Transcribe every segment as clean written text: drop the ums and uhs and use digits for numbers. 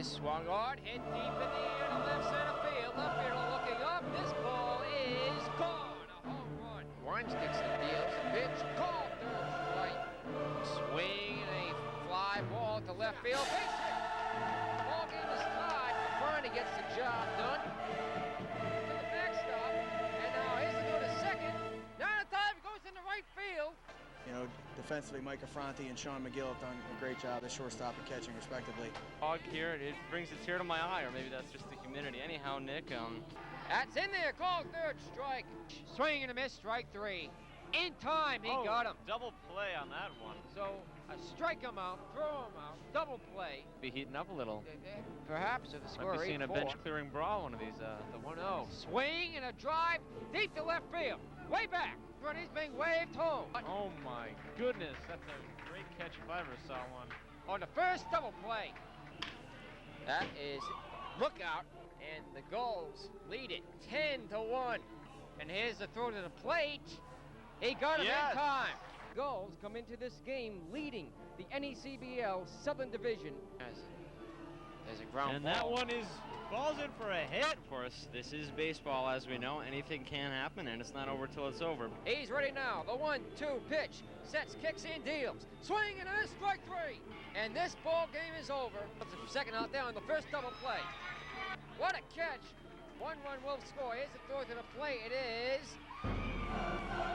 is swung hard, hit deep in the air to left center field. Left fielder looking up. This ball is gone. A home run. One sticks and deals. Pitch called. Third strike. Swing and a fly ball to left field. Base hit. Ball game is tied. Franti gets the job done. To the backstop. And now here's to go to second. Down the time goes into right field. You know, defensively, Micah Franti and Sean McGill have done a great job as shortstop and catching, respectively. Fog here, it brings a tear to my eye, or maybe that's just the humidity. Anyhow, Nick, That's in there, called third strike. Swing and a miss, strike three. In time, he got him. Double play on that one. So, strike him out, throw him out, double play. Be heating up a little. Perhaps if the score Might be seeing 8-4. a bench-clearing brawl one of these. The 1-0. Swing and a drive deep to left field. Way back. Run is being waved home. Oh my goodness, that's a great catch if I ever saw one. On the first double play. That is lookout, and the Gulls lead it 10-1. And here's the throw to the plate. He got him in time. Gulls come into this game leading the NECBL Southern Division. There's a ground and ball. that one falls in for a hit. Of course, this is baseball, as we know. Anything can happen, and it's not over till it's over. He's ready now. The 1-2 pitch. Sets, kicks in, deals. Swing and a miss, strike three. And this ball game is over. Second out there on the first double play. What a catch. 1 run will score. Here's the throw to the plate. It is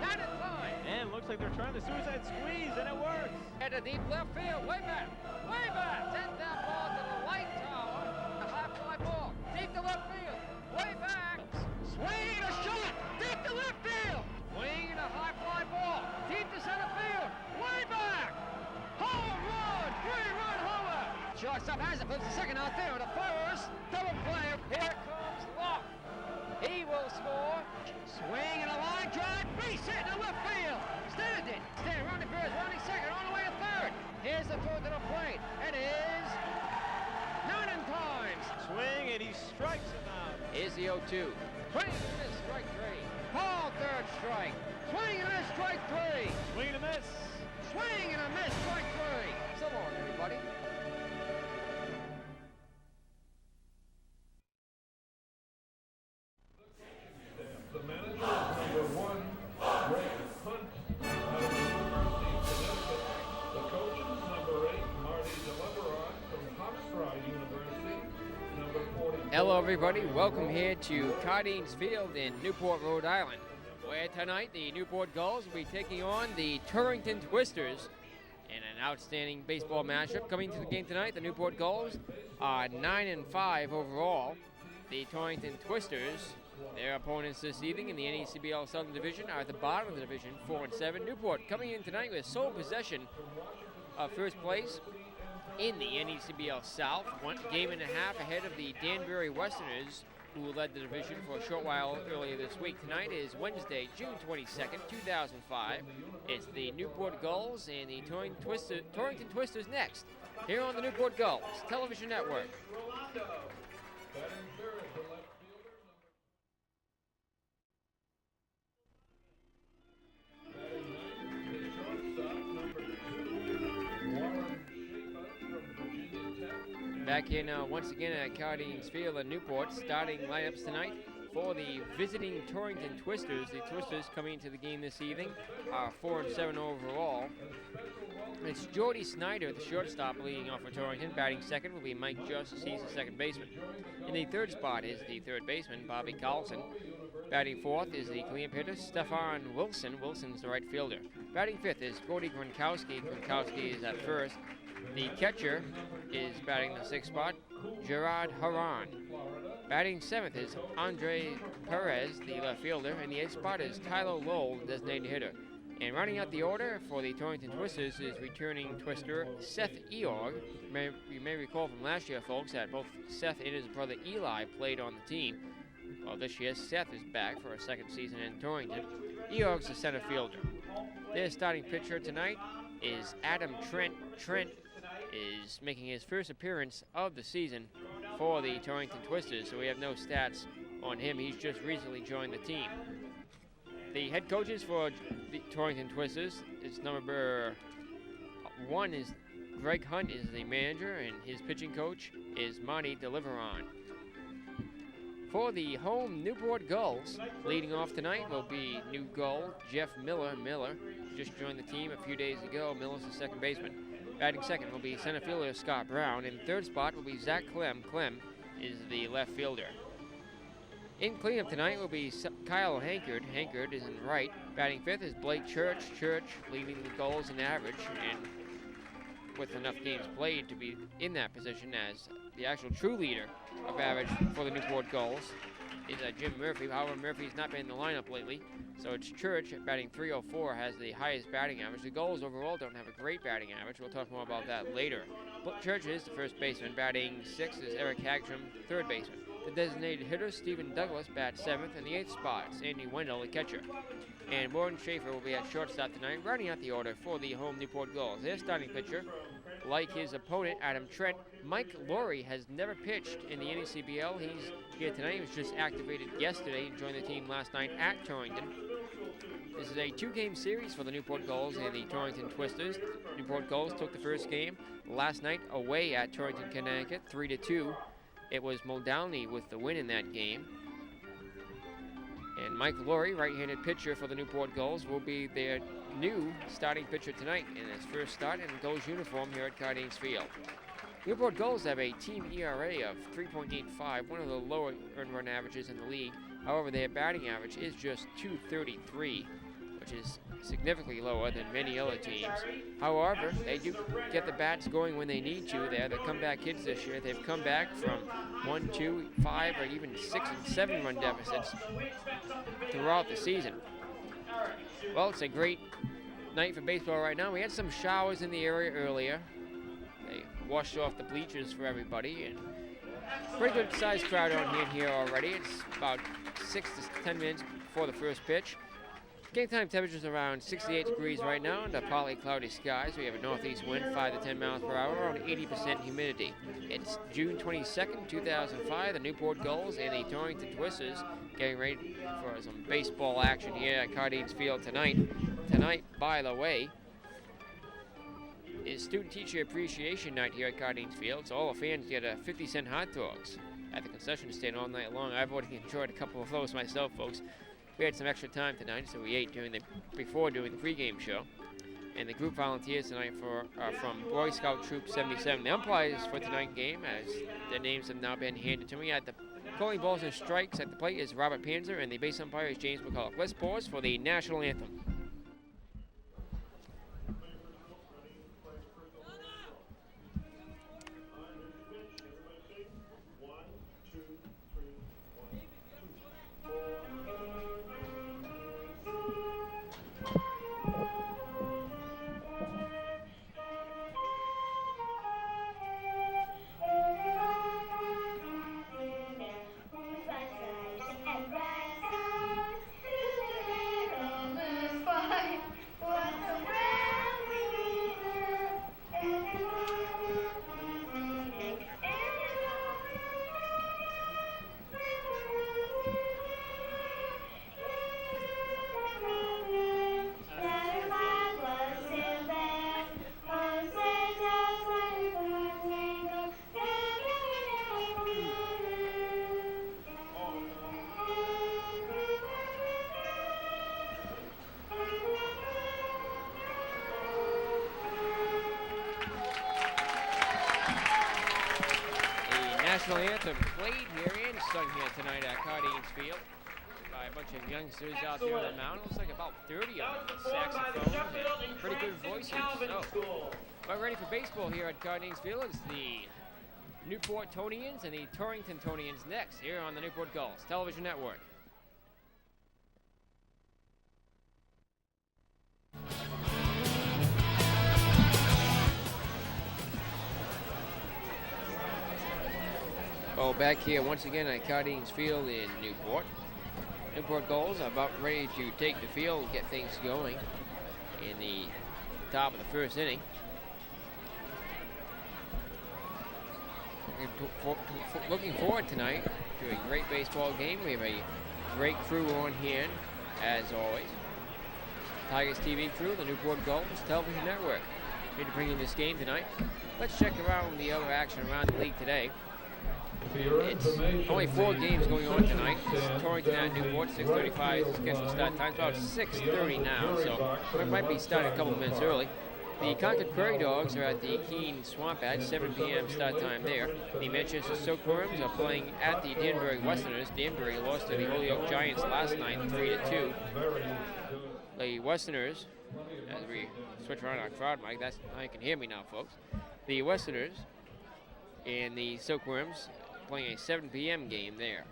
not in time. And it looks like they're trying the suicide squeeze, and it works. At the deep left field. Way back. Way back. Send that ball to the light tower. A high fly ball. Deep to left field. Way back. Swing and a shot. Deep to left field. Swing and a high fly ball. Deep to center field. Way back. Home run. 3-run homer. Shortstop has it. Flips the second out there. The first double play. Here comes Locke. He will score. Swing and a line drive. Base hit to left field. Standing it. Stand rounding first. Rounding second. On the way to third. Here's the throw to the plate. It is not in time. Swing, and he strikes him out. Here's the 0-2. Swing and a miss, strike three. Call third strike. Swing and a miss, strike three. Swing and a miss. Swing and a miss, strike three. So long, everybody. The manager is number 1, Greg Hunt, out of University, Connecticut. The coach is number 8, Marty DeLeveron from Hofstra University. Number 40. Hello, everybody. Welcome here to Cardines Field in Newport, Rhode Island, where tonight the Newport Gulls will be taking on the Torrington Twisters in an outstanding baseball matchup. Coming to the game tonight, the Newport Gulls are 9-5 overall. The Torrington Twisters, their opponents this evening in the NECBL Southern Division, are at the bottom of the division, 4-7. Newport coming in tonight with sole possession of first place in the NECBL South, 1 game and a half ahead of the Danbury Westerners, who led the division for a short while earlier this week. Tonight is Wednesday, June 22nd, 2005. It's the Newport Gulls and the Torrington Twisters next, here on the Newport Gulls Television Network. Batting third, the left fielder, Back in once again at Cardines Field in Newport, starting lineups tonight for the visiting Torrington Twisters. The Twisters coming into the game this evening are 4-7 overall. It's Jordy Snyder, the shortstop, leading off for Torrington. Batting second will be Mike Justice. He's the second baseman. In the third spot is the third baseman, Bobby Carlson. Batting fourth is the cleanup hitter, Stefan Wilson. Wilson's the right fielder. Batting fifth is Brody Gronkowski. Gronkowski is at first. The catcher is batting the sixth spot, Gerard Haran. Batting seventh is Andre Perez, the left fielder, and the eighth spot is Tyler Lowell, the designated hitter. And rounding out the order for the Torrington Twisters is returning twister Seth Eorg. You may recall from last year, folks, that both Seth and his brother Eli played on the team. Well, this year Seth is back for a second season in Torrington. Eorg's the center fielder. Their starting pitcher tonight is Adam Trent. Trent is making his first appearance of the season for the Torrington Twisters, so we have no stats on him. He's just recently joined the team. The head coaches for the Torrington Twisters is number 1 is Greg Hunt is the manager, and his pitching coach is Marty Deliveron. For the home Newport Gulls, leading off tonight will be new Gull Jeff Miller. Miller just joined the team a few days ago. Miller's the second baseman. Batting second will be center fielder Scott Brown. In third spot will be Zach Clem. Clem is the left fielder. In cleanup tonight will be Kyle Hankard. Hankard is in right. Batting fifth is Blake Church. Church leading the Gulls in average, and with enough games played to be in that position as the actual true leader of average for the Newport Gulls is Jim Murphy. However, Murphy's not been in the lineup lately, so it's Church batting .304 has the highest batting average. The Gulls overall don't have a great batting average. We'll talk more about that later. But Church is the first baseman. Batting sixth is Eric Hagstrom, third baseman. The designated hitter, Stephen Douglas, bats seventh. In the eighth spot, Sandy Wendell, the catcher. And Warren Schaefer will be at shortstop tonight, rounding out the order for the home Newport Gulls. Their starting pitcher, like his opponent, Adam Trent, Mike Laurie has never pitched in the NECBL. He's here tonight. He was just activated yesterday and joined the team last night at Torrington. This is a two-game series for the Newport Gulls and the Torrington Twisters. Newport Gulls took the first game last night away at Torrington, Connecticut, 3-2. It was Muldowney with the win in that game. And Mike Laurie, right-handed pitcher for the Newport Gulls, will be their new starting pitcher tonight in his first start in Gulls uniform here at Cardines Field. Newport Gulls have a team ERA of 3.85, one of the lower earned run averages in the league. However, their batting average is just .233, which is significantly lower than many other teams. However, they do get the bats going when they need to. They're the comeback kids this year. They've come back from 1, 2, 5, or even 6 and 7 run deficits throughout the season. Well, it's a great night for baseball right now. We had some showers in the area earlier. They washed off the bleachers for everybody, and pretty good sized crowd on here already. It's about 6 to 10 minutes before the first pitch. Game time temperatures around 68 degrees right now under partly cloudy skies. We have a northeast wind, 5 to 10 miles per hour, around 80% humidity. It's June 22nd, 2005. The Newport Gulls and the Torrington Twisters getting ready for some baseball action here at Cardines Field tonight. Tonight, by the way, is Student Teacher Appreciation Night here at Cardines Field, so all the fans get 50-cent hot dogs at the concession stand all night long. I've already enjoyed a couple of those myself, folks. We had some extra time tonight, so we ate before doing the pregame show. And the group volunteers tonight are from Boy Scout Troop 77. The umpires for tonight's game, as their names have now been handed to me. At the calling balls and strikes at the plate is Robert Panzer, and the base umpire is James McCullough. Let's pause for the national anthem. National anthem played here and sung here tonight at Cardines Field by a bunch of youngsters out there on the mound. Looks like about 30 of them, saxophones and pretty good voices. So, we're ready for baseball here at Cardines Field. It's the Newport Tonians and the Torrington Tonians next here on the Newport Gulls Television Network. Well, back here once again at Cardines Field in Newport. Newport Gulls are about ready to take the field and get things going in the top of the first inning. Looking forward tonight to a great baseball game. We have a great crew on hand, as always. Tigers TV crew, the Newport Gulls Television Network. Here to bring in this game tonight. Let's check around the other action around the league today. It's only 4 games going on tonight. It's Torrington at Newport, 6:35 scheduled start time. It's about 6:30 now, so we might be starting a couple of minutes early. The Concord Prairie Dogs are at the Keene Swamp at 7 p.m. start time there. The Manchester Silkworms are playing at the Danbury Westerners. Danbury lost to the Holyoke Giants last night, 3-2. The Westerners, as we switch around our crowd mic, that's how you can hear me now, folks. The Westerners and the Silkworms playing a 7 p.m. game there.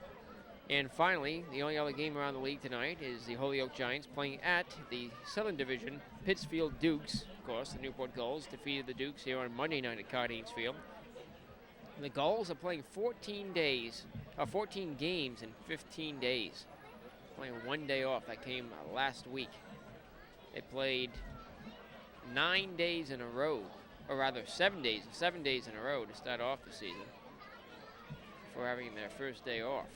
And finally, the only other game around the league tonight is the Holyoke Giants playing at the Southern Division Pittsfield Dukes. Of course, the Newport Gulls defeated the Dukes here on Monday night at Cardines Field. The Gulls are playing 14 games in 15 days. Playing 1 day off. That came last week. They played 9 days in a row, or rather 7 days in a row to start off the season before having their first day off.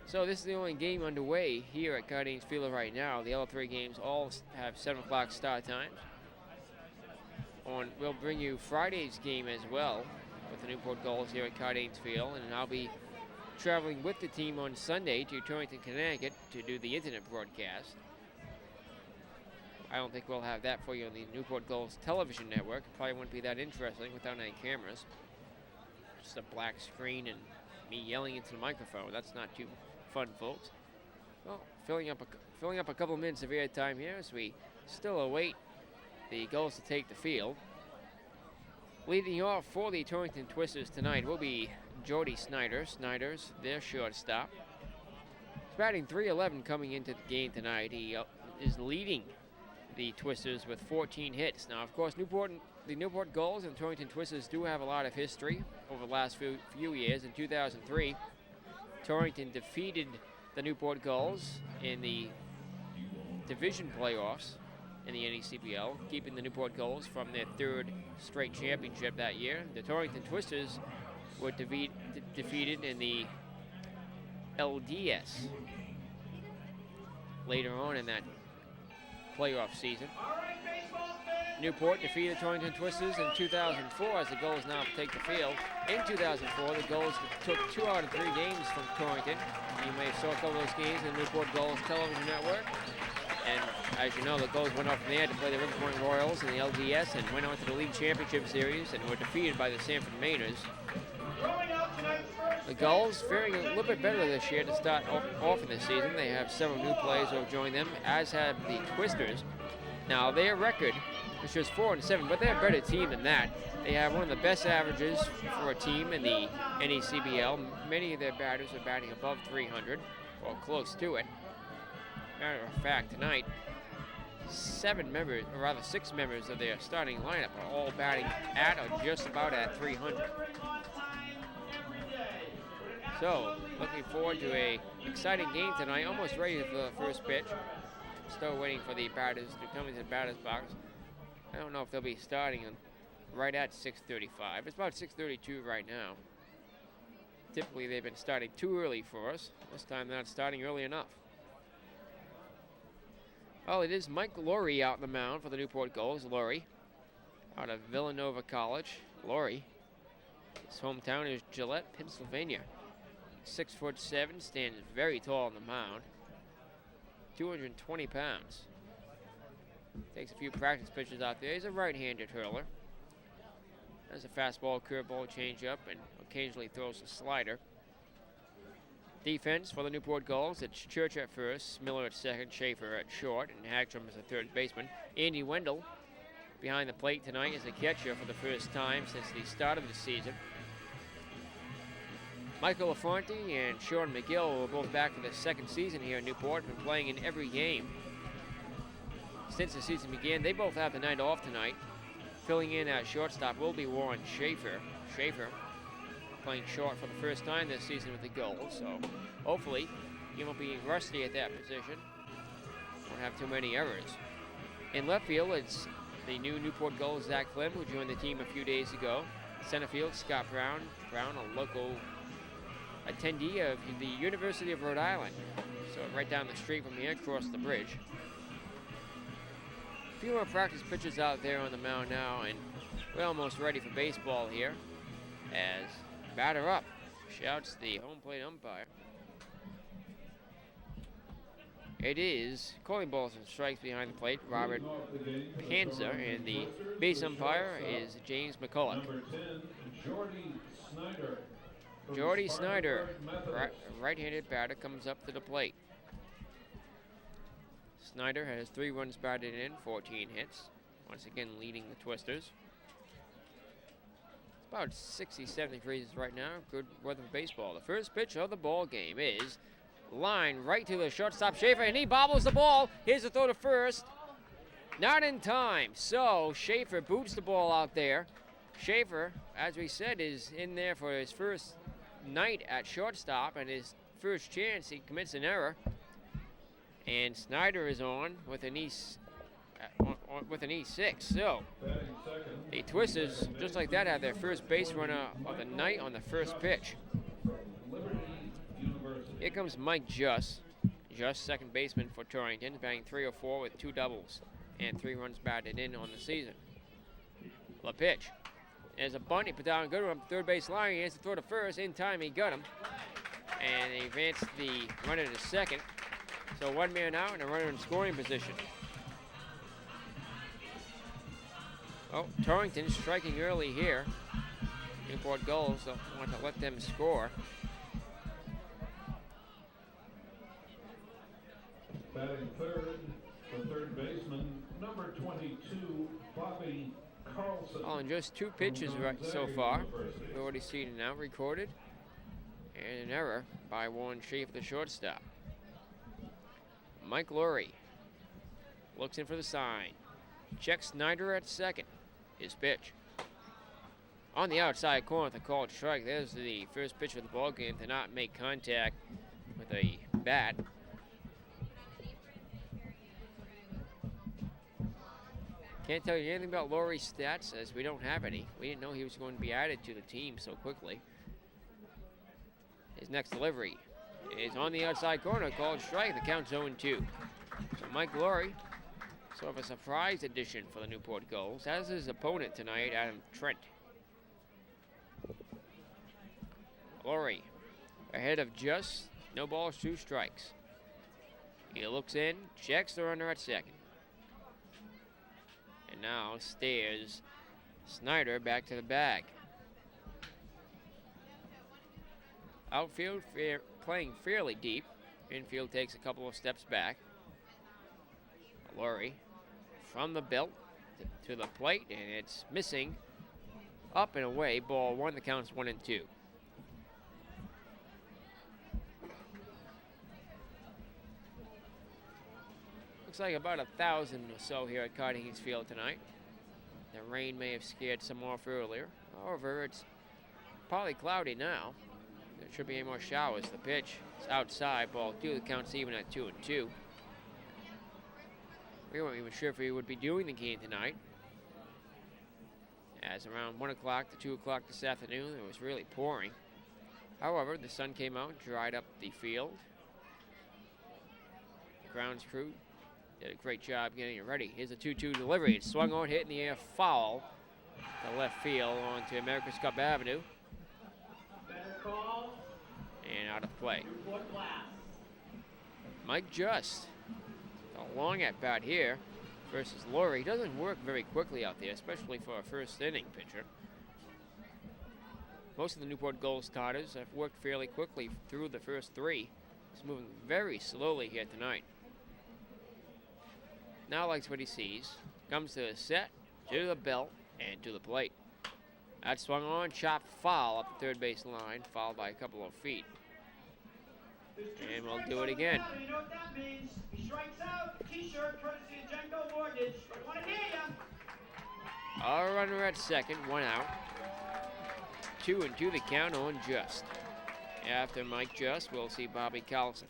So this is the only game underway here at Cardines Field right now. The other 3 games all have 7 o'clock start times. We'll bring you Friday's game as well with the Newport Gulls here at Cardines Field, and I'll be traveling with the team on Sunday to Torrington, Connecticut to do the internet broadcast. I don't think we'll have that for you on the Newport Gulls television network. It probably wouldn't be that interesting without any cameras. Just a black screen and me yelling into the microphone. That's not too fun, folks. Well, filling up a couple of minutes of airtime here as we still await the Gulls to take the field. Leading off for the Torrington Twisters tonight will be Jordy Snyder. Snyder's their shortstop. He's batting .311 coming into the game tonight. He is leading the Twisters with 14 hits. Now, of course, the Newport Gulls and Torrington Twisters do have a lot of history over the last few years. In 2003, Torrington defeated the Newport Gulls in the division playoffs in the NECBL, keeping the Newport Gulls from their 3rd straight championship that year. The Torrington Twisters were defeated in the LDS later on in that playoff season. Newport defeated Torrington Twisters in 2004 as the Gulls now take the field. In 2004, the Gulls took 2 out of 3 games from Torrington. You may have saw a couple of those games in the Newport Gulls television network. And as you know, the Gulls went off from there to play the River Point Royals in the LDS and went on to the League Championship Series and were defeated by the Sanford Mainers. The Gulls faring a little bit better this year to start off in the season. They have several new players who have joined them, as have the Twisters. Now, their record is just 4-7, but they're a better team than that. They have one of the best averages for a team in the NECBL. Many of their batters are batting above 300, or close to it. Matter of fact, tonight, 6 members of their starting lineup are all batting at or just about at 300. So, looking forward to a exciting game tonight. Almost ready for the first pitch. Still waiting for the batters to come into the batter's box. I don't know if they'll be starting right at 6:35. It's about 6:32 right now. Typically, they've been starting too early for us. This time, they're not starting early enough. Well, it is Mike Laurie out on the mound for the Newport Gulls. Laurie, out of Villanova College. Laurie, his hometown is Gillette, Pennsylvania. 6'7", stands very tall on the mound. 220 pounds. Takes a few practice pitches out there. He's a right-handed hurler. Has a fastball, curveball, changeup, and occasionally throws a slider. Defense for the Newport Gulls, it's Church at first, Miller at second, Schaefer at short, and Hagstrom as a third baseman. Andy Wendell behind the plate tonight as a catcher for the first time since the start of the season. Michael LaFronte and Sean McGill were both back for the 2nd season here in Newport, been playing in every game since the season began. They both have the night off tonight. Filling in at shortstop will be Warren Schaefer. Schaefer playing short for the first time this season with the Gulls, so hopefully he won't be rusty at that position. Won't have too many errors. In left field, it's the new Newport Gulls Zach Flynn, who joined the team a few days ago. Center field, Scott Brown. Brown, a local attendee of the University of Rhode Island. So right down the street from here, across the bridge. few more practice pitchers out there on the mound now, and we're almost ready for baseball here. As batter up, shouts the home plate umpire. It is calling balls and strikes behind the plate, Robert Panzer, and the base umpire is James McCulloch. Number 10, Jordy Snyder. Jordy Snyder, right-handed batter, comes up to the plate. Snyder has 3 runs batted in, 14 hits. Once again leading the Twisters. It's about 60-70 degrees right now. Good weather for baseball. The first pitch of the ball game is line right to the shortstop Schaefer, and he bobbles the ball. Here's the throw to first. Not in time. So Schaefer boots the ball out there. Schaefer, as we said, is in there for his first night at shortstop, and his first chance he commits an error. And Snyder is on with an E6. So the Twisters, just like that, have their first base runner of the night on the first pitch. Here comes Mike Just, second baseman for Torrington, batting .304 with 2 doubles and 3 runs batted in on the season. The pitch. There's a bunt. He put down a good one up the third base line. He has to throw to first. In time, he got him. And they advanced the runner to second. So 1 man out and a runner in scoring position. Oh, Torrington striking early here. Newport Gulls don't want to let them score. Batting third, the third baseman, number 22, Bobby Carlson. Oh, and just 2 pitches so far. We've already seen it now recorded. And an error by Warren Schaefer, the shortstop. Mike Lurie looks in for the sign. Checks Snyder at second. His pitch. On the outside corner with a called strike. There's the first pitch of the ball game to not make contact with a bat. Can't tell you anything about Lurie's stats, as we don't have any. We didn't know he was going to be added to the team so quickly. His next delivery is on the outside corner, called strike. The count's 0-2. So Mike Lurie, sort of a surprise addition for the Newport Gulls, as his opponent tonight, Adam Trent. Lurie ahead of Just, no balls, 2 strikes. He looks in, checks the runner at second. And now stares Snyder back to the bag. Outfield playing fairly deep. Infield takes a couple of steps back. Lurie from the belt to the plate, and it's missing. Up and away, ball 1. The count's 1-2. Looks like about 1,000 or so here at Cardigans Field tonight. The rain may have scared some off earlier. However, it's partly cloudy now. There should be any more showers. The pitch is outside, ball 2. The count's even at 2-2. We weren't even sure if we would be doing the game tonight, as around 1 o'clock to 2 o'clock this afternoon, it was really pouring. However, the sun came out, dried up the field. The grounds crew did a great job getting it ready. Here's a 2-2 delivery. It's swung on, hit in the air, foul to left field onto America's Cup Avenue. And out of play. Mike Just, a long at bat here versus Lurie. He doesn't work very quickly out there, especially for a first inning pitcher. Most of the Newport Gulls starters have worked fairly quickly through the first 3. He's moving very slowly here tonight. Now likes what he sees. Comes to the set, to the belt, and to the plate. That swung on, chopped foul up the third base line, fouled by a couple of feet. And we'll do it again. You know what that means? He strikes out. T-shirt courtesy of Genco Mortgage. I want to hear ya. A runner at second, 1 out. 2-2 the count on Just. After Mike Just, we'll see Bobby Carlson.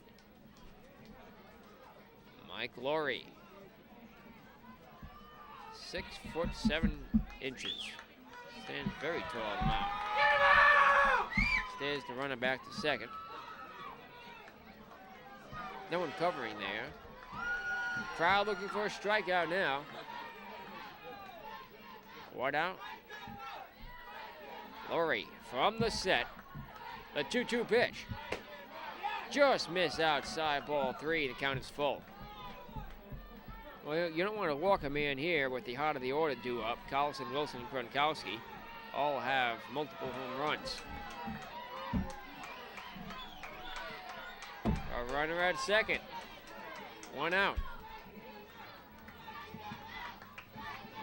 Mike Lurie. 6'7" Stands very tall now. Stares the runner back to second. No one covering there. Crowd looking for a strikeout now. One out. Laurie from the set. The 2-2 pitch. Just missed outside, ball 3. The count is full. Well, you don't want to walk a man here with the heart of the order due up. Carlson, Wilson, and Kronkowski all have multiple home runs. A runner at second. One out.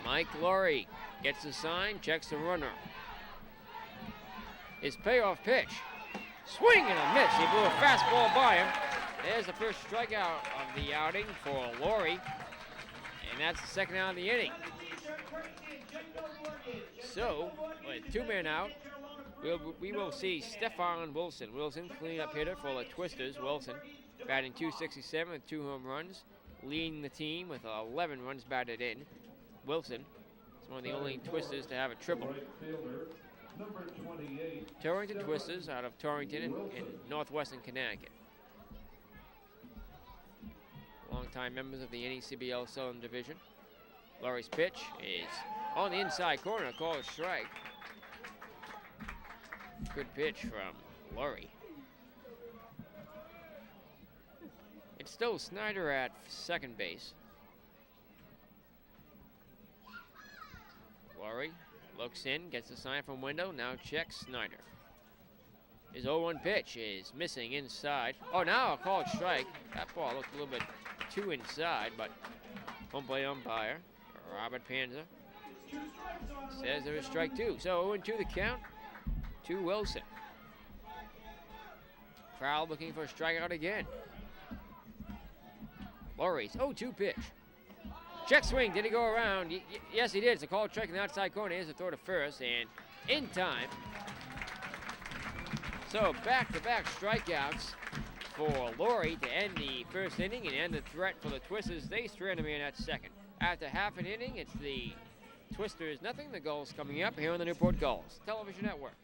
Mike Laurie gets the sign, checks the runner. His payoff pitch. Swing and a miss. He blew a fastball by him. There's the first strikeout of the outing for Laurie. And that's the second out of the inning. So, with 2 men out, we will see Stefan Wilson. Wilson, cleanup hitter for the Twisters. Wilson batting .267 with 2 home runs, leading the team with 11 runs batted in. Wilson is one of the only Twisters to have a triple. Torrington Twisters out of Torrington in northwestern Connecticut. Longtime members of the NECBL Southern Division. Laurie's pitch is on the inside corner, called a strike. Good pitch from Laurie. It's still Snyder at second base. Laurie looks in, gets the sign from window, now checks Snyder. His 0-1 pitch is missing inside. Oh, now a called strike. That ball looked a little bit too inside, but home plate umpire, Robert Panza, says there is strike 2. So 0-2 the count to Wilson. Crowd looking for a strikeout again. Laurie's 0-2 pitch. Check swing, did he go around? Yes, he did. It's a called strike in the outside corner. Here's a throw to first, and in time. So back-to-back strikeouts for Laurie to end the first inning and end the threat for the Twisters. They strand him in at second. After half an inning, it's the Twisters nothing, the Gulls coming up here on the Newport Gulls Television Network.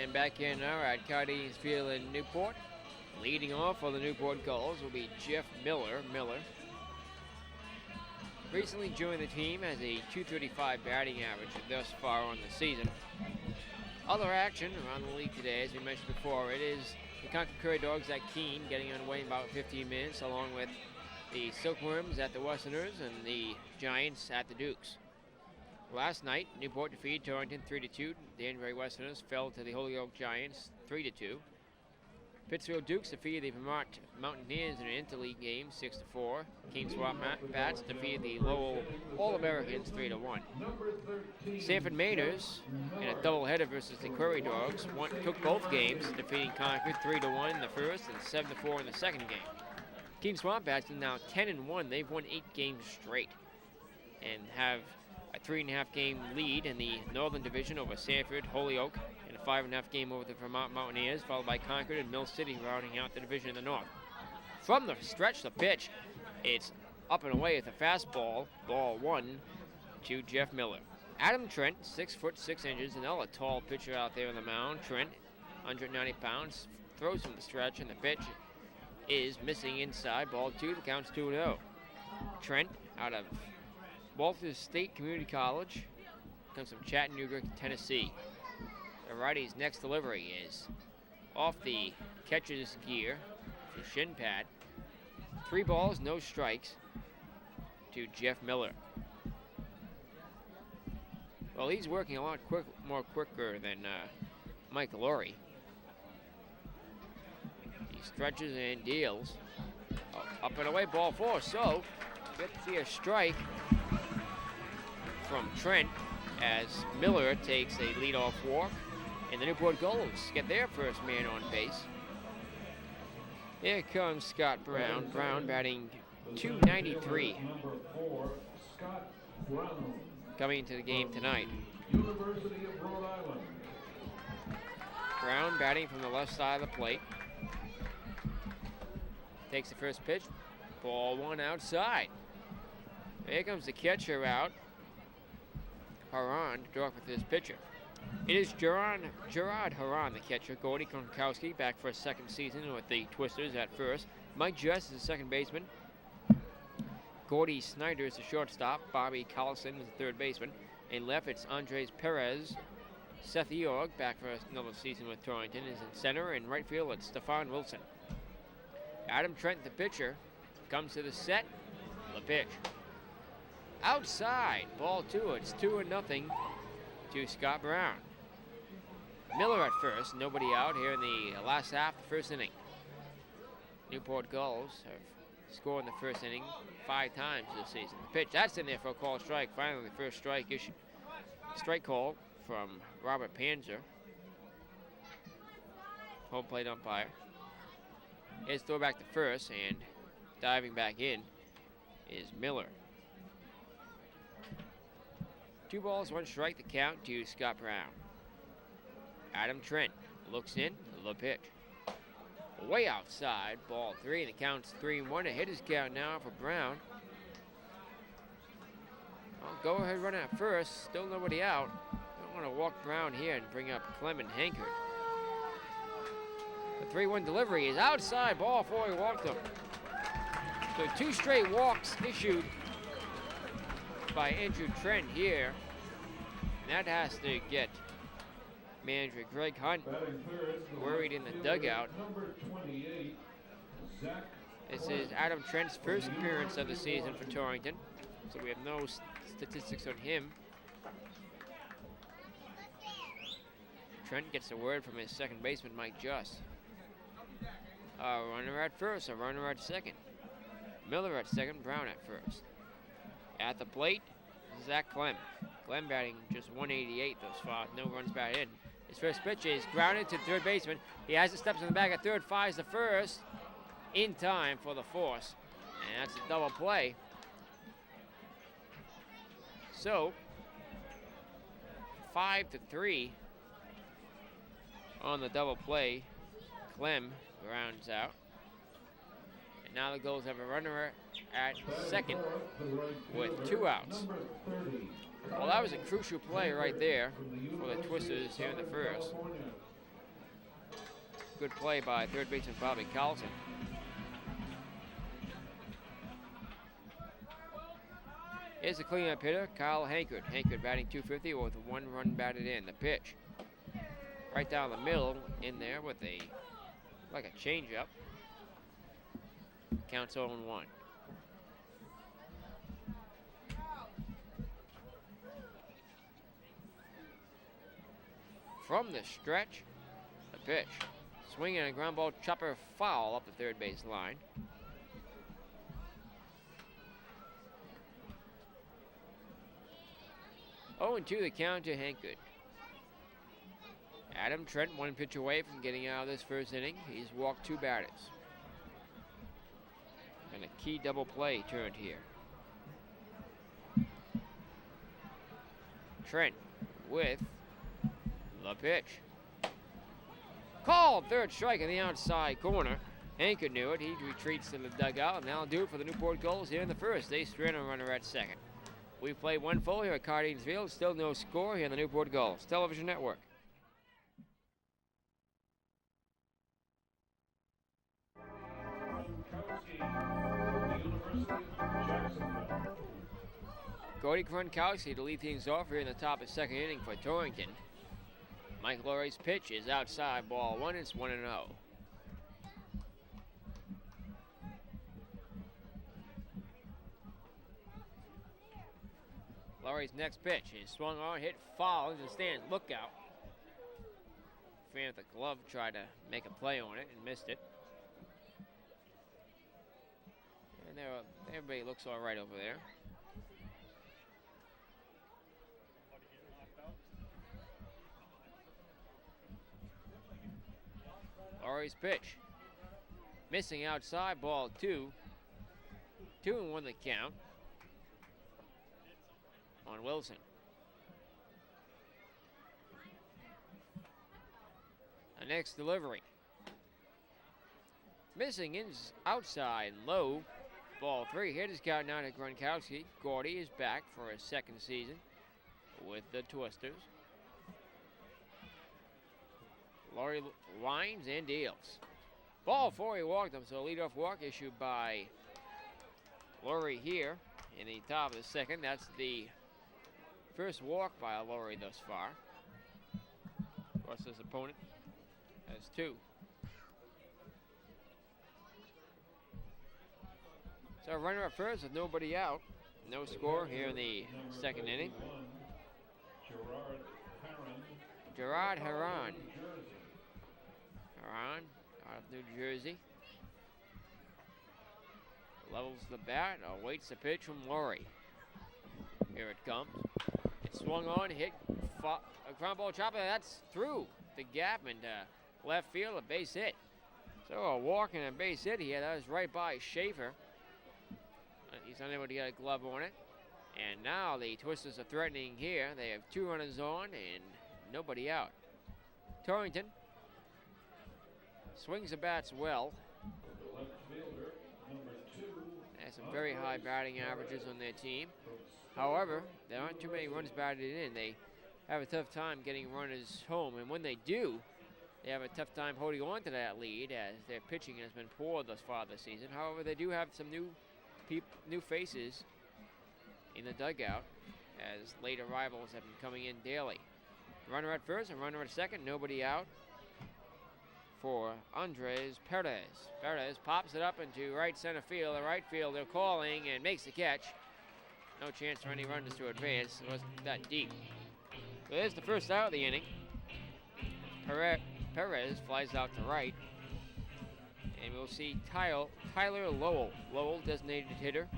And back here now at Cardines Field in Newport. Leading off for the Newport Gulls will be Jeff Miller. Recently joined the team as a .235 batting average thus far on the season. Other action around the league today, as we mentioned before, it is the Concord Curry Dogs at Keene getting underway in about 15 minutes, along with the Silkworms at the Westerners and the Giants at the Dukes. Last night, Newport defeated Torrington 3-2. The Danbury Westerners fell to the Holyoke Giants 3-2. Pittsfield Dukes defeated the Vermont Mountaineers in an interleague game 6-4. Keene Swamp Bats defeated the Lowell All-Americans 3-1. Sanford Mainers in a doubleheader versus the Curry Dogs took both games, defeating Concord 3-1 in the first and 7-4 in the second game. Keene Swamp Bats are now 10-1. They've won 8 games straight and have a 3.5 game lead in the Northern Division over Sanford, Holyoke, and a 5.5 game over the Vermont Mountaineers, followed by Concord and Mill City rounding out the division in the north. From the stretch, the pitch, it's up and away with a fastball, ball 1 to Jeff Miller. Adam Trent, 6'6", another tall pitcher out there on the mound. Trent, 190 pounds, throws from the stretch, and the pitch is missing inside, ball 2, the count's 2-0. Trent, out of Walters State Community College, comes from Chattanooga, Tennessee. The righty's next delivery is off the catcher's gear to shin pad. 3 balls, no strikes to Jeff Miller. Well, he's working a lot more quicker than Mike Laurie. He stretches and deals. Up and away, ball 4. So, get to see a strike from Trent as Miller takes a leadoff walk, and the Newport Gulls get their first man on base. Here comes Scott Brown. Brown batting .293. Number 4, Scott Brown, coming into the game tonight. University of Rhode Island. Brown batting from the left side of the plate. Takes the first pitch. Ball 1 outside. Here comes the catcher out. Haran to direct with his pitcher. It is Gerard Haran, the catcher. Gordy Gronkowski back for a second season with the Twisters at first. Mike Jess is the second baseman. Gordy Snyder is the shortstop. Bobby Collison is the third baseman. In left, it's Andres Perez. Seth Eorg, back for another season with Torrington, is in center. In right field, it's Stefan Wilson. Adam Trent, the pitcher, comes to the set. The pitch. Outside, ball 2. It's 2-0 to Scott Brown. Miller at first, nobody out here in the last half of the first inning. Newport Gulls have scored in the first inning 5 times this season. The pitch, that's in there for a call strike. Finally, the first strike issued. Strike call from Robert Panzer, home plate umpire. His throw back to first, and diving back in is Miller. 2 balls, 1 strike, the count to Scott Brown. Adam Trent looks in, the pitch. Way outside, ball 3, and the count's 3-1. A hitter's count now for Brown. Well, go ahead, run at first, still nobody out. Don't want to walk Brown here and bring up Clem and Hankard. The 3-1 delivery is outside, ball 4, he walked him. So 2 straight walks issued by Andrew Trent here. And that has to get manager Greg Hunt worried in the dugout. This is Adam Trent's first appearance of the season for Torrington, so we have no statistics on him. Trent gets a word from his second baseman, Mike Just. A runner at first, a runner at second. Miller at second, Brown at first. At the plate, Zach Clem. Clem batting just 188 thus far, no runs batted in. His first pitch is grounded to third baseman. He has the steps in the back at third, fires the first in time for the force. And that's a double play. So, 5-3 on the double play. Clem grounds out. And now the Gulls have a runner at second with 2 outs. Well, that was a crucial play right there for the Twisters here in the first. Good play by third baseman Bobby Carlson. Here's the cleanup hitter, Kyle Hankard. Hankard batting .250 with 1 run batted in. The pitch. Right down the middle in there with like a changeup. Counts 0-1. From the stretch, the pitch. Swinging a ground ball chopper foul up the third base line. Oh, and 2 the count to Hankard. Adam Trent 1 pitch away from getting out of this first inning. He's walked 2 batters. And a key double play turned here. Trent with the pitch. Called, third strike in the outside corner. Hankard knew it. He retreats to the dugout, and that'll do it for the Newport Gulls here in the first. They strand a runner at second. We've played 1 full here at Cardines Field. Still no score here in the Newport Gulls Television Network. Gordy Gronkowski to lead things off here in the top of second inning for Torrington. Mike Lurie's pitch is outside, ball 1. It's 1-0. Lurie's next pitch is swung on, hit foul into the stands. Look out. Fan with the glove tried to make a play on it and missed it. And everybody looks all right over there. Lurie's pitch. Missing outside, ball 2. 2-1 the count on Wilson. The next delivery. Missing is outside, low. Ball 3. Hitters count now to Gronkowski. Gordy is back for his second season with the Twisters. Laurie winds and deals. Ball 4, he walked him, so leadoff walk issued by Laurie here in the top of the second. That's the first walk by Laurie thus far. Of course, his opponent has 2. So runner up first with nobody out. No score here in the second inning. Gerard Haran. Haran out of New Jersey. Levels the bat, awaits the pitch from Laurie. Here it comes. It's swung on, hit, a ground ball chopper. That's through the gap into left field, a base hit. So a walk and a base hit here. That was right by Schaefer. He's unable to get a glove on it. And now the Twisters are threatening here. They have 2 runners on and nobody out. Torrington swings the bats well. Has some very high batting averages on their team. However, there aren't too many runs batted in. They have a tough time getting runners home. And when they do, they have a tough time holding on to that lead as their pitching has been poor thus far this season. However, they do have some new faces in the dugout as late arrivals have been coming in daily. Runner at first and runner at second, nobody out for Andres Perez. Perez pops it up into right center field. The right fielder calling and makes the catch. No chance for any runners to advance. It wasn't that deep. So there's the first out of the inning. Perez flies out to right. And we'll see Tyler Lowell. Lowell, designated hitter.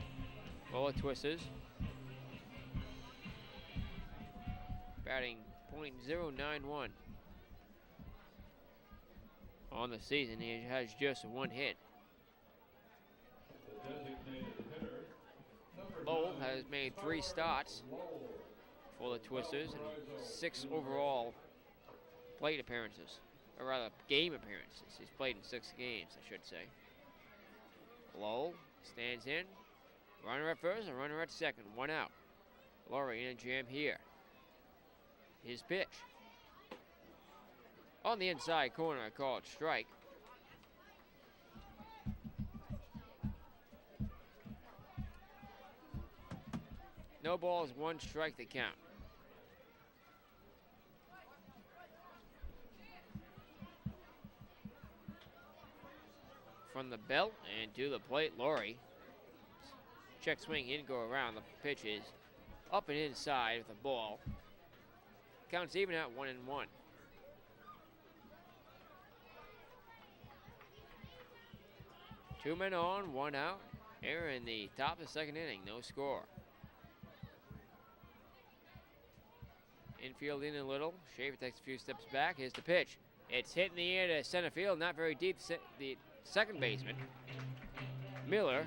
Lowell Twisters. Batting .091. On the season, he has just 1 hit. Lowell has made 3 starts for the Twisters and 6 overall plate appearances, or rather game appearances. He's played in 6 games, I should say. Lowell stands in, runner at first and runner at second, 1 out. Laurie in a jam here. His pitch. On the inside corner, a called strike. No balls, 1 strike to count. From the belt and to the plate, Laurie. Check swing, he didn't go around. The pitch is up and inside with the ball. Counts even at 1-1. 2 men on, 1 out. Here in the top of the second inning, no score. Infield in a little. Schaefer takes a few steps back. Here's the pitch. It's hit in the air to center field, not very deep. The second baseman, Miller,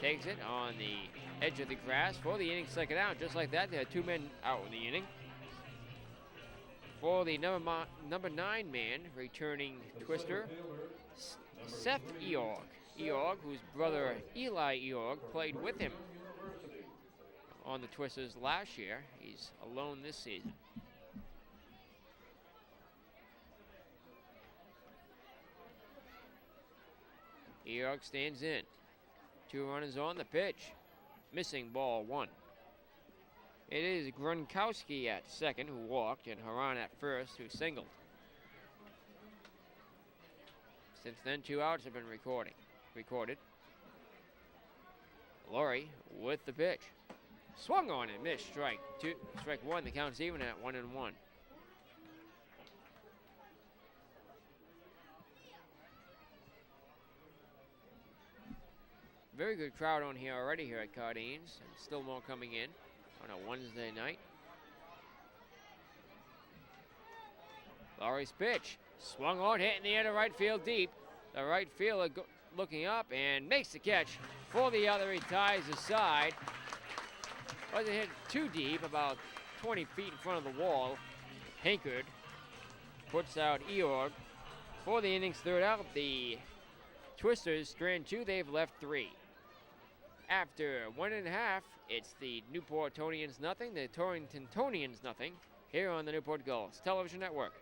takes it on the edge of the grass for the inning's second out. Just like that, there are 2 men out in the inning. For the number 9 man, returning Twister, Seth Eorg. Eorg, whose brother Eli Eorg played with him on the Twisters last year. He's alone this season. Eorg stands in. 2 runners on the pitch. Missing ball 1. It is Gronkowski at second, who walked, and Haran at first, who singled. Since then, 2 outs have been recorded. Laurie with the pitch. Swung on and missed. Strike 1. The count's even at 1-1. Very good crowd on here already here at Cardines, and still more coming in on a Wednesday night. Laurie's pitch. Swung on, hit in the air to right field deep. The right fielder looking up and makes the catch for the other. He ties the side. Wasn't hit too deep, about 20 feet in front of the wall. Hankard puts out Eorg for the inning's third out. The Twisters strand 2, they've left 3. After 1.5, it's the Newportonians nothing, the Torringtonians nothing, here on the Newport Gulls Television Network.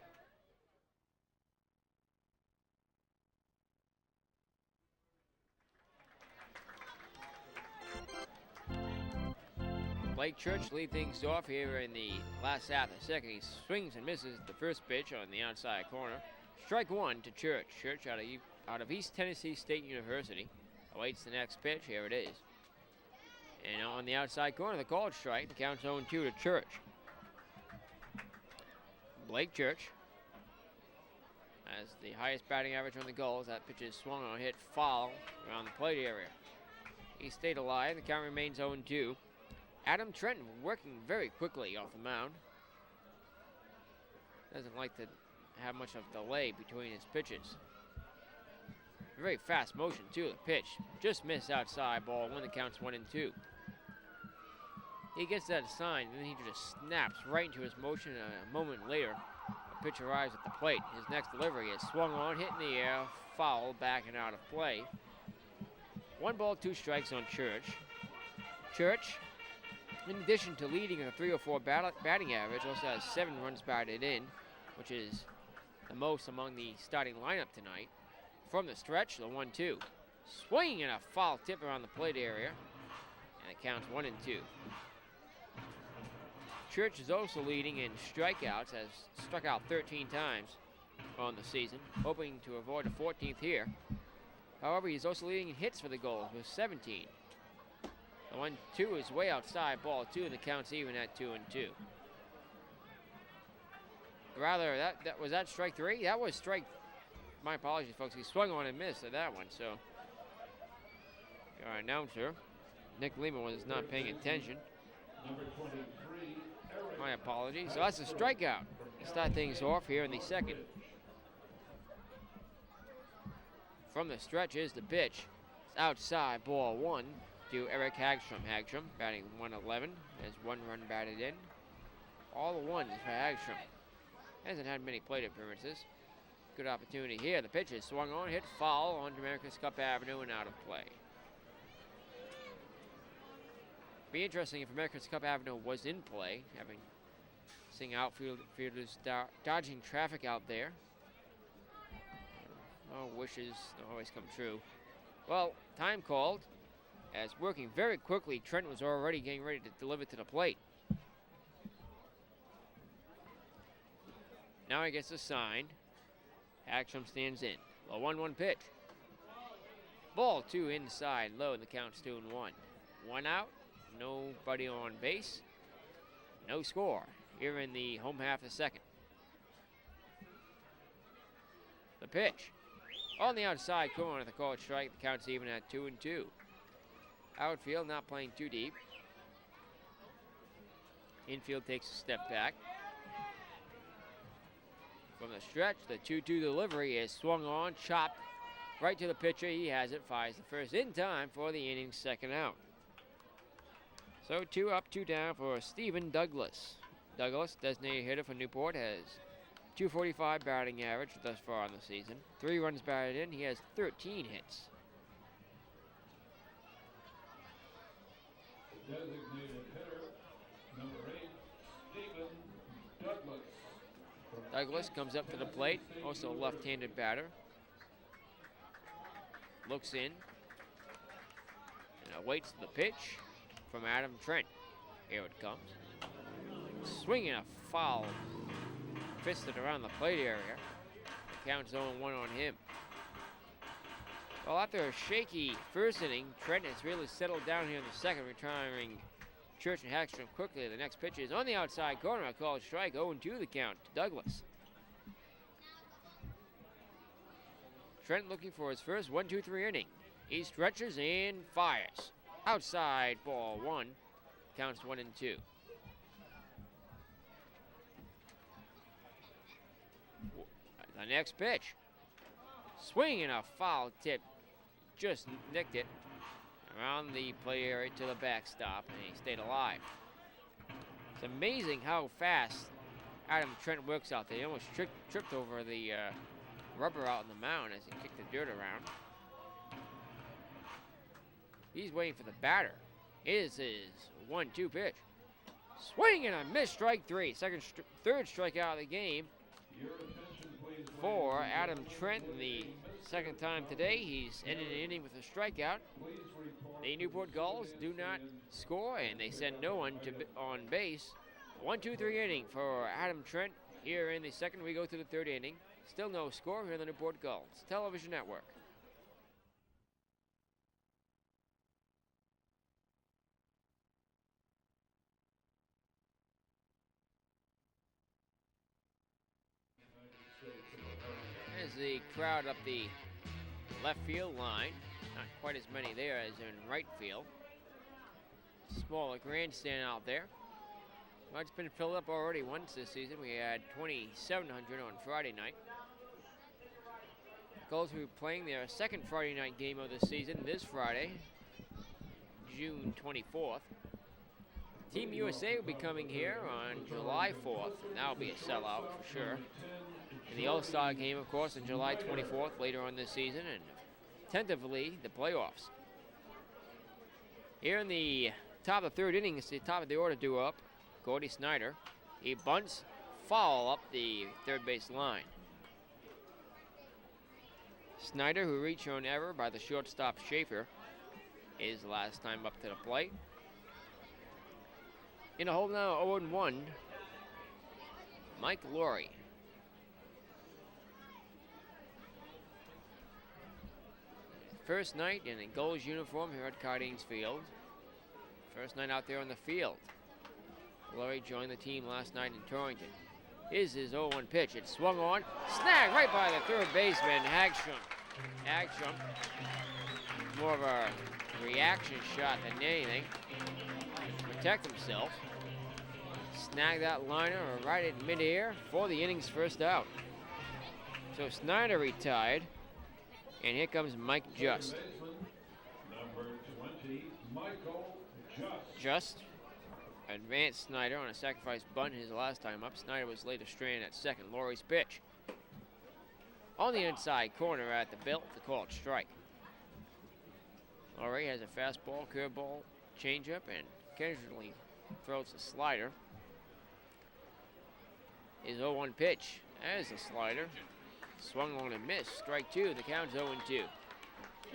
Blake Church lead things off here in the last half of the second. He swings and misses the first pitch on the outside corner. Strike one to Church. Church out of East Tennessee State University awaits the next pitch. Here it is. And on the outside corner, the called strike. The count's 0-2 to Church. Blake Church has the highest batting average on the Gulls. That pitch is swung on, hit foul around the plate area. He stayed alive. The count remains 0-2. Adam Trenton working very quickly off the mound. Doesn't like to have much of delay between his pitches. Very fast motion too. The pitch just missed outside, ball one. The count's 1-2. He gets that sign, and then he just snaps right into his motion. A moment later, the pitch arrives at the plate. His next delivery is swung on, hit in the air, foul, back and out of play. 1 ball, 2 strikes on Church. Church, in addition to leading a 304 batting average, also has 7 runs batted in, which is the most among the starting lineup tonight. From the stretch, the 1-2. Swinging and a foul tip around the plate area, and it counts 1-2. Church is also leading in strikeouts, has struck out 13 times on the season, hoping to avoid a 14th here. However, he's also leading in hits for the Gulls with 17. The 1-2 is way outside, ball 2, and the count's even at 2-2. Rather, was that strike 3? That was strike. My apologies, folks. He swung on and missed at that one. So, our announcer, Nick Lehman, was not paying attention. Number 23, Eric. My apologies. So that's a strikeout. To start things off here in the second. From the stretch is the pitch. It's outside, ball 1 to Eric Hagstrom. Hagstrom batting 111. Has 1 run batted in. All the ones for Hagstrom. Hasn't had many plate appearances. Good opportunity here. The pitch is swung on, hit foul on America's Cup Avenue and out of play. Be interesting if America's Cup Avenue was in play, seeing outfielders dodging traffic out there. Oh, wishes don't always come true. Well, time called, as working very quickly, Trent was already getting ready to deliver to the plate. Now he gets a sign. Hagstrom stands in. A 1-1 pitch. Ball 2 inside low, and the count's 2-1. 1 out, nobody on base, no score here in the home half of the second. The pitch on the outside corner, the called strike. The count's even at 2-2. Outfield not playing too deep. Infield takes a step back. From the stretch, the 2-2 delivery is swung on, chopped right to the pitcher. He has it, fires the first in time for the inning's second out. So 2 up, 2 down for Stephen Douglas. Douglas, designated hitter for Newport, has .245 batting average thus far on the season. 3 runs batted in. He has 13 hits. Designated hitter, number 8, Stephen Douglas. Douglas comes up to the plate, also a left-handed batter. Looks in and awaits the pitch from Adam Trent. Here it comes. Swinging a foul, fisted around the plate area. Counts 0-1 on him. Well, after a shaky first inning, Trent has really settled down here in the second, retiring Church and Hagstrom quickly. The next pitch is on the outside corner. A called strike, 0-2 the count to Douglas. Trent looking for his first 1-2-3 inning. He stretches and fires. Outside, ball 1. Counts 1-2. The next pitch. Swing and a foul tip. Just nicked it around the play area to the backstop, and he stayed alive. It's amazing how fast Adam Trent works out there. He almost tripped over the rubber out on the mound as he kicked the dirt around. He's waiting for the batter. Here's his 1-2 pitch. Swing and a miss, strike three. Third strikeout of the game for Adam Trent. The second time today, he's ended an inning with a strikeout. The Newport Gulls do not score, and they send no one on base. 1-2-3 inning for Adam Trent. Here in the second, we go to the third inning. Still no score here in the Newport Gulls Television Network. As the crowd up the left field line, not quite as many there as in right field. Smaller grandstand out there. Well, it's been filled up already once this season. We had 2,700 on Friday night. The Gulls will be playing their second Friday night game of the season this Friday, June 24th. Team USA will be coming here on July 4th, and that'll be a sellout for sure. And the All-Star game, of course, on July 24th later on this season, and tentatively the playoffs. Here in the top of the third inning, it's the top of the order due up. Gordy Snyder. He bunts foul up the third base line. Snyder, who reached on error by the shortstop Schaefer, is the last time up to the plate. In a hole now, 0-1, Mike Laurie. First night in a Gulls uniform here at Cardines Field. First night out there on the field. Laurie joined the team last night in Torrington. Here's his 0-1 pitch. It's swung on. Snagged right by the third baseman, Hagstrom. Hagstrom, more of a reaction shot than anything to protect himself. Snagged that liner right at midair for the inning's first out. So Snyder retired, and here comes Mike Just. Number 20, Michael Just advanced Snyder on a sacrifice bunt his last time up. Snyder was later stranded at second. Laurie's pitch. On the inside corner at the belt to call it strike. Laurie has a fastball, curveball, changeup, and occasionally throws a slider. His 0-1 pitch as a slider. Swung on and missed. Strike two. The count's 0-2.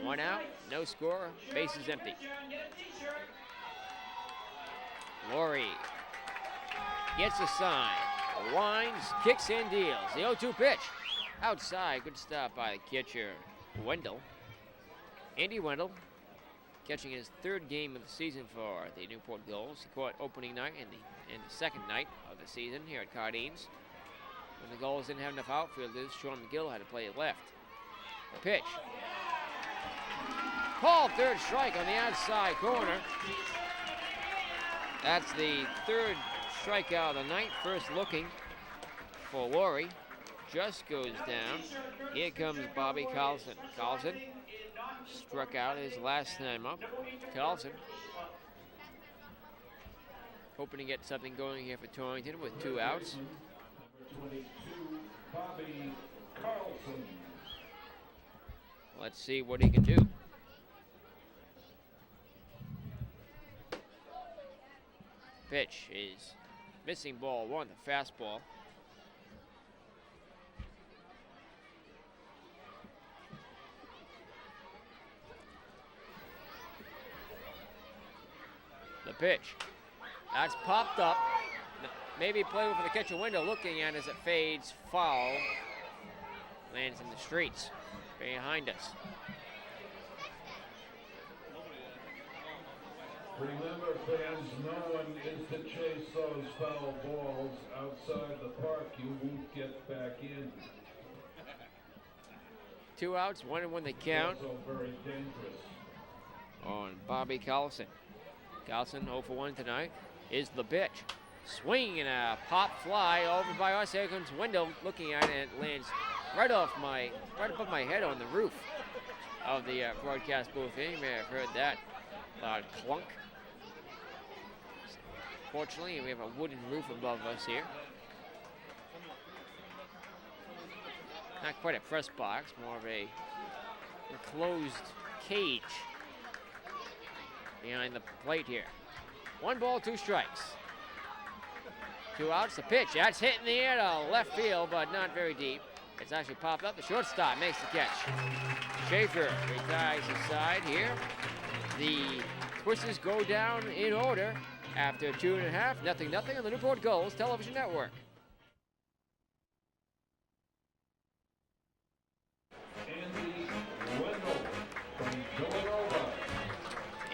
One out, no score, bases empty. Laurie gets a sign, winds, kicks and deals. The 0-2 pitch. Outside, good stop by the catcher, Wendell. Andy Wendell catching his third game of the season for the Newport Gulls. He caught opening night and the second night of the season here at Cardines. When the Gulls didn't have enough outfielders, Sean McGill had to play left. The pitch. Called third strike on the outside corner. That's the third strikeout of the night. First looking for Laurie. Just goes down. Here comes Bobby Carlson. Carlson struck out his last time up. Carlson hoping to get something going here for Torrington with two outs. Number 22, Bobby Carlson. Let's see what he can do. Pitch is missing ball one, the fastball. The pitch. That's popped up. Maybe play for the catcher window looking at as it fades foul. Lands in the streets behind us. Remember, fans, no one is to chase those foul balls outside the park. You won't get back in. Two outs, 1-1 the count Also very dangerous. on Bobby Carlson. Carlson 0 for 1 tonight is the pitch. Swing and a pop fly over by us. Here comes Wendell looking at it, and it lands right above my head on the roof of the broadcast booth. You may have heard that loud clunk. Fortunately, we have a wooden roof above us here. Not quite a press box, more of a enclosed cage. behind the plate here. 1 ball, 2 strikes. 2 outs, the pitch. That's hit in the air to left field, but not very deep. It's actually popped up. The shortstop makes the catch. Schaefer retires his side here. The Twisters go down in order after 2.5, 0-0 on the Newport Gulls television network.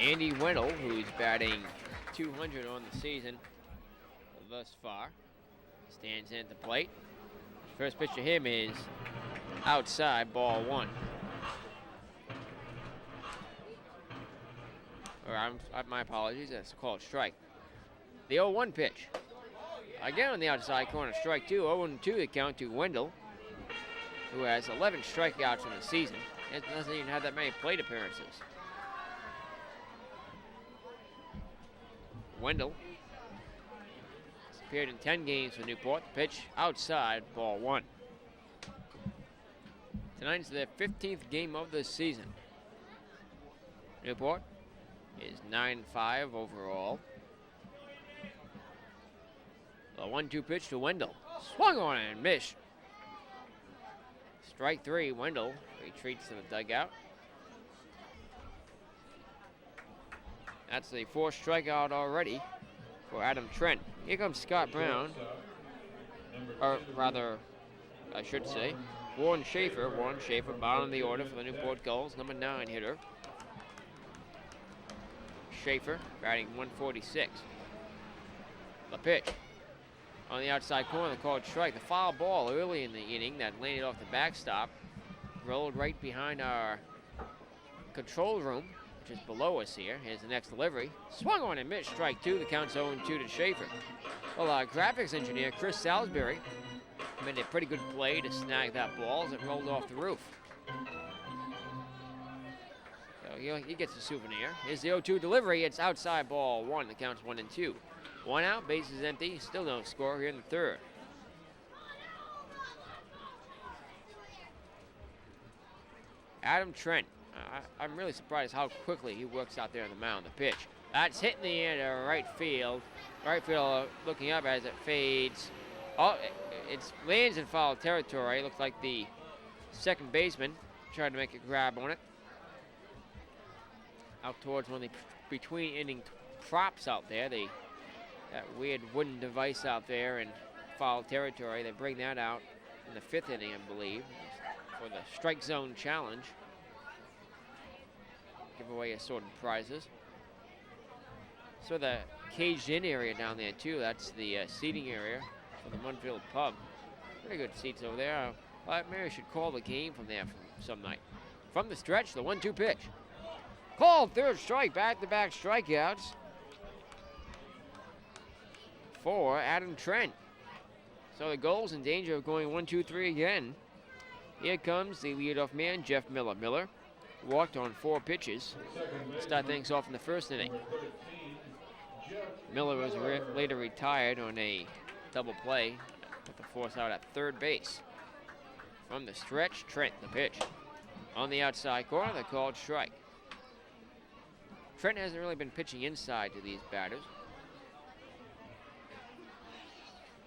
Andy Wendell, who's batting .200 on the season thus far, stands in at the plate. First pitch to him is outside, ball 1. Or my apologies, that's called strike. The 0-1 pitch. Again on the outside corner, strike 2. 0-2 the count to Wendell, who has 11 strikeouts in the season. He doesn't even have that many plate appearances. Wendell has appeared in 10 games for Newport. Pitch outside, ball 1. Tonight's their 15th game of the season. Newport is 9-5 overall. The 1-2 pitch to Wendell. Swung on and missed. Strike 3, Wendell retreats to the dugout. That's the 4th strikeout already for Adam Trent. Here comes Scott Brown. Or rather, I should say, Warren Schaefer. Warren Schaefer, bottom of the order for the Newport Gulls, number 9 hitter. Schaefer batting .146. The pitch. On the outside corner, called strike. The foul ball early in the inning that landed off the backstop. Rolled right behind our control room, which is below us here. Here's the next delivery. Swung on and missed. Strike 2. The count's 0-2 to Schaefer. Well, our graphics engineer, Chris Salisbury, made a pretty good play to snag that ball as it rolled off the roof. So he gets a souvenir. Here's the 0-2 delivery. It's outside, ball 1. The count's 1-2. 1 out, bases empty. Still no score here in the 3rd. Adam Trent. I'm really surprised how quickly he works out there on the mound. The pitch. That's hit in the air to right field. Right field looking up as it fades. Oh, it lands in foul territory. Looks like the second baseman tried to make a grab on it. Out towards one of the between inning props out there. That weird wooden device out there in foul territory. They bring that out in the 5th inning, I believe, for the strike zone challenge. Give away assorted prizes. So the caged-in area down there too. That's the seating area for the Munfield Pub. Pretty good seats over there. Maybe I should call the game from there some night. From the stretch, the 1-2 pitch. Called 3rd strike, back-to-back strikeouts for Adam Trent. So the Gulls in danger of going 1-2-3 again. Here comes the leadoff man, Jeff Miller. Miller walked on 4 pitches. Start things off in the 1st inning. Miller was later retired on a double play with the force out at 3rd base. From the stretch, Trent, the pitch. On the outside corner, the called strike. Trent hasn't really been pitching inside to these batters.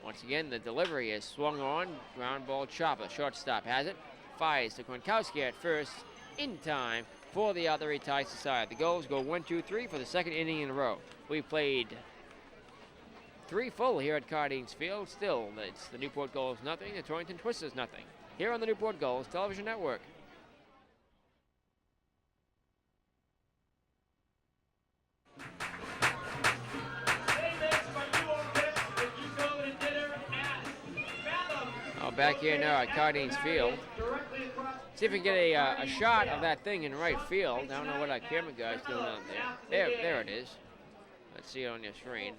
Once again, the delivery is swung on. Ground ball chopper. Shortstop has it. Fires to Gronkowski at first. In time for the other retires to side. The Gulls go 1-2-3 for the 2nd inning in a row. We played 3 full here at Cardines Field. Still, it's the Newport Gulls nothing, the Torrington Twisters nothing. Here on the Newport Gulls television network. Back here now at Cardines Field. See if we can get a shot of that thing in right field. I don't know what our camera guy's doing out there. There it is. Let's see it on your screen.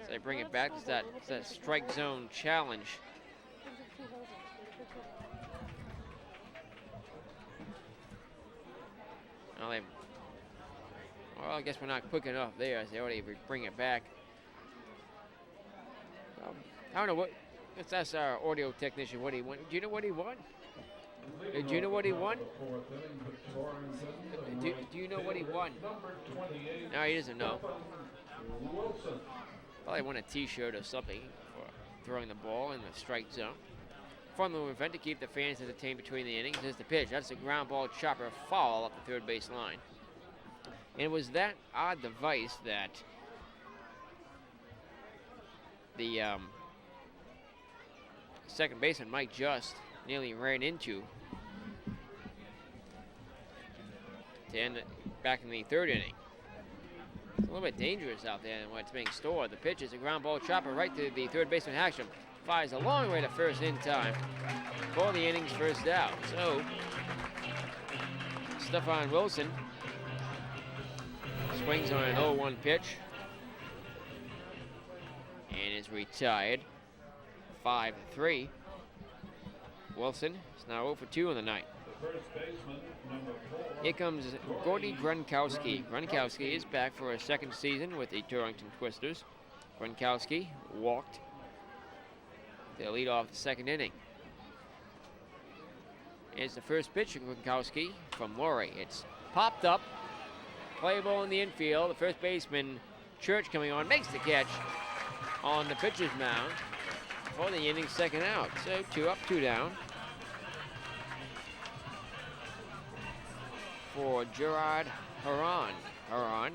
So they bring it back. It's that strike zone challenge. Well, I guess we're not quick enough there. As they already bring it back. I don't know what. Let's ask our audio technician what he won. Do you know what he won? Do you know what he won? Fourth inning, but Torrington, Do you know what he won? number 28, No, he doesn't know. Wilson. Probably won a T-shirt or something for throwing the ball in the strike zone. Fun little event to keep the fans entertained between the innings. Here's the pitch. That's a ground ball chopper foul up the third base line. And it was that odd device that the second baseman, Mike Just, nearly ran into to end back in the third inning. It's a little bit dangerous out there when it's being stored. The pitch is a ground ball chopper right to the third baseman, Hacksham. Fires a long way to first in time for the inning's first out. So, Stephon Wilson swings on an 0-1 pitch and is retired. 5-3. Wilson is now 0 for 2 in the night. The first baseman, number 4. Here comes Gordy Gronkowski. Gronkowski is back for a second season with the Torrington Twisters. Gronkowski walked to lead off the second inning. It's the first pitch of Gronkowski from Laurie. It's popped up, playable in the infield. The first baseman, Church, coming on, makes the catch on the pitcher's mound for the inning's second out. So 2 up, 2 down for Gerard Haran. Haran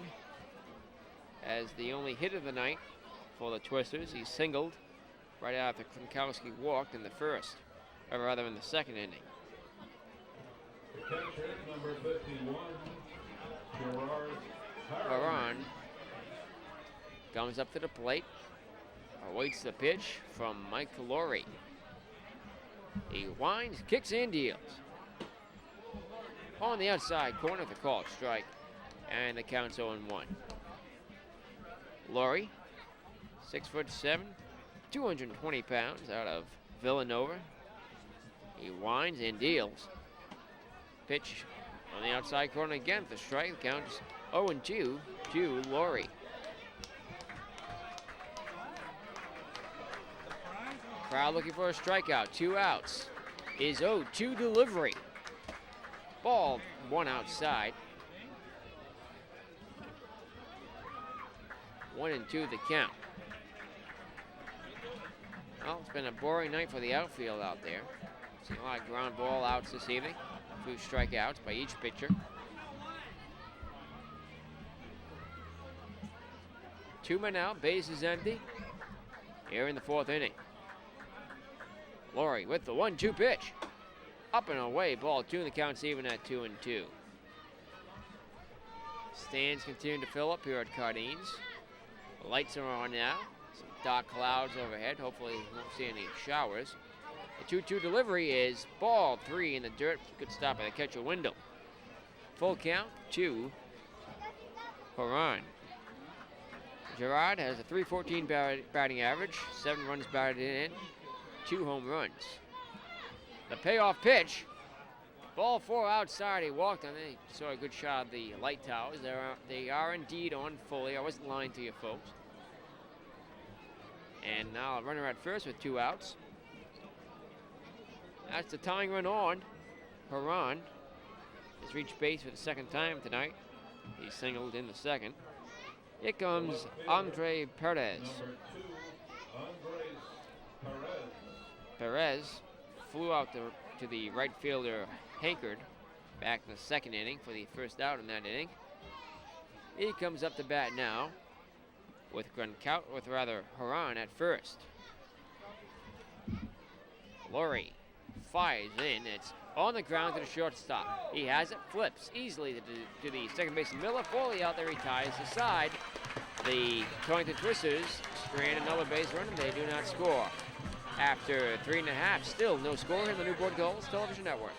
as the only hit of the night for the Twisters. He singled right after Gronkowski walked in the first, or rather in the second inning. The catcher, number 51, Gerard Haran comes up to the plate, awaits the pitch from Mike Laurie. He winds, kicks, and deals. On the outside corner, the call strike, and the count's 0-1. Laurie, 6'7", 220 pounds, out of Villanova. He winds and deals. Pitch on the outside corner again for the strike. The count is 0-2 to Laurie. Crowd looking for a strikeout. 2 outs. Is 0-2 delivery. Ball 1 outside. 1-2 the count. Well, it's been a boring night for the outfield out there. Seen a lot of ground ball outs this evening. 2 strikeouts by each pitcher. 2 men out, base is empty. Here in the 4th inning. Laurie with the 1-2 pitch. Up and away, ball 2, and the count's even at 2-2. Stands continue to fill up here at Cardines. The lights are on now. Some dark clouds overhead. Hopefully you won't see any showers. The 2-2 delivery is ball 3 in the dirt. Good stop by the catcher window. Full count, 2. Haran. Gerard has a .314 batting average, 7 runs batted in, 2 home runs. The payoff pitch, ball 4 outside. He walked on it. He saw a good shot of the light towers. They are indeed on fully. I wasn't lying to you folks. And now a runner at first with 2 outs. That's the tying run on. Haran has reached base for the second time tonight. He singled in the second. Here comes Andre Perez. Number 2, Andres Perez. Perez flew out to the right fielder Hankard back in the second inning for the first out in that inning. He comes up to bat now with Haran at first. Laurie fires in. It's on the ground to the shortstop. He has it, flips easily to the second baseman Miller. Foley out there, he ties the side. The Torrington Twisters strand another base runner. They do not score. After 3 1/2, still no score in the Newport Gulls television network.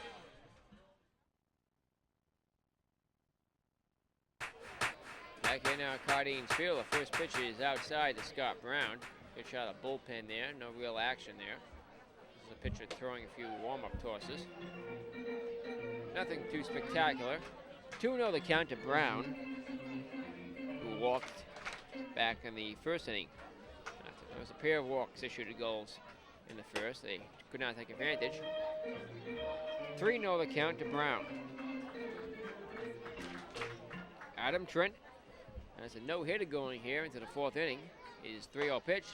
Back in now, Cardines Field. The first pitch is outside to Scott Brown. Good shot of bullpen there. No real action there. This is a pitcher throwing a few warm-up tosses. Nothing too spectacular. 2-0 the count to Brown, who walked back in the first inning. There was a pair of walks issued to Gulls in the first. They could not take advantage. 3-0 the count to Brown. Adam Trent has a no-hitter going here into the 4th inning. His 3-0 pitch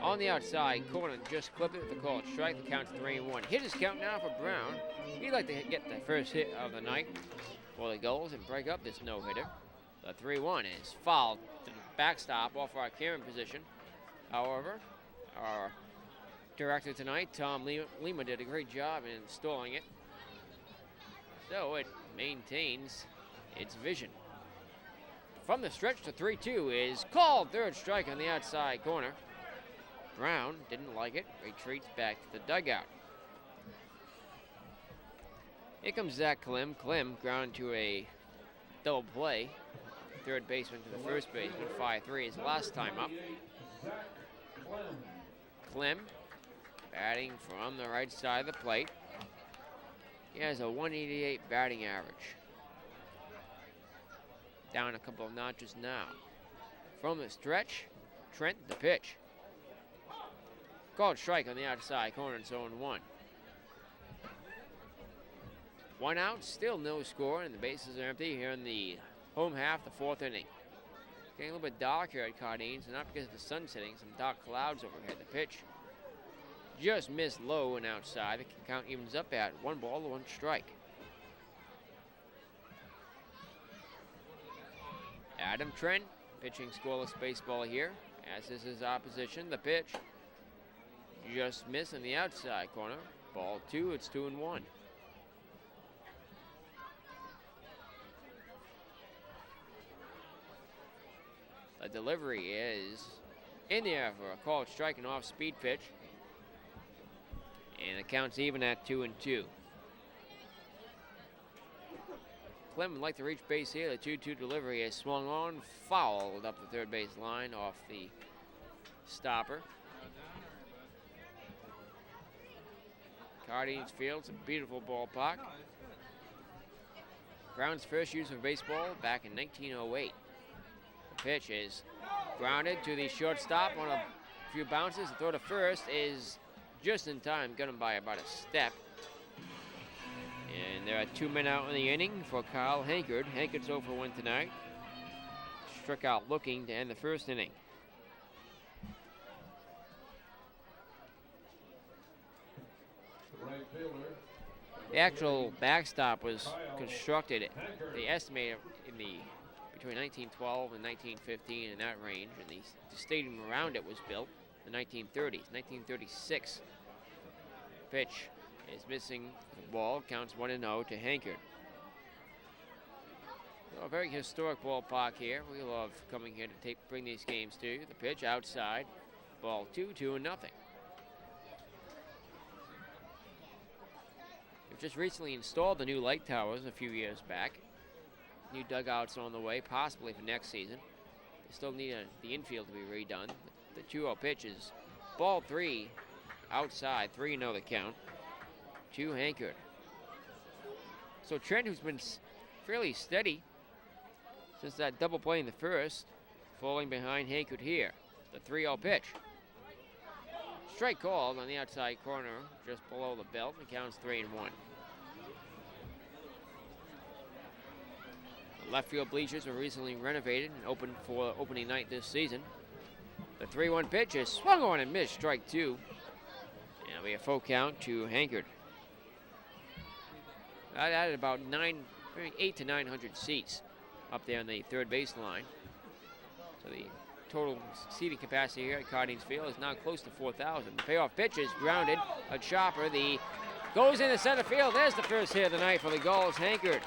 on the outside corner, just clipped it with a called strike. The count's 3-1. Hitters count now for Brown. He'd like to get the first hit of the night for the Gulls and break up this no-hitter. The 3-1 is fouled to the backstop off our camera position. However, our director tonight, Tom Lima, did a great job in installing it, so it maintains its vision. From the stretch to 3-2 is called. 3rd strike on the outside corner. Brown didn't like it, retreats back to the dugout. Here comes Zach Klim. Klim ground to a double play. 3rd baseman to the 1st baseman. 5-3 is last time up. Klim batting from the right side of the plate. He has a 188 batting average. Down a couple of notches now. From the stretch, Trent the pitch. Called strike on the outside corner, and 0-1. 1 out, still no score, and the bases are empty here in the home half, the 4th inning. Getting a little bit dark here at Cardines, and not because of the sun setting, some dark clouds overhead. The pitch just missed low and outside. The count evens up at 1 ball to 1 strike. Adam Trent pitching scoreless baseball here, as is his opposition. The pitch just missed in the outside corner. Ball 2, it's 2-1. The delivery is in the air for a called strike and off-speed pitch. And the count's even at 2-2. Klim would like to reach base here. The 2-2 delivery is swung on, fouled up the 3rd base line off the stopper. Cardines Field's a beautiful ballpark. Brown's first use of baseball back in 1908. The pitch is grounded to the shortstop on a few bounces. The throw to first is just in time, got him by about a step. And there are 2 men out in the inning for Kyle Hankard. Hankard's 0 for 1 tonight. Struck out looking to end the 1st inning. The actual backstop was constructed, they estimated, between 1912 and 1915, in that range, and the stadium around it was built in the 1930s. 1936 pitch is missing the ball, counts 1-0 to Hankard. So a very historic ballpark here. We love coming here to bring these games to you. The pitch outside, ball 2-0. We've just recently installed the new light towers a few years back. New dugouts on the way, possibly for next season. They still need the infield to be redone. The 2-0 pitch is ball 3 outside, 3-0 the count to Hankard. So Trent, who's been fairly steady since that double play in the 1st, falling behind Hankard here. The 3-0 pitch. Strike called on the outside corner, just below the belt. It counts 3-1. The left field bleachers were recently renovated and opened for opening night this season. The 3-1 pitch is swung on and missed, strike 2. And it'll be a full count to Hankard. That added about 800 to 900 seats up there on the 3rd base line. So the total seating capacity here at Cardines Field is now close to 4,000. The payoff pitch is grounded, a chopper. Goes into center field. There's the first hit of the night for the Gulls. Hankard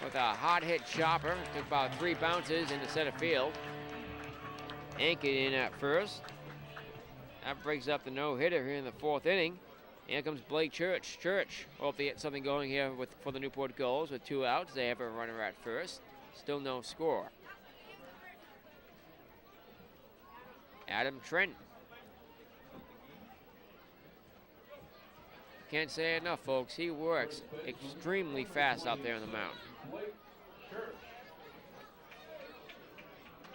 with a hot hit chopper. Took about 3 bounces into center field. Hankard in at first. That breaks up the no-hitter here in the 4th inning. Here comes Blake Church. Church, hope they get something going here for the Newport Gulls with 2 outs. They have a runner at first. Still no score. Adam Trent. Can't say it enough, folks. He works extremely fast out there on the mound.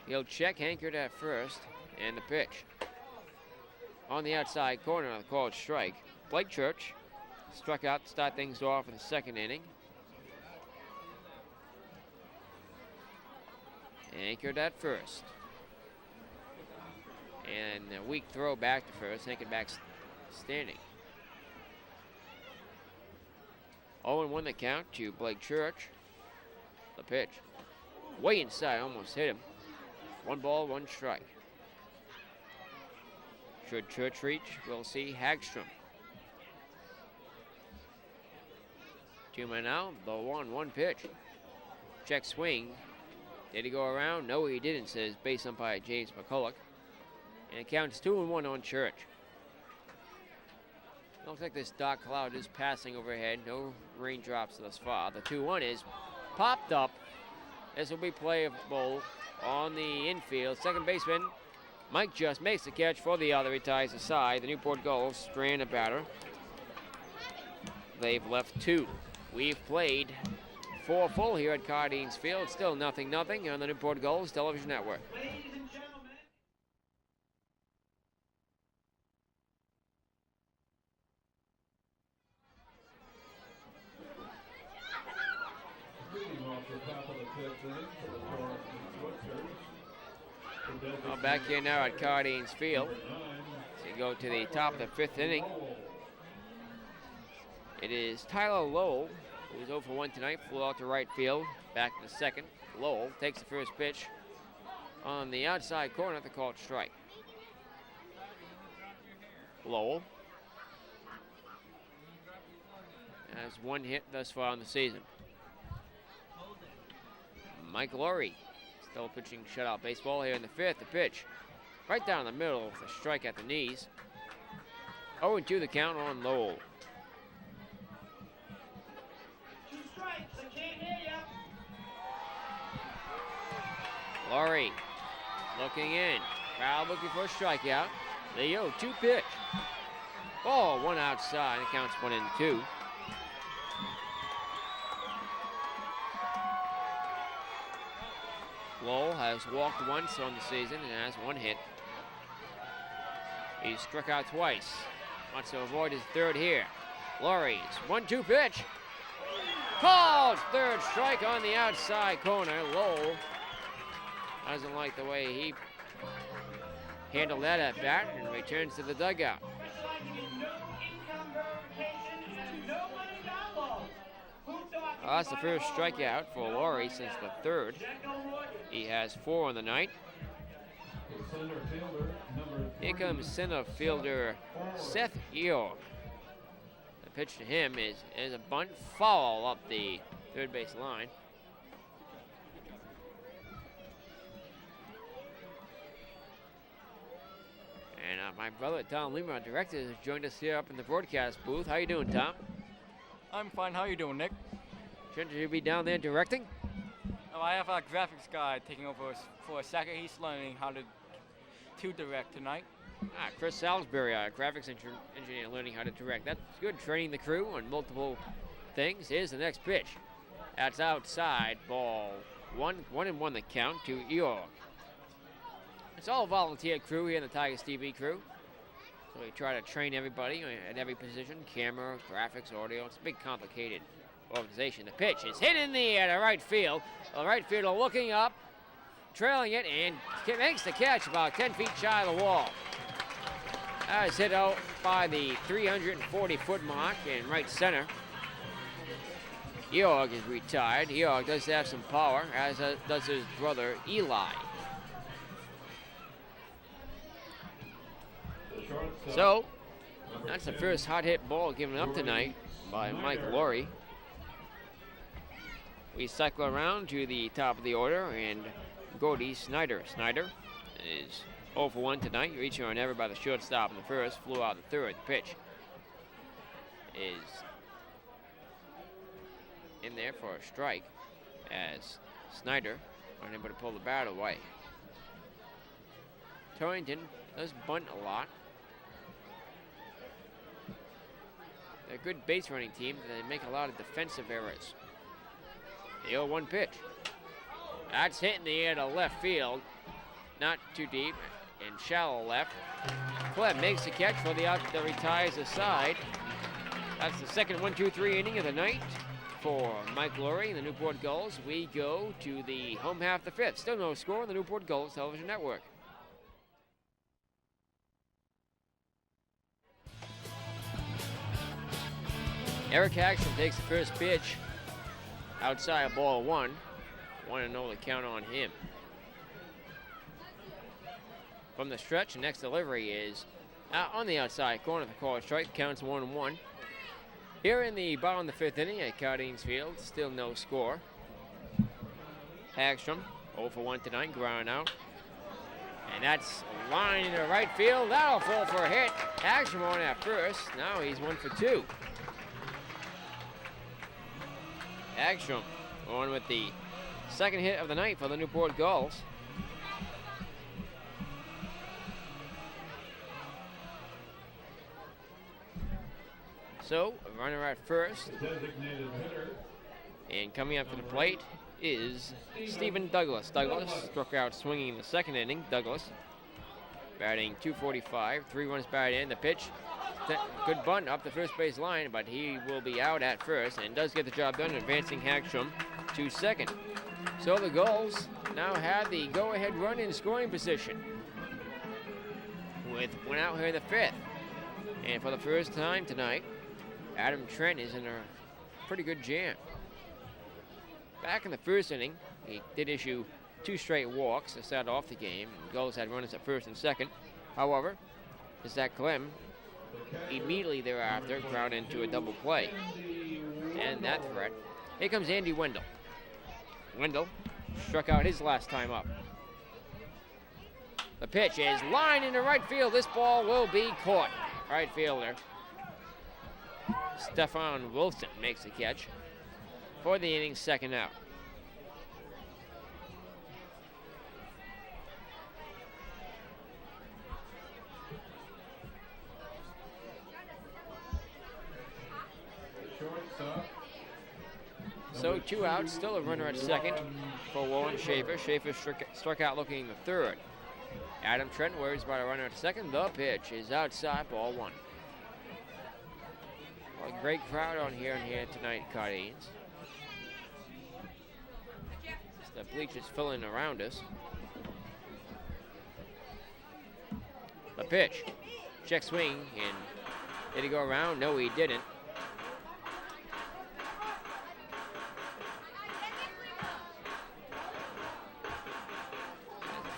He'll check Hankard at first, and the pitch. on the outside corner, called strike. Blake Church struck out to start things off in the second inning. Anchored at first. And a weak throw back to first, anchored back standing. 0-1 the count to Blake Church. The pitch. Way inside, almost hit him. 1 ball, 1 strike. Should Church reach, we'll see Hagstrom. 2 men out, the 1-1 pitch. Check swing. Did he go around? No, he didn't, says base umpire James McCulloch. And it counts 2-1 on Church. Looks like this dark cloud is passing overhead. No raindrops thus far. The 2-1 is popped up. This will be playable on the infield. Second baseman Mike just makes the catch for the other. He ties the side. The Newport Gulls strand a batter. They've left 2. We've played 4 full here at Cardines Field. Still 0-0 on the Newport Gulls Television Network. Ladies and gentlemen. Leading off the top of the 5th inning for the Torrington Twisters. Well, back here now at Cardines Field. So you go to the top of the 5th inning. It is Tyler Lowell, who was 0 for 1 tonight, flew out to right field, back in the second. Lowell takes the first pitch on the outside corner at the called strike. Lowell has 1 hit thus far in the season. Mike Laurie still pitching shutout baseball here in the 5th. The pitch right down the middle with a strike at the knees. 0-2 the count on Lowell. 2 strikes. I can't hear ya. Laurie looking in. Crowd looking for a strikeout. The 0-2 pitch. Ball 1 outside. It counts 1-2. Lowell has walked once on the season and has 1 hit. He struck out twice. Wants to avoid his 3rd here. Laurie's 1-2 pitch. Called 3rd strike on the outside corner. Lowell doesn't like the way he handled that at bat and returns to the dugout. It's like you get no income verification and no money download. Well, that's the first strikeout for Laurie since the 3rd. He has 4 on the night. Here comes center fielder Seth Eorg. The pitch to him is a bunt foul up the 3rd base line. And my brother Tom Lima, our director, has joined us here up in the broadcast booth. How you doing, Tom? I'm fine. How you doing, Nick? Shouldn't you be down there directing? Oh, I have our graphics guy taking over for a second. He's learning how to direct tonight. Chris Salisbury, our graphics engineer, learning how to direct. That's good, training the crew on multiple things. Here's the next pitch. That's outside, ball 1-1 the count to Eorg. It's all volunteer crew here in the Tigers TV crew. So we try to train everybody at every position, camera, graphics, audio. It's a big, complicated organization. The pitch is hit in the air to right field. The right fielder looking up, trailing it, and makes the catch about 10 feet shy of the wall. That is hit out by the 340-foot mark in right center. Eorg is retired. Eorg does have some power, as does his brother Eli. So, that's the first hot hit ball given up tonight by Mike Laurie. We cycle around to the top of the order, and Gordy Snyder. Snyder is 0 for 1 tonight, reaching on ever by the shortstop in the 1st, flew out the 3rd. The pitch is in there for a strike as Snyder unable to pull the bat away. Torrington does bunt a lot. They're a good base running team. They make a lot of defensive errors. The 0-1 pitch. That's hit in the air to left field. Not too deep and shallow left. Clem makes the catch for the out that retires the side. That's the second 1-2-3 inning of the night for Mike Lurie and the Newport Gulls. We go to the home half of the fifth. Still no score on the Newport Gulls Television Network. Eric Hagstrom takes the first pitch outside, ball 1. 1-0 the count on him. From the stretch, the next delivery is on the outside corner of the call strike. Counts 1-1. Here in the bottom of the fifth inning at Cardines Field, still no score. Hagstrom 0 for 1 tonight, ground out. And that's a line into right field. That'll fall for a hit. Hagstrom on at first. Now he's 1 for 2. Hagstrom on with the second hit of the night for the Newport Gulls. So, a runner at first. And coming up to the plate is Stephen Douglas. Douglas struck out swinging in the second inning. Douglas batting .245, 3 runs batted in. The pitch, good bunt up the first base line, but he will be out at first and does get the job done, advancing Hagstrom to second. So the Gulls now have the go-ahead run in scoring position with one out here in the fifth. And for the first time tonight, Adam Trent is in a pretty good jam. Back in the first inning, he did issue 2 straight walks to start off the game. The Gulls had runners at first and second. However, Zach Clem immediately thereafter ground into a double play. And that threat, here comes Andy Wendell. Wendell struck out his last time up. The pitch is lined into right field. This ball will be caught. Right fielder Stefan Wilson makes the catch for the inning's second out. So 2 outs, still a runner at second for Warren Schaefer. Schaefer struck out looking the third. Adam Trent worries about a runner at second. The pitch is outside, ball 1. Well, a great crowd on here tonight, Cardines. The bleachers filling around us. The pitch, check swing, and did he go around? No, he didn't.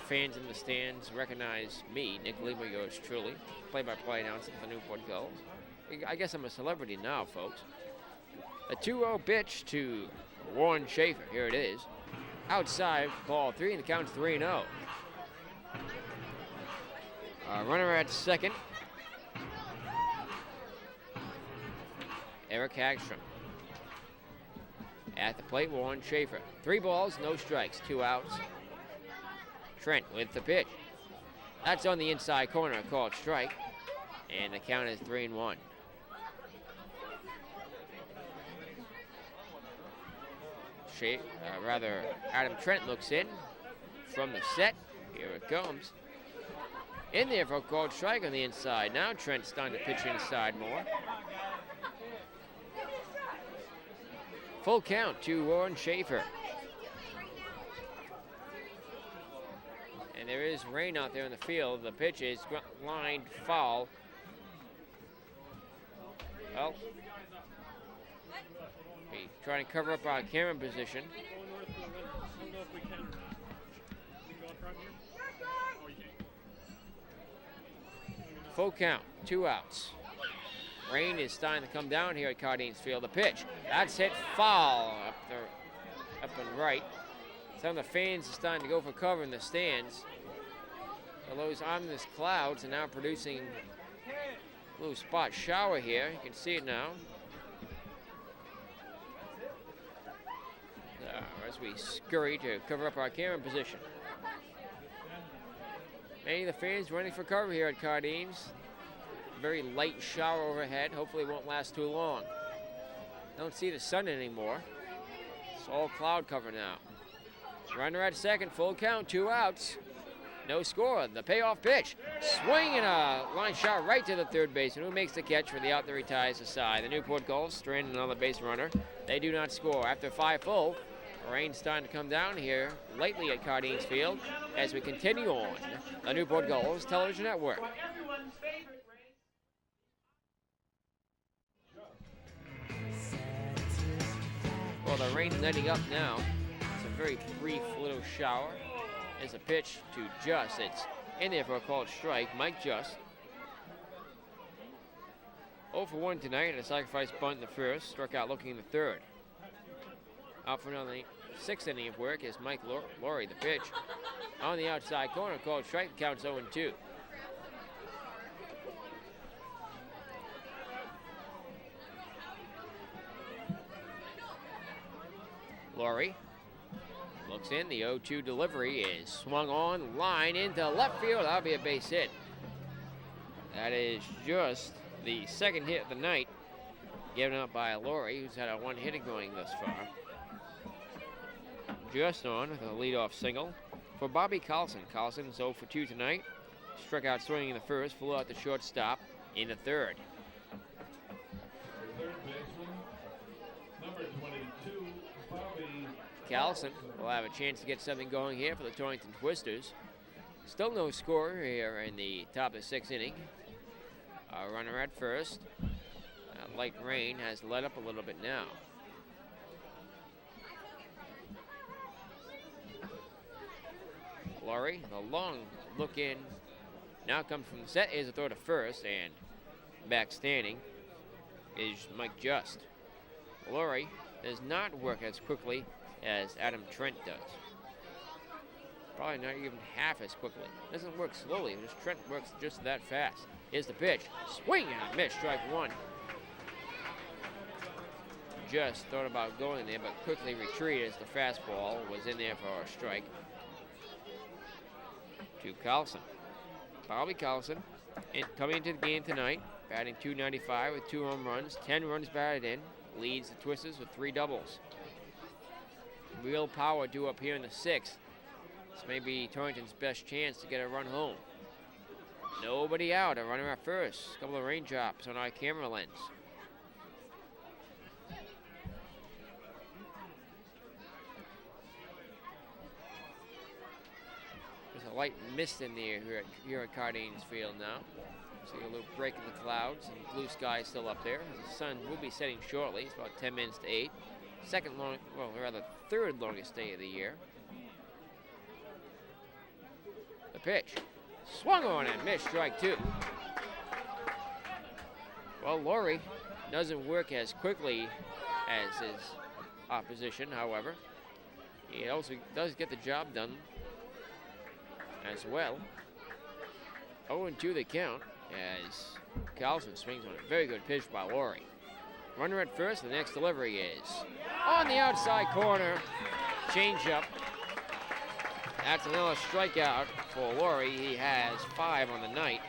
Fans in the stands recognize me, Nick Lima, yours truly, play-by-play announcer for the Newport Gulls. I guess I'm a celebrity now, folks. A 2-0 pitch to Warren Schaefer. Here it is. Outside, ball 3, and the count's 3-0. Runner at second. Eric Hagstrom. At the plate, Warren Schaefer. 3 balls, no strikes, 2 outs. Trent with the pitch. That's on the inside corner, called strike. And the count is 3-1. Adam Trent looks in from the set. Here it comes. In there for a called strike on the inside. Now Trent's starting to pitch inside more. Full count to Warren Schaefer. And there is rain out there in the field. The pitch is lined foul. Well, we trying to cover up our camera position. Full count, 2 outs. Rain is starting to come down here at Cardines Field. The pitch, that's hit foul up and right. Some of the fans are starting to go for cover in the stands. Well, those ominous clouds are now producing a little spot shower here. You can see it now. As we scurry to cover up our camera position. Many of the fans running for cover here at Cardines. Very light shower overhead. Hopefully it won't last too long. Don't see the sun anymore. It's all cloud cover now. Runner at second, full count, 2 outs. No score. The payoff pitch. Swing and a line shot right to the third baseman, who makes the catch for the out that retires the side. The Newport Gulls strand another base runner. They do not score. After 5 full, rain's starting to come down here lately at Cardines Field as we continue on the Newport Gulls Television Network. Everyone's favorite race. Well, the rain's letting up now. It's a very brief little shower. There's a pitch to Just. It's in there for a called strike. Mike Just. 0 for 1 tonight and a sacrifice bunt in the first. Struck out looking in the third. Out for another 6th inning of work is Mike Laurie. The pitch on the outside corner, called strike. Counts 0-2. Laurie looks in. The 0-2 delivery is swung on, line into left field. That'll be a base hit. That is just the second hit of the night, given up by Laurie, who's had a 1 hitting going thus far. Just on with a leadoff single for Bobby Carlson. Carlson is 0 for 2 tonight. Struck out swinging in the first, flew out the shortstop in the third. Third baseman, number 22, Bobby Carlson will have a chance to get something going here for the Torrington Twisters. Still no score here in the top of the 6th inning. A runner at first. Light rain has let up a little bit now. Laurie, the long look in, now comes from the set. Is a throw to first, and back standing is Mike Just. Laurie does not work as quickly as Adam Trent does. Probably not even half as quickly. Doesn't work slowly, just Trent works just that fast. Here's the pitch. Swing and a miss, strike 1. Just thought about going there, but quickly retreated as the fastball was in there for a strike. To Carlson. Bobby Carlson coming into the game tonight, batting .295 with 2 home runs, 10 runs batted in, leads the Twisters with 3 doubles. Real power due up here in the 6th. This may be Torrington's best chance to get a run home. Nobody out, a runner at first. A couple of raindrops on our camera lens. There's a light mist in the air here at Cardines Field now. See a little break in the clouds and blue sky still up there. The sun will be setting shortly. It's about 10 minutes to 8. Third longest day of the year. The pitch. Swung on and missed, strike 2. Well, Laurie doesn't work as quickly as his opposition, however. He also does get the job done as well. 0-2 the count as Carlson swings on a very good pitch by Laurie. Runner at first, the next delivery is on the outside corner. Changeup. That's another strikeout for Laurie. He has 5 on the night.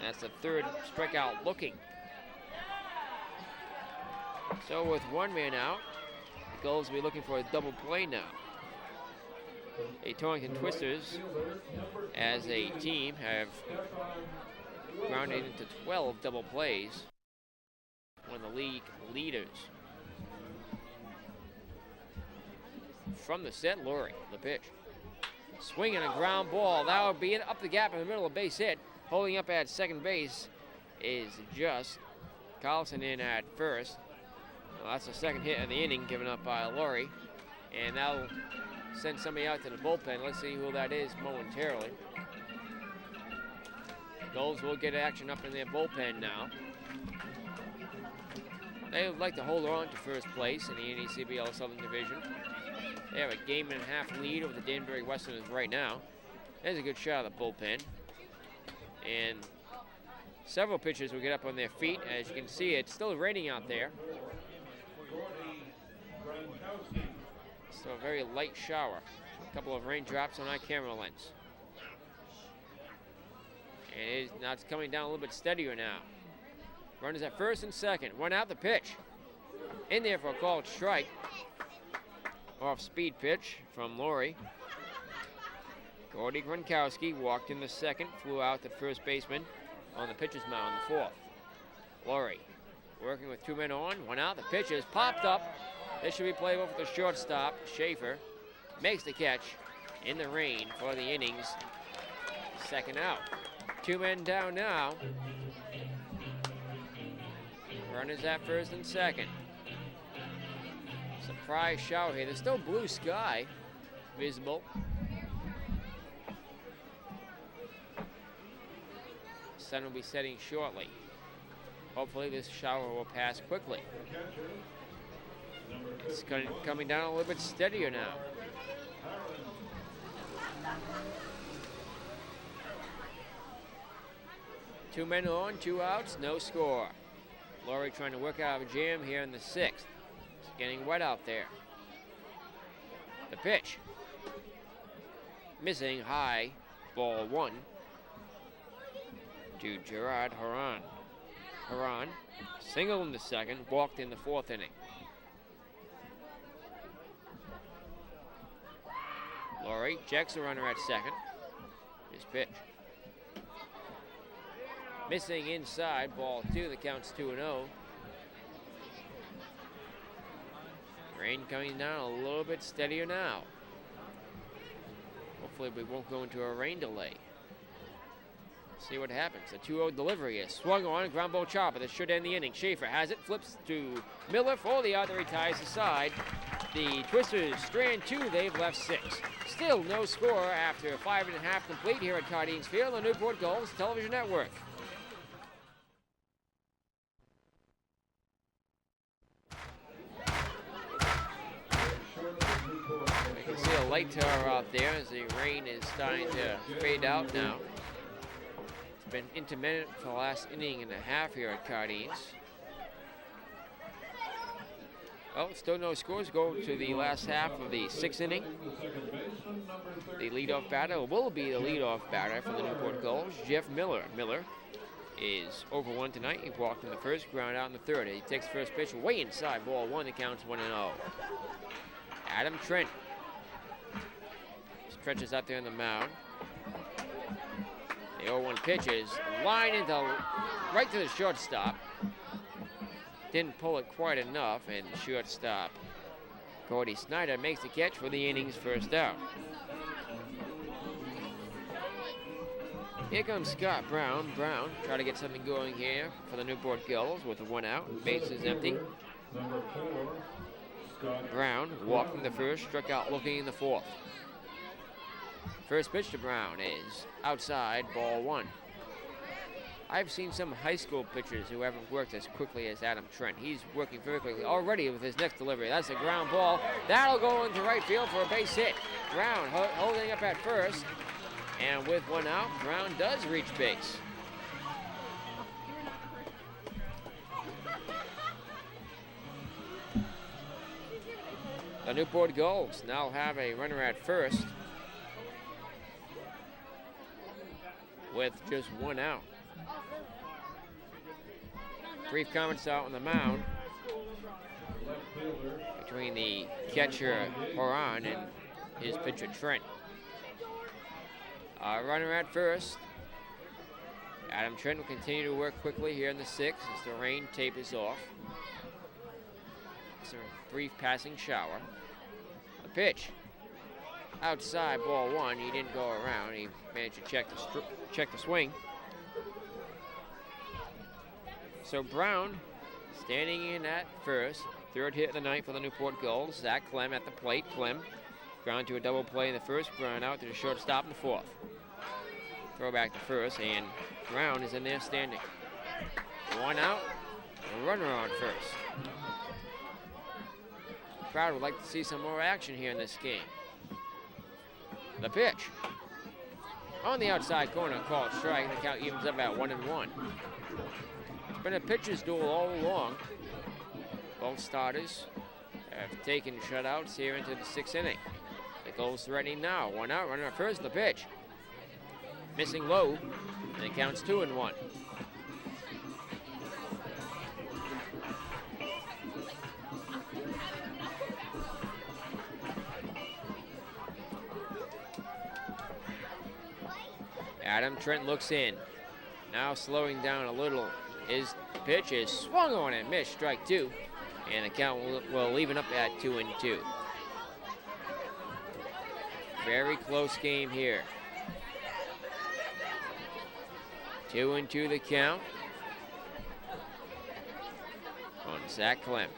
That's the 3rd strikeout looking. So with 1 man out, the Gulls will be looking for a double play now. The Torrington Twisters, as a team, have grounded into 12 double plays. One of the league leaders. From the set, Laurie, the pitch. Swinging a ground ball. That would be it up the gap in the middle of base hit. Holding up at second base is Just. Carlson in at first. Well, that's the second hit of the inning given up by Laurie. And that'll send somebody out to the bullpen. Let's see who that is momentarily. Gulls will get action up in their bullpen now. They would like to hold on to first place in the NECBL Southern Division. They have a 1.5 lead over the Danbury Westerners right now. There's a good shot of the bullpen. And several pitchers will get up on their feet. As you can see, it's still raining out there. So a very light shower. A couple of raindrops on our camera lens. And now it's coming down a little bit steadier now. Runners at first and second. One out, the pitch. In there for a called strike. Off speed pitch from Laurie. Gordy Gronkowski walked in the second, flew out the first baseman on the pitcher's mound in the fourth. Laurie working with 2 men on, 1 out. The pitch is popped up. This should be played over for the shortstop. Schaefer makes the catch in the rain for the innings. Second out. 2 men down now. Runners at first and second. Surprise shower here. There's still blue sky visible. Sun will be setting shortly. Hopefully this shower will pass quickly. It's coming down a little bit steadier now. Two men on, 2 outs, no score. Laurie trying to work out of a jam here in the 6th. It's getting wet out there. The pitch. Missing high, ball 1 to Gerard Haran. Haran singled in the second, walked in the 4th inning. Laurie checks the runner at second. His pitch. Missing inside, ball 2, the count's 2-0. Rain coming down a little bit steadier now. Hopefully we won't go into a rain delay. See what happens. A 2-0 delivery is swung on, ground ball chopper that should end the inning. Schaefer has it, flips to Miller for the out, retires the side. The Twisters strand 2, they've left 6. Still no score after 5.5 complete here at Cardines Field on Newport Gulls Television Network. We can see a light tower out there as the rain is starting to fade out now. It's been intermittent for the last inning and a half here at Cardines. Oh, still no scores. Go to the last half of the 6th inning. The leadoff batter will be the leadoff batter for the Newport Gulls, Jeff Miller. Miller is over 1 tonight. He walked in the first, ground out in the 3rd. He takes first pitch way inside, ball 1. The count's 1-0. Adam Trent stretches out there on the mound. The 0-1 pitch is lined into right to the shortstop. Didn't pull it quite enough, and the shortstop Cody Snyder makes the catch for the inning's first out. Here comes Scott Brown. Brown trying to get something going here for the Newport Gulls with a 1 out. Base is empty. Brown walking the first, struck out looking in the 4th. First pitch to Brown is outside, ball 1. I've seen some high school pitchers who haven't worked as quickly as Adam Trent. He's working very quickly already with his next delivery. That's a ground ball. That'll go into right field for a base hit. Brown holding up at first. And with 1 out, Brown does reach base. The Newport Gulls now have a runner at first with just 1 out. Brief comments out on the mound between the catcher Horan and his pitcher Trent. Runner at first. Adam Trent will continue to work quickly here in the 6th as the rain tapers off. It's a brief passing shower. A pitch. Outside, ball 1. He didn't go around. He managed to check the swing. So Brown standing in at first. 3rd hit of the night for the Newport Gulls. Zach Clem at the plate. Clem ground to a double play in the 1st. Ground out to the shortstop in the 4th. Throw back to first, and Brown is in there standing. 1 out, a runner on first. The crowd would like to see some more action here in this game. The pitch. On the outside corner, called strike. The count evens up at 1-1. It's been a pitcher's duel all along. Both starters have taken shutouts here into the 6th inning. The Gulls threatening now. 1 out, runner at first. The pitch. Missing low, and it counts 2-1. Adam Trent looks in. Now slowing down a little. His pitch is swung on and missed, strike 2. And the count will even up at 2-2. Very close game here. 2-2 the count. On Zach Clem.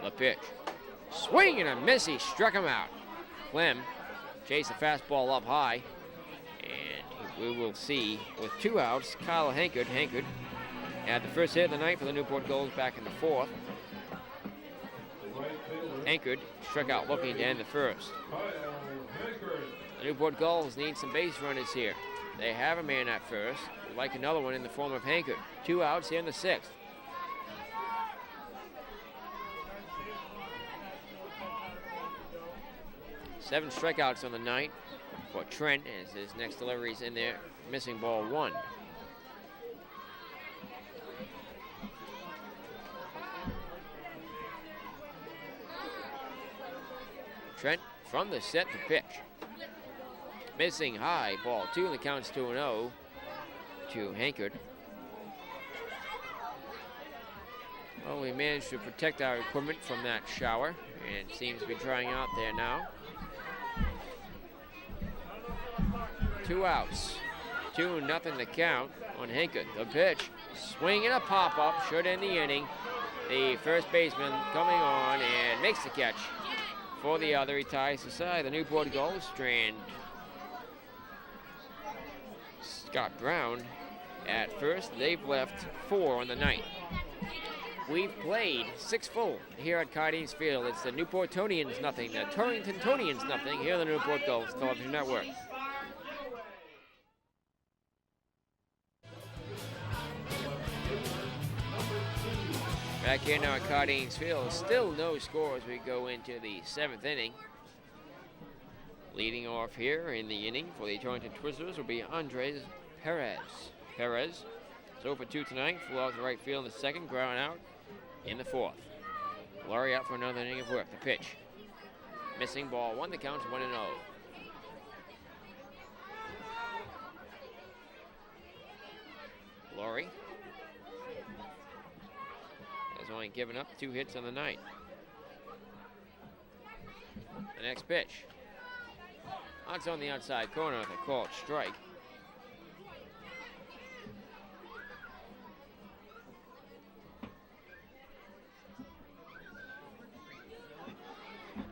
The pitch. Swing and a miss. He struck him out. Clem chased the fastball up high. And we will see with 2 outs, Kyle Hankard had the first hit of the night for the Newport Gulls back in the 4th. Hankard struck out looking to end the first. The Newport Gulls need some base runners here. They have a man at first. Would like another one in the form of Hankard. 2 outs here in the 6th. Seven strikeouts on the night for Trent as his next delivery is in there, missing ball 1. Trent from the set to pitch. Missing high, ball 2, and the count's 2-0 to Hankard. Well, we managed to protect our equipment from that shower, and it seems to be drying out there now. 2 outs. 2-0 the count on Hankard. The pitch, swing and a pop-up, should end the inning. The first baseman coming on and makes the catch. For the other, he ties the side. The Newport Gulls strand Scott Brown at first. They've left 4 on the night. We've played 6 full here at Cardines Field. It's the Newportonians nothing, the Torrington Tonians nothing here on the Newport Gulls Television Network. Back here now at Cardines Field, still no score as we go into the 7th inning. Leading off here in the inning for the Torrington Twizzlers will be Andres Perez. Perez is 0 for 2 tonight, flew out to right field in the 2nd, ground out in the 4th. Laurie out for another inning of work. The pitch. Missing ball 1, the count's 1-0. Laurie has only given up 2 hits on the night. The next pitch. It's on the outside corner with a called strike.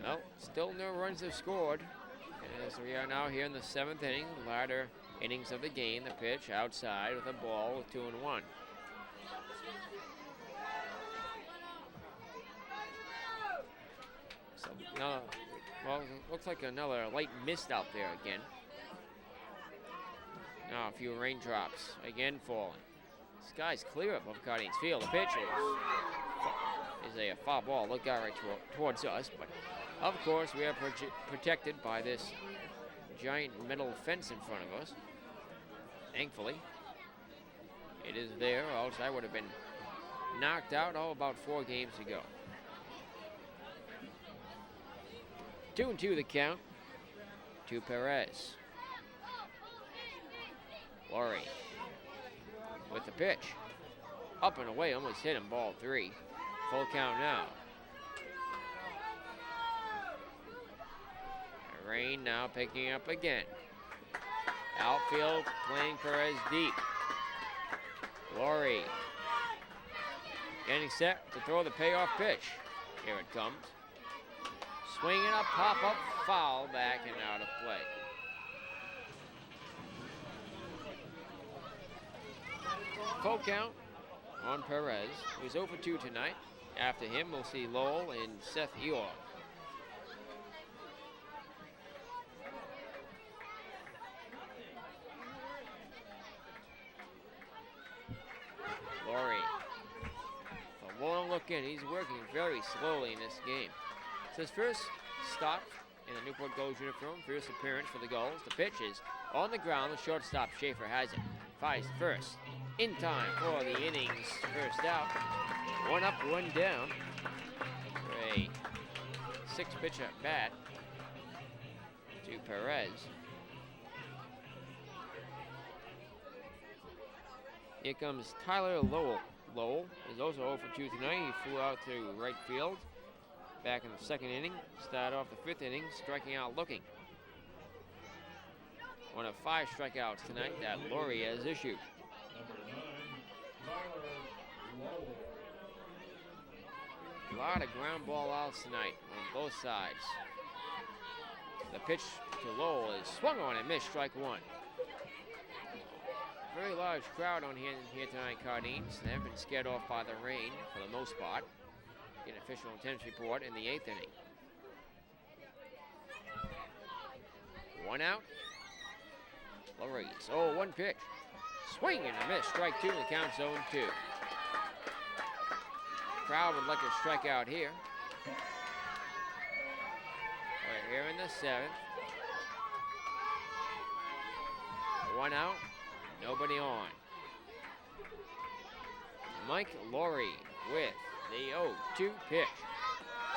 Well, still no runs have scored as we are now here in the 7th inning, the latter innings of the game. The pitch outside with a ball with 2-1. So, no, well, looks like another light mist out there again. Now a few raindrops again falling. Sky's clear above Cardines Field. The pitch is a foul ball. Look out right towards us, but of course we are protected by this giant metal fence in front of us. Thankfully, it is there, or else I would have been knocked out about 4 games ago. 2-2 the count to Perez. Laurie with the pitch. Up and away, almost hit him, ball 3. Full count now. Rain now picking up again. Outfield playing Perez deep. Laurie getting set to throw the payoff pitch. Here it comes. Swinging a pop-up foul back and out of play. Full count on Perez, who's 0 for 2 tonight. After him, we'll see Lowell and Seth Eor. Laurie. A long look in. He's working very slowly in this game. It's his first stop in the Newport Gulls uniform, first appearance for the Gulls. The pitch is on the ground. The shortstop, Schaefer, has it. Fires first. In time for the inning's first out. 1 up, 1 down. For a 6-pitch at bat to Perez. Here comes Tyler Lowell. Lowell is also 0 for 2 tonight. He flew out to right field back in the second inning. Started off the fifth inning, striking out looking. One of 5 strikeouts tonight that Laurie has issued. A lot of ground ball outs tonight on both sides. The pitch to Lowell is swung on and missed, strike 1. Very large crowd on here tonight, Cardines. They have been scared off by the rain for the most part. Get an official attendance report in the 8th inning. 1 out. Lowry's 0-1 pitch. Swing and a miss, strike 2, and the count's 0-2. Crowd would like a strikeout here. We're here in the 7th. 1 out, nobody on. Mike Laurie with the 0-2 pitch.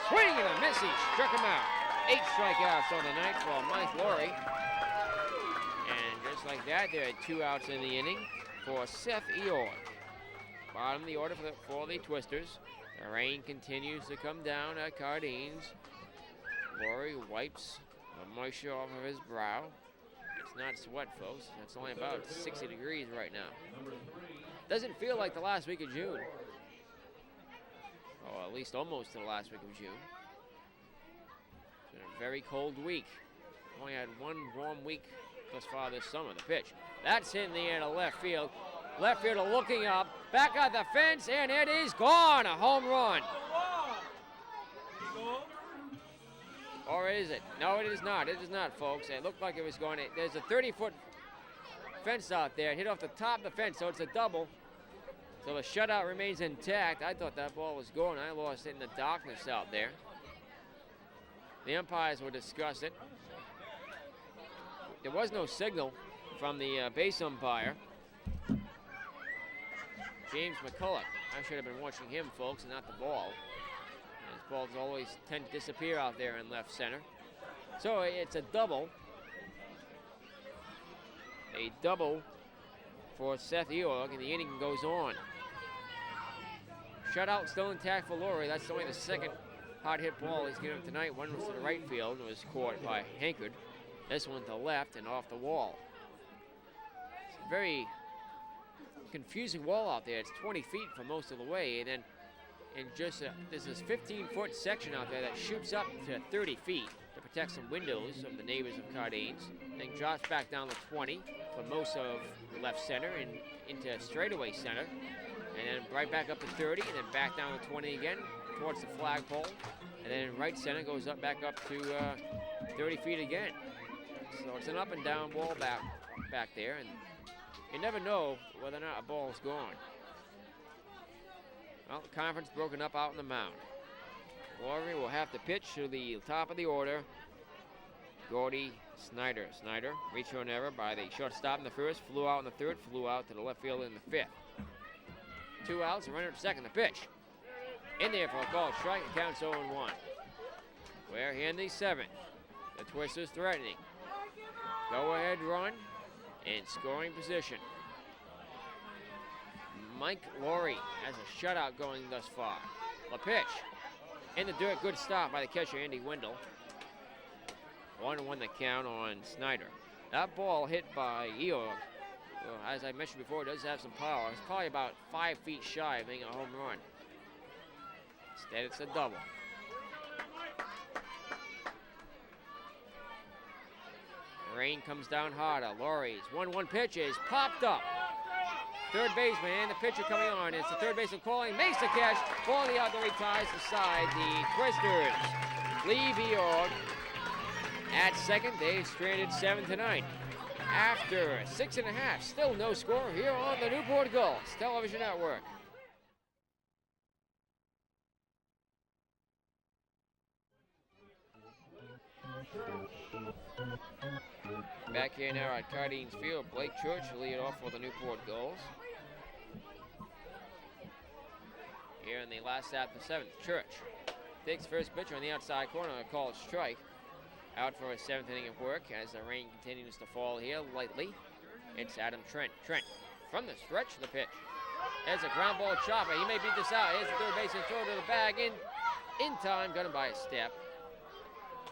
Swing and a miss, he struck him out. 8 strikeouts on the night for Mike Laurie. And just like that, there are 2 outs in the inning for Seth Eorg. Bottom of the order for the Twisters. The rain continues to come down at Cardines. Laurie wipes the moisture off of his brow. It's not sweat, folks. It's only about 60 degrees right now. Doesn't feel like the last week of June. Or at least almost to the last week of June. It's been a very cold week. Only had 1 warm week thus far this summer. The pitch. That's in the air to left field. Left fielder looking up. Back at the fence, and it is gone. A home run. Or is it? No, it is not. It is not, folks. It looked like it was going. There's a 30-foot fence out there. It hit off the top of the fence, so it's a double. So the shutout remains intact. I thought that ball was going. I lost it in the darkness out there. The umpires will discuss it. There was no signal from the base umpire. James McCulloch. I should have been watching him, folks, and not the ball. His balls always tend to disappear out there in left center. So it's a double. A double for Seth Eorg, and the inning goes on. Shutout still intact for Laurie. That's only the second hard hit ball he's given tonight. One was to the right field and was caught by Hankard. This one to left and off the wall. It's a very confusing wall out there. It's 20 feet for most of the way, and then there's this 15-foot section out there that shoots up to 30 feet to protect some windows of the neighbors of Cardines. Then drops back down to 20 for most of left center and into straightaway center, and then right back up to 30, and then back down to 20 again towards the flagpole, and then right center goes up back up to 30 feet again. So it's an up and down wall back there, and you never know whether or not a ball is gone. Well, the conference broken up out on the mound. Laurie will have to pitch to the top of the order. Gordy Snyder. Snyder reached for an error by the shortstop in the first, flew out in the third, flew out to the left field in the fifth. 2 outs, a runner at second. The pitch in there for a called strike. It counts 0-1. We're here in the 7th. The Twisters threatening. Go-ahead run in scoring position. Mike Laurie has a shutout going thus far. The pitch in the dirt. Good stop by the catcher, Andy Wendell. 1-1 the count on Snyder. That ball hit by Eorg, well, as I mentioned before, does have some power. It's probably about 5 feet shy of being a home run. Instead, it's a double. The rain comes down harder. Laurie's 1-1 pitch is popped up. Third baseman and the pitcher coming on. It's the third baseman calling. Makes the catch. Ball in the outdoor ties aside. The Twisters leave Eorg at second. They've stranded 7 tonight. After 6.5, still no score here on the Newport Gulls Television Network. Back here now at Cardines Field, Blake Church will lead off for the Newport Gulls. Here in the last out of the 7th, Church takes first pitch on the outside corner, a called strike. Out for a 7th inning of work as the rain continues to fall here lightly. It's Adam Trent. Trent From the stretch, the pitch. There's a ground ball chopper. He may beat this out. Here's the third baseman throw to the bag. In time, got him by a step.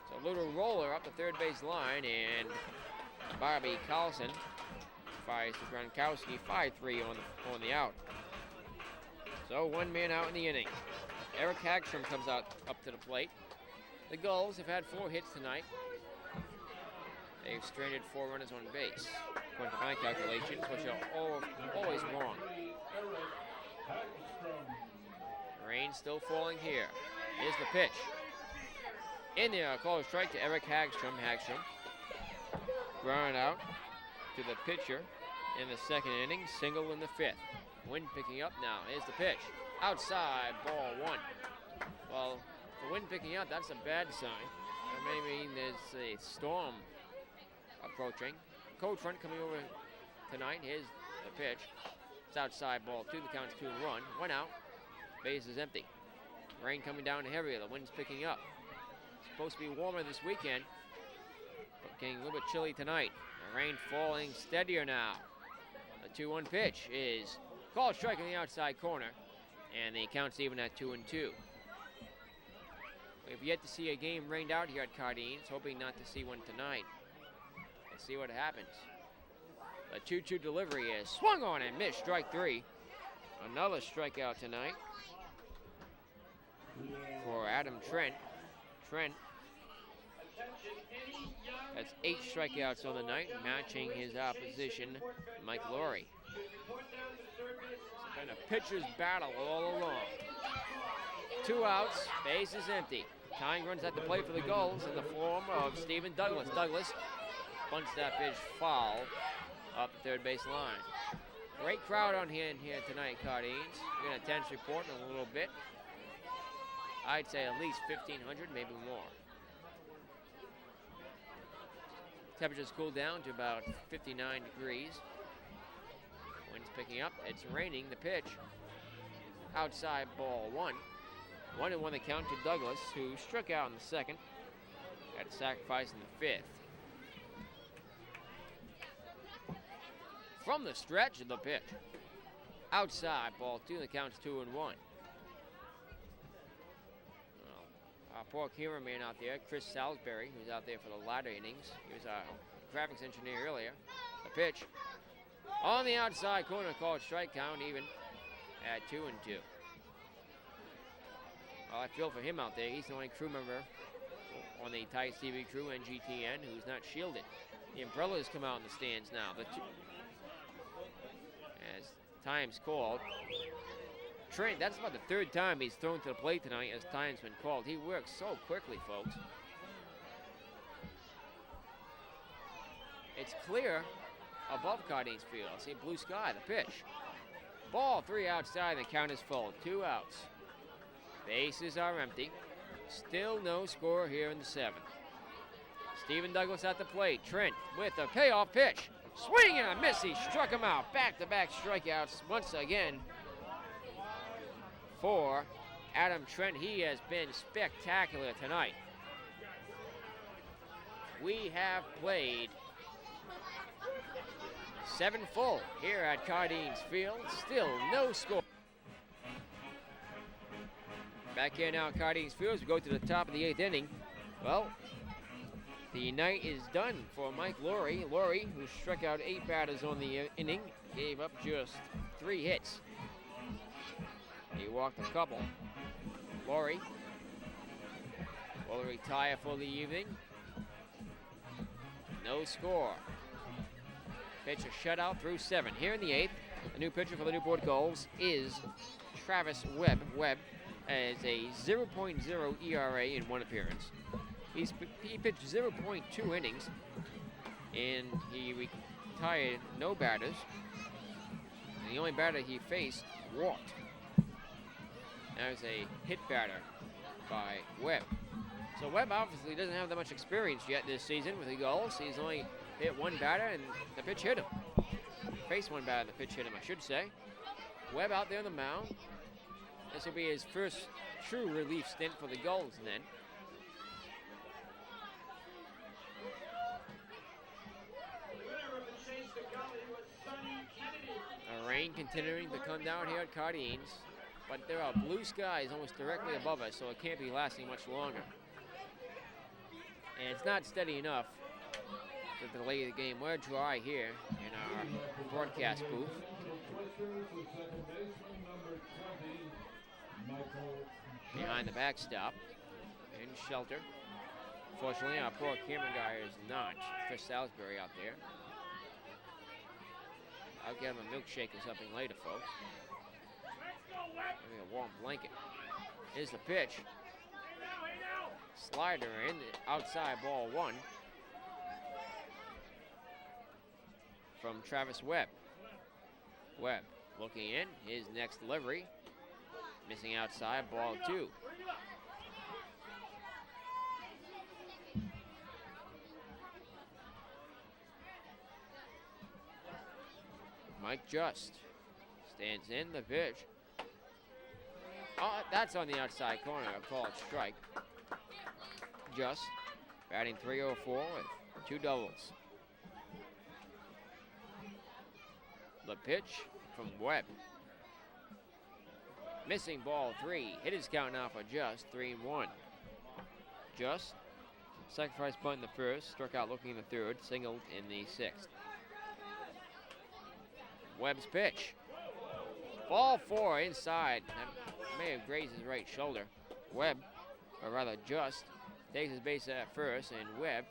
So a little roller up the third base line, and Bobby Carlson fires to Gronkowski. 5-3 on the out. So one man out in the inning. Eric Hagstrom comes out up to the plate. The Gulls have had 4 hits tonight. They've stranded 4 runners on base, according to my calculations, which are always wrong. Rain still falling here. Here's the pitch. In there, call a strike to Eric Hagstrom. Hagstrom ground out to the pitcher in the second inning, single in the 5th. Wind picking up now. Here's the pitch. Outside, ball 1. Well, the wind picking up, that's a bad sign. Or maybe there's a storm approaching. Cold front coming over tonight. Here's the pitch. It's outside, ball 2. The count's 2-1. 1 out. Base is empty. Rain coming down heavier. The wind's picking up. It's supposed to be warmer this weekend, but getting a little bit chilly tonight. The rain falling steadier now. The 2-1 pitch is called strike in the outside corner, and the count's even at 2-2. We've yet to see a game rained out here at Cardines, hoping not to see one tonight. Let's see what happens. A 2-2 delivery is swung on and missed, strike 3. Another strikeout tonight for Adam Trent. Trent has 8 strikeouts on the night, matching his opposition, Mike Laurie. It's been a pitcher's battle all along. 2 outs, base is empty. Tying runs at the plate for the Gulls in the form of Stephen Douglas. Douglas bunts that pitch foul up the third base line. Great crowd on here tonight, Cardines. We're going to attendance report in a little bit. I'd say at least 1,500, maybe more. Temperatures cooled down to about 59 degrees. Wind's picking up. It's raining. The pitch. Outside, ball 1. 1-1 the count to Douglas, who struck out in the 2nd. Had a sacrifice in the 5th. From the stretch of the pitch. Outside, ball 2. The count's 2-1. Our poor cameraman out there, Chris Salisbury, who's out there for the latter innings. He was our graphics engineer earlier. The pitch on the outside corner, called strike, count even at 2-2. Well, I feel for him out there. He's the only crew member on the Tice TV crew, NGTN, who's not shielded. The umbrellas come out in the stands now. As time's called. Trent, that's about the 3rd time he's thrown to the plate tonight as time's been called. He works so quickly, folks. It's clear above Cardines Field. I see blue sky, the pitch. Ball 3 outside, the count is full. 2 outs. Bases are empty. Still no score here in the 7th. Stephen Douglas at the plate. Trent with a payoff pitch. Swing and a miss. He struck him out. Back-to-back strikeouts once again for Adam Trent. He has been spectacular tonight. We have played 7 full here at Cardines Field. Still no score. Back here now at Cardines Field as we go to the top of the 8th inning. Well, the night is done for Mike Laurie. Laurie, who struck out 8 batters on the inning, gave up just 3 hits. He walked a couple. Laurie will retire for the evening. No score. Pitch a shutout through 7. Here in the 8th, the new pitcher for the Newport Gulls is Travis Webb. Webb has a 0.0 ERA in 1 appearance. He pitched 0.2 innings, and he retired no batters. And the only batter he faced walked. That was a hit batter by Webb. So Webb obviously doesn't have that much experience yet this season with the Gulls. He's only hit 1 batter, and the pitch hit him. Faced 1 batter, the pitch hit him, I should say. Webb out there on the mound. This will be his first true relief stint for the Gulls then. continuing to come down here at Cardines, but there are blue skies almost directly above us, so it can't be lasting much longer. And it's not steady enough to delay the game. We're dry here in our broadcast booth. Behind the backstop, in shelter. Fortunately, our poor camera guy is not. Chris Salisbury out there. I'll get him a milkshake or something later, folks. Maybe a warm blanket. Here's the pitch. Slider in, outside ball 1. From Travis Webb. Webb looking in, his next delivery. Missing outside, ball 2. Mike Just stands in the pitch. Oh, that's on the outside corner. I'll call it strike. Just batting .304 with 2 doubles. The pitch from Webb. Missing ball 3. Hit his count now for Just, 3-1. Just sacrifice bunt in the first, struck out looking in the third, singled in the 6th. Webb's pitch. Ball 4 inside. That may have grazed his right shoulder. Webb, or rather Just, takes his base at first, and Webb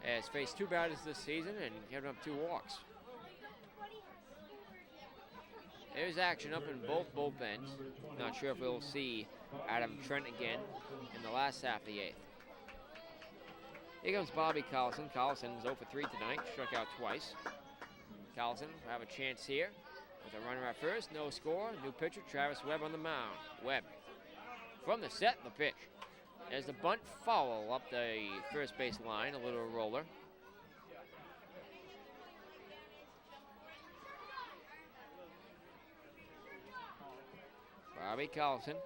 has faced 2 batters this season and given up 2 walks. There's action up in both bullpens. Not sure if we'll see Adam Trent again in the last half of the 8th. Here comes Bobby Collison. Collison is 0 for 3 tonight, struck out twice. Collison will have a chance here with a runner at first, no score. New pitcher, Travis Webb on the mound. Webb from the set, the pitch. There's the bunt foul up the first base line, a little roller. Bobby Collison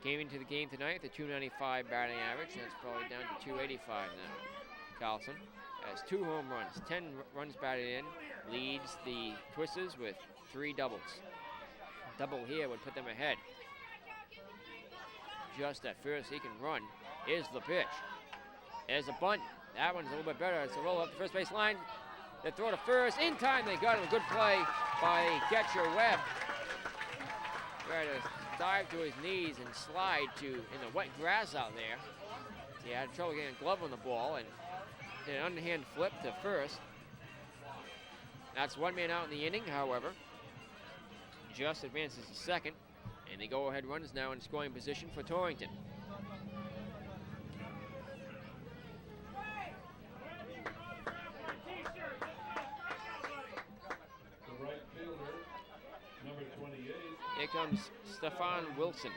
came into the game tonight with a .295 batting average. That's probably down to .285 now. Collison has 2 home runs, 10 runs batted in, leads the Twisters with 3 doubles. Double here would put them ahead. Just at first, he can run. Here's the pitch. There's a bunt. That one's a little bit better. It's a roll up the first base line. They throw to first. In time, they got him. A good play by catcher Webb. Tried to dive to his knees and slide to in the wet grass out there. He had trouble getting a glove on the ball and did an underhand flip to first. That's 1 man out in the inning, however. Just advances to second, and the go-ahead run is now in scoring position for Torrington. The right fielder, number 28. Here comes Stefan Wilson.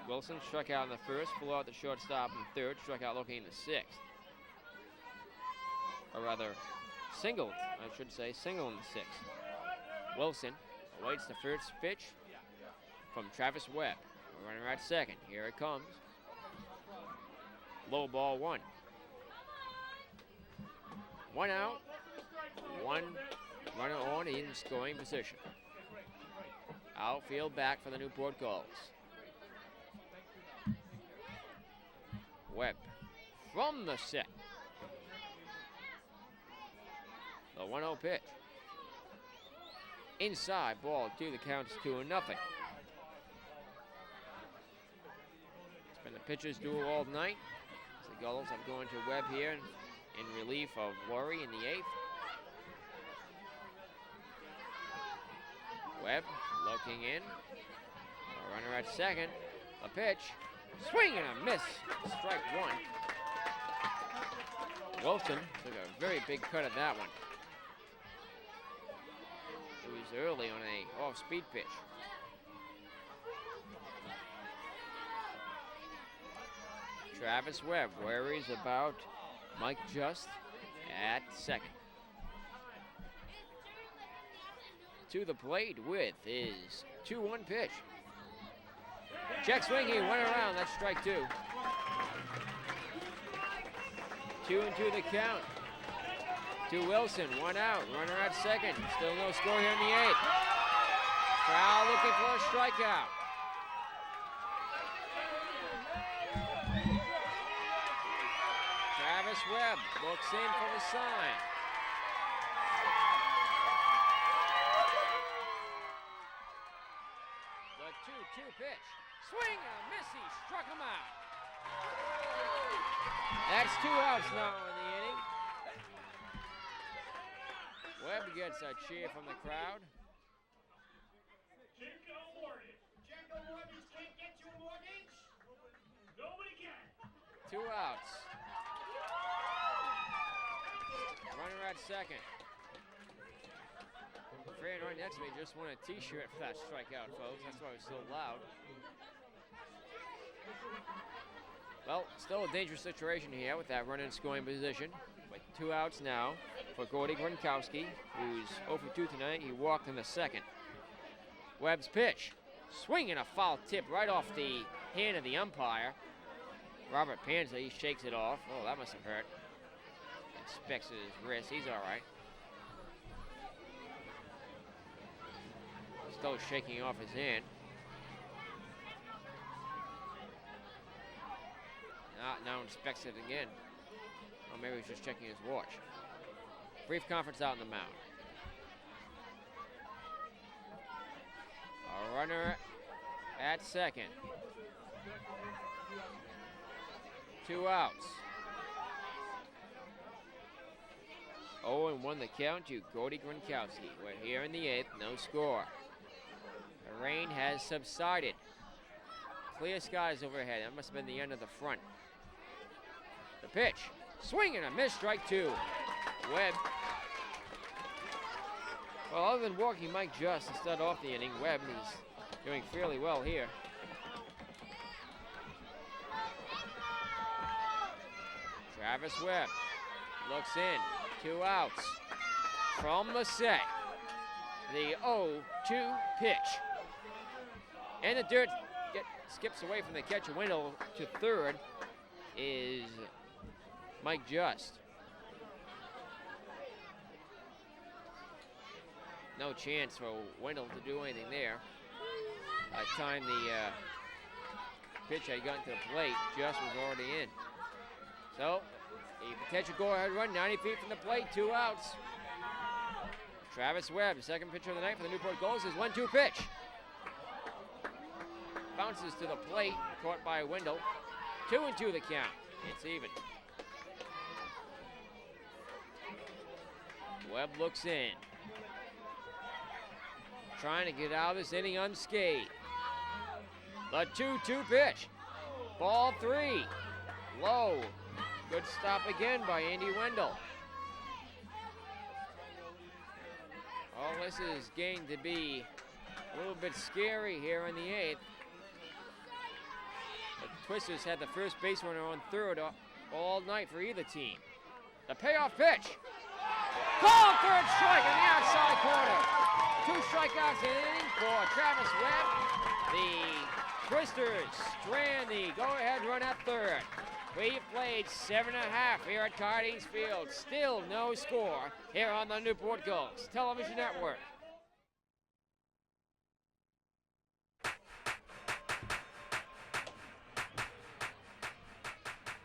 Wilson struck out in the first, flew out the shortstop in the third, struck out looking in the 6th. Or rather, singled, I should say, single in the 6th. Wilson awaits the first pitch from Travis Webb. A runner at second. Here it comes. Low ball 1. 1 out. 1 runner on in scoring position. Outfield back for the Newport Gulls. Webb from the set. The 1-0 pitch. Inside, ball 2, the count's 2-0. It's been the pitcher's duel all night. The Gulls have gone to Webb here in relief of Worry in the 8th. Webb looking in. A runner at second. A pitch. Swing and a miss. Strike 1. Wilson took a very big cut at that one. It was early on a off-speed pitch. Travis Webb worries about Mike Just at second. To the plate with his 2-1 pitch. Check swing, he went around, that's strike 2. 2-2 the count. to Wilson. One out. Runner at second. Still no score here in the 8th. Crowd looking for a strikeout. Travis Webb looks in for the sign. The 2-2 pitch. Swing and a miss. He struck him out. That's 2 outs now in the inning. Webb gets a cheer from the crowd. Jenko Mortgage can't get you a mortgage. Nobody can. 2 outs. Runner at second. Fran right next to me just won a t-shirt for that strikeout, folks. That's why it was so loud. Well, still a dangerous situation here with that run in scoring position. With 2 outs now for Gordy Gronkowski, who's 0 for 2 tonight. He walked in the second. Webb's pitch. Swinging a foul tip right off the hand of the umpire. Robert Panza, he shakes it off. Oh, that must have hurt. Inspects his wrist. He's all right. Still shaking off his hand. Now inspects it again. Or maybe he's just checking his watch. Brief conference out in the mound. A runner at second. 2 outs. 0-1 the count to Gordy Gronkowski. We're here in the 8th, no score. The rain has subsided. Clear skies overhead. That must have been the end of the front. The pitch. Swing and a miss. Strike 2. Webb. Well, other than walking Mike Just to start off the inning, Webb is doing fairly well here. Travis Webb looks in. 2 outs. From the set. The 0-2 pitch. And the dirt skips away from the catcher. Wendell to third is Mike Just. No chance for Wendell to do anything there. By the time the pitch had gotten to the plate, Just was already in. So, a potential go-ahead run, 90 feet from the plate, 2 outs. Travis Webb, the second pitcher of the night for the Newport Gulls, is 1-2 pitch. Bounces to the plate, caught by Wendell. 2-2 the count. It's even. Webb looks in. Trying to get out of this inning unscathed. The 2-2 pitch. Ball 3. Low. Good stop again by Andy Wendell. All this is getting to be a little bit scary here in the 8th. The Twisters had the first base runner on third all night for either team. The payoff pitch. Call third strike in the outside corner. 2 strikeouts in the inning for Travis Webb. The Twisters strand the go-ahead run at third. We've played 7.5 here at Cardines Field. Still no score here on the Newport Gulls Television Network.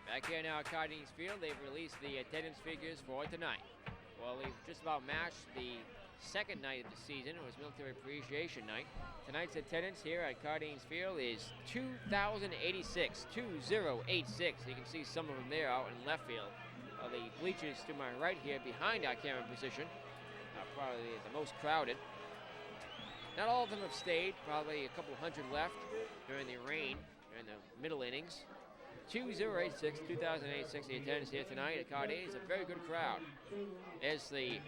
Back here now at Cardines Field, they've released the attendance figures for tonight. Well, they've just about matched the second night of the season. It was Military Appreciation Night. Tonight's attendance here at Cardines Field is 2,086, 2086. You can see some of them there out in left field. The bleachers to my right here behind our camera position are probably the most crowded. Not all of them have stayed, probably a couple hundred left during the rain, during the middle innings. 2086, 2086, the attendance here tonight at Cardines. A very good crowd. There's the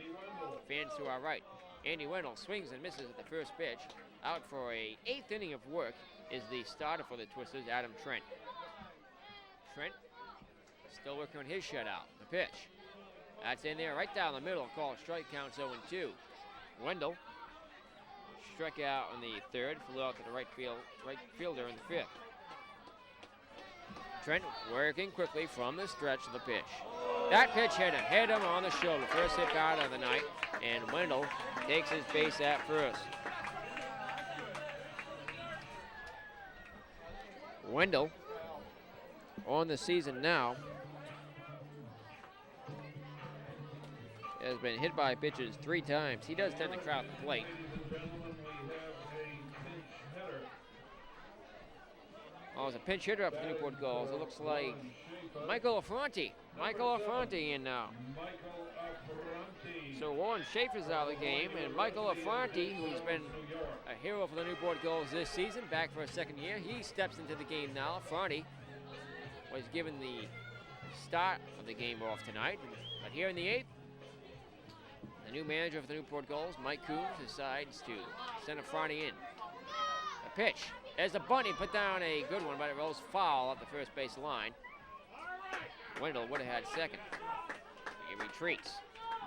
fans to our right. Andy Wendell swings and misses at the first pitch. Out for a 8th inning of work is the starter for the Twisters, Adam Trent. Trent still working on his shutout. The pitch. That's in there right down the middle. Call strike, counts 0-2. Wendell struck out on the third, flew out to the right fielder in the 5th. Trent working quickly from the stretch of the pitch. That pitch hit him on the shoulder. First hit out of the night, and Wendell takes his base at first. Wendell on the season now has been hit by pitches 3 times. He does tend to crowd the plate. Oh, it's a pinch hitter up for the Newport Gulls. It looks like Michael Affronti. Michael Affronti in now. So Warren Schaefer's out of the game, and Michael Affronti, who's been a hero for the Newport Gulls this season, back for a second year, he steps into the game now. Affronti was given the start of the game off tonight, but here in the 8th, the new manager for the Newport Gulls, Mike Coombs, decides to send Affronti in. A pitch. There's a bunt. He put down a good one, but it rolls foul at the first base line. Wendell would have had second. He retreats.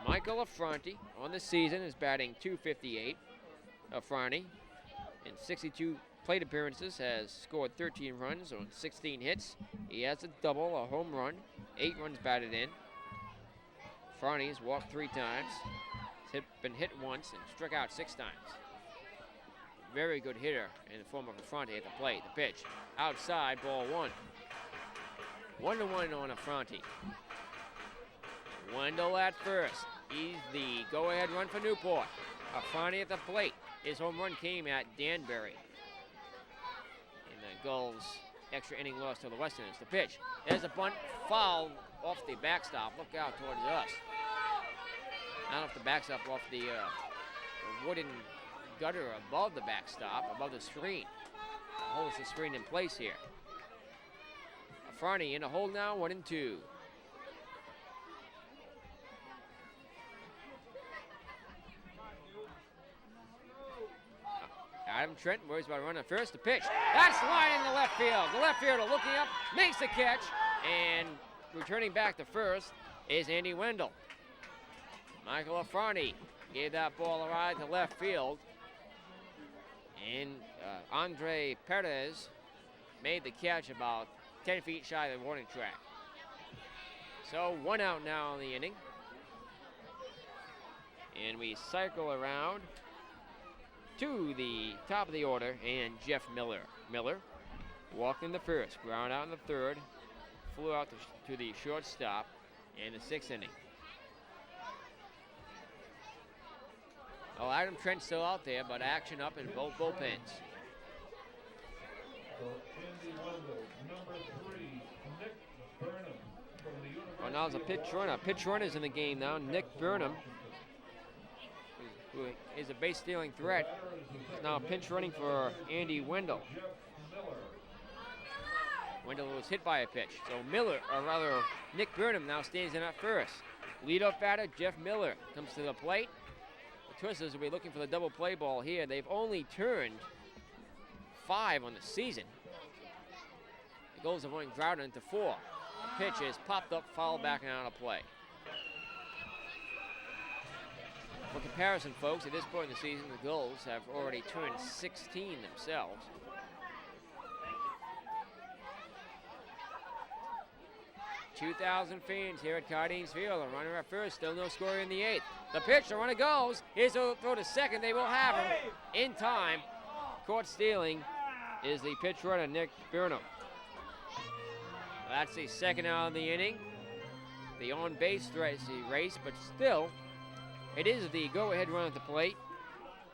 Michael Affronti on the season is batting .258. Affronti, in 62 plate appearances, has scored 13 runs on 16 hits. He has a double, a home run, 8 runs batted in. Affronti has walked 3 times, been hit once, and struck out 6 times. Very good hitter in the form of Affronti at the plate. The pitch outside, ball 1. 1-1 on Affronti. Wendell at first. He's the go-ahead run for Newport. Affronti at the plate. His home run came at Danbury in the Gulls' extra inning loss to the Westerners. The pitch. There's a bunt, foul off the backstop. Look out towards us. Not off the backstop, off the wooden gutter above the backstop, above the screen. Holds the screen in place here. Affronti in a hold now, 1-2. Adam Trent worries about running first. The pitch. That's line in the left field. The left fielder looking up, makes the catch, and returning back to first is Andy Wendell. Michael Affronti gave that ball a ride to left field. And Andre Perez made the catch about 10 feet shy of the warning track. So 1 out now in the inning. And we cycle around to the top of the order, and Jeff Miller. Miller walked in the first, ground out in the third, flew out to the shortstop in the 6th inning. Oh, Adam Trent's still out there, but action up in both bullpens. Well, now there's a pitch runner. Pitch runner's in the game now. Nick Burnham, who is a base-stealing threat, is now pinch running for Andy Wendell. Wendell was hit by a pitch. So Nick Burnham now stands in at first. Leadoff batter, Jeff Miller, comes to the plate. Twisters will be looking for the double play ball here. They've only turned 5 on the season. The Gulls have only grounded into 4. The pitch is popped up, fouled back and out of play. For comparison, folks, at this point in the season, the Gulls have already turned 16 themselves. $2,000 fans here at Cardines Field. A runner at first, still no score in the 8th. The pitch, the runner goes. Here's a throw to second. They will have him in time. Caught stealing is the pitch runner, Nick Burnham. That's the second out of the inning. The on-base race, but still, it is the go-ahead run at the plate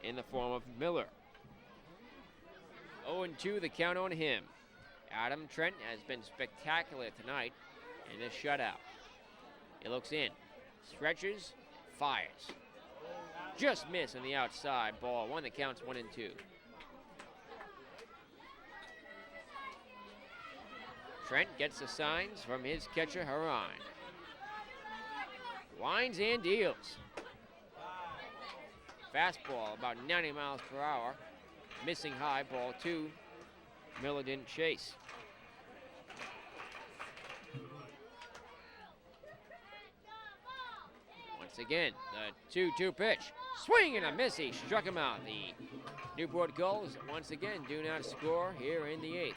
in the form of Miller. 0-2, the count on him. Adam Trent has been spectacular tonight in this shutout. He looks in, stretches, fires. Just miss on the outside, ball 1 that counts 1-2. Trent gets the signs from his catcher, Haran. Winds and deals. Fastball about 90 miles per hour. Missing high, ball 2. Miller didn't chase. Once again, the 2-2 pitch. Swing and a miss. He struck him out. The Newport Gulls once again do not score here in the 8th.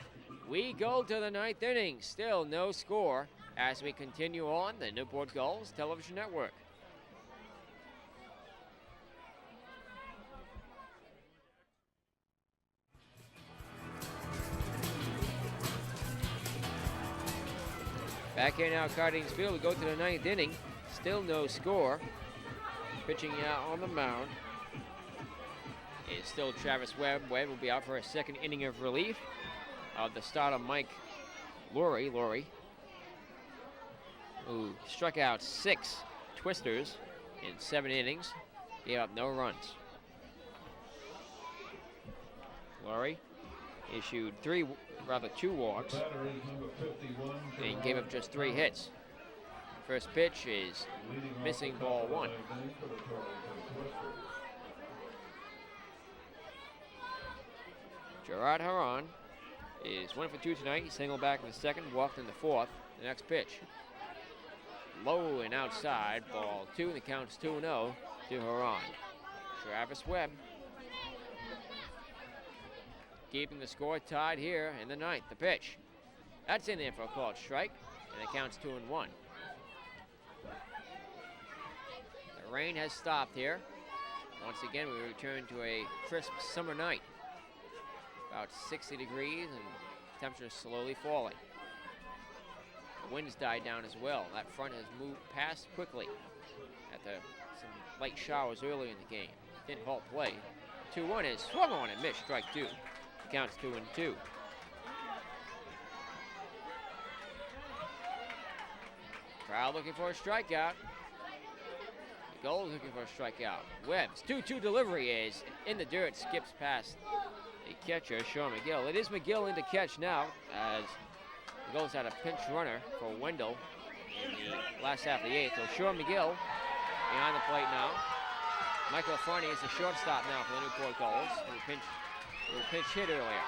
We go to the 9th inning. Still no score as we continue on the Newport Gulls Television Network. Back here now, Cardines Field. We go to the 9th inning. Still no score. Pitching out on the mound is still Travis Webb. Webb will be out for a second inning of relief of the starter Mike Laurie, who struck out 6 twisters in 7 innings, gave up no runs. Laurie issued 2 walks and gave up just 3 hits. First pitch is missing, ball 1. Gerard Haran is 1 for 2 tonight. He singled back in the 2nd, walked in the 4th. The next pitch, low and outside, ball 2, and the count's 2-0 to Haran. Travis Webb keeping the score tied here in the 9th. The pitch, that's in there for a called strike, and the count's 2-1. The rain has stopped here. Once again, we return to a crisp summer night. About 60 degrees and temperatures slowly falling. The wind's died down as well. That front has moved past quickly after some light showers early in the game. Didn't halt play. 2-1 is swung on and missed, strike 2. The count's 2-2. Crowd looking for a strikeout. The Gulls looking for a strikeout. Webb's 2-2 delivery is in the dirt, skips past the catcher, Sean McGill. It is McGill in to catch now, as the Gulls had a pinch runner for Wendell in the last half of the 8th. So Sean McGill behind the plate now. Michael Farney is the shortstop now for the Newport Gulls, who pinch hit earlier.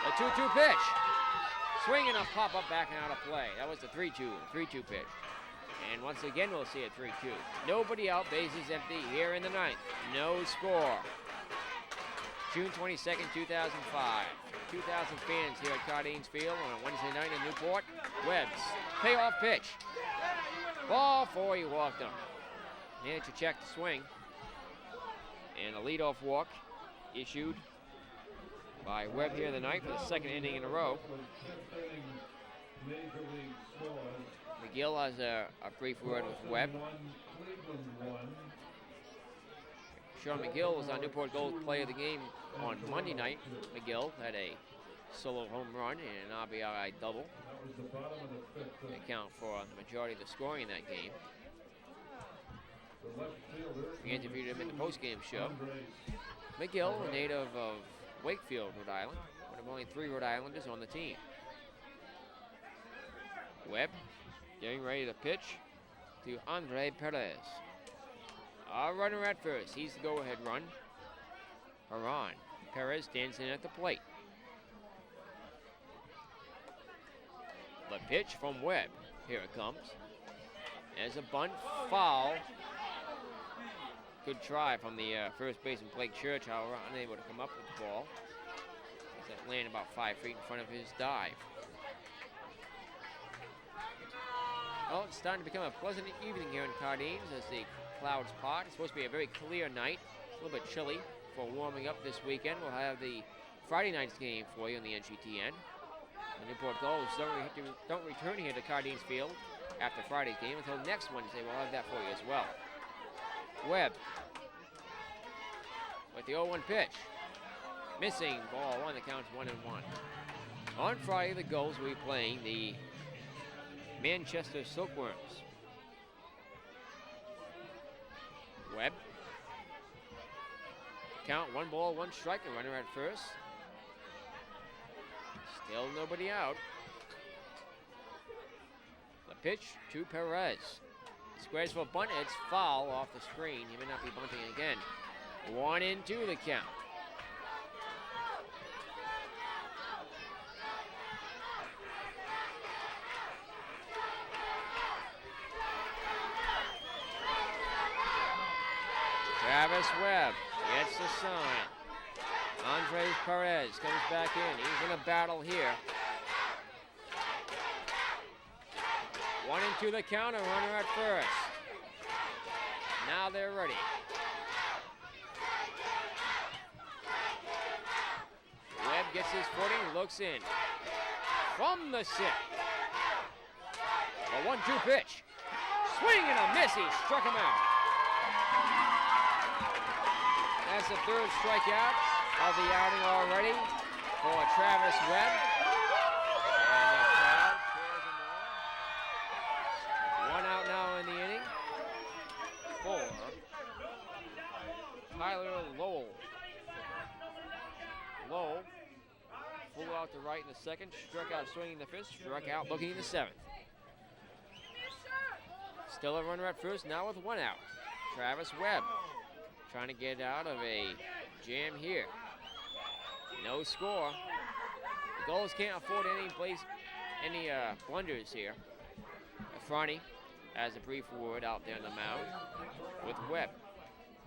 The 2-2 pitch. Swing and a pop-up backing out of play. That was the 3-2 pitch. And once again, we'll see it 3-2. Nobody out, bases empty here in the 9th. No score. June 22nd, 2005. 2,000 fans here at Cardines Field on a Wednesday night in Newport. Webb's payoff pitch. Ball 4, he walked him. Managed to check the swing. And a leadoff walk issued by Webb here in the 9th for the 2nd inning in a row. McGill has a brief word with Webb. Sean McGill was on Newport Gulls Player of the Game on Monday night. McGill had a solo home run and an RBI double. They account for the majority of the scoring in that game. We interviewed him in the postgame show. McGill, a native of Wakefield, Rhode Island, one of only 3 Rhode Islanders on the team. Webb getting ready to pitch to Andre Perez. A runner at first. He's the go-ahead run. Haran. Perez stands in at the plate. The pitch from Webb. Here it comes. There's a bunt, foul. Good try from the first baseman Blake Church, however, unable to come up with the ball. That landed about 5 feet in front of his dive. Well, it's starting to become a pleasant evening here in Cardines as the clouds part. It's supposed to be a very clear night, a little bit chilly for warming up this weekend. We'll have the Friday night's game for you on the NGTN. The Newport Gulls don't return here to Cardines Field after Friday's game until next Wednesday. We'll have that for you as well. Webb with the 0-1 pitch. Missing, ball 1, the count's 1-1. On Friday, the Gulls will be playing the Manchester Silkworms. Webb. Count 1 ball, 1 strike, a runner at first. Still nobody out. The pitch to Perez. Squares for a bunt, it's foul off the screen. He may not be bunting again. 1-2 the count. Travis Webb gets the sign. Andre Perez comes back in. He's in a battle here 1 and 2 the counter, runner at first. Now they're ready. Webb gets his footing, looks in. From the sit. A 1-2 pitch. Swing and a miss, he struck him out. That's the third strikeout of the outing already for Travis Webb. And the crowd cheers him on. 1 out now in the inning for Tyler Lowell. Lowell flew out to right in the second, struck out swinging the fifth, struck out looking in the seventh. Still a runner at first, now with 1 out. Travis Webb trying to get out of a jam here. No score. The Gulls can't afford any blunders here. Franny has a brief word out there on the mound with Webb.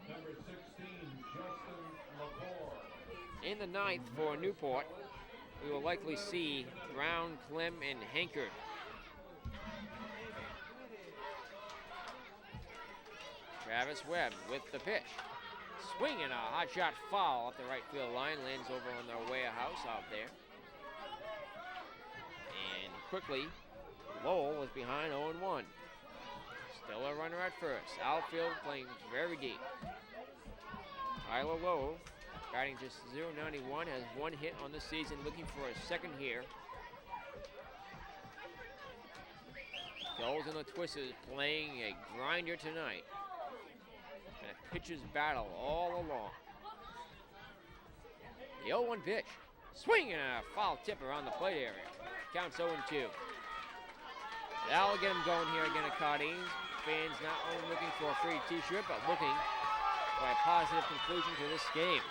Number 16, Justin LaFleur. In the ninth for Newport, we will likely see Brown, Clem, and Hankard. Travis Webb with the pitch. Swing and a hot shot foul off the right field line. Lands over on their warehouse out there. And quickly, Lowell is behind 0-1. Still a runner at first. Outfield playing very deep. Tyler Lowell, batting just .091, has 1 hit on the season, looking for a second here. Gulls and the Twisters playing a grinder tonight. And a pitcher's battle all along. The 0-1 pitch. Swing and a foul tip around the plate area. Counts 0-2. That'll get him going here again at Cardines. Fans not only looking for a free t-shirt, but looking for a positive conclusion to this game.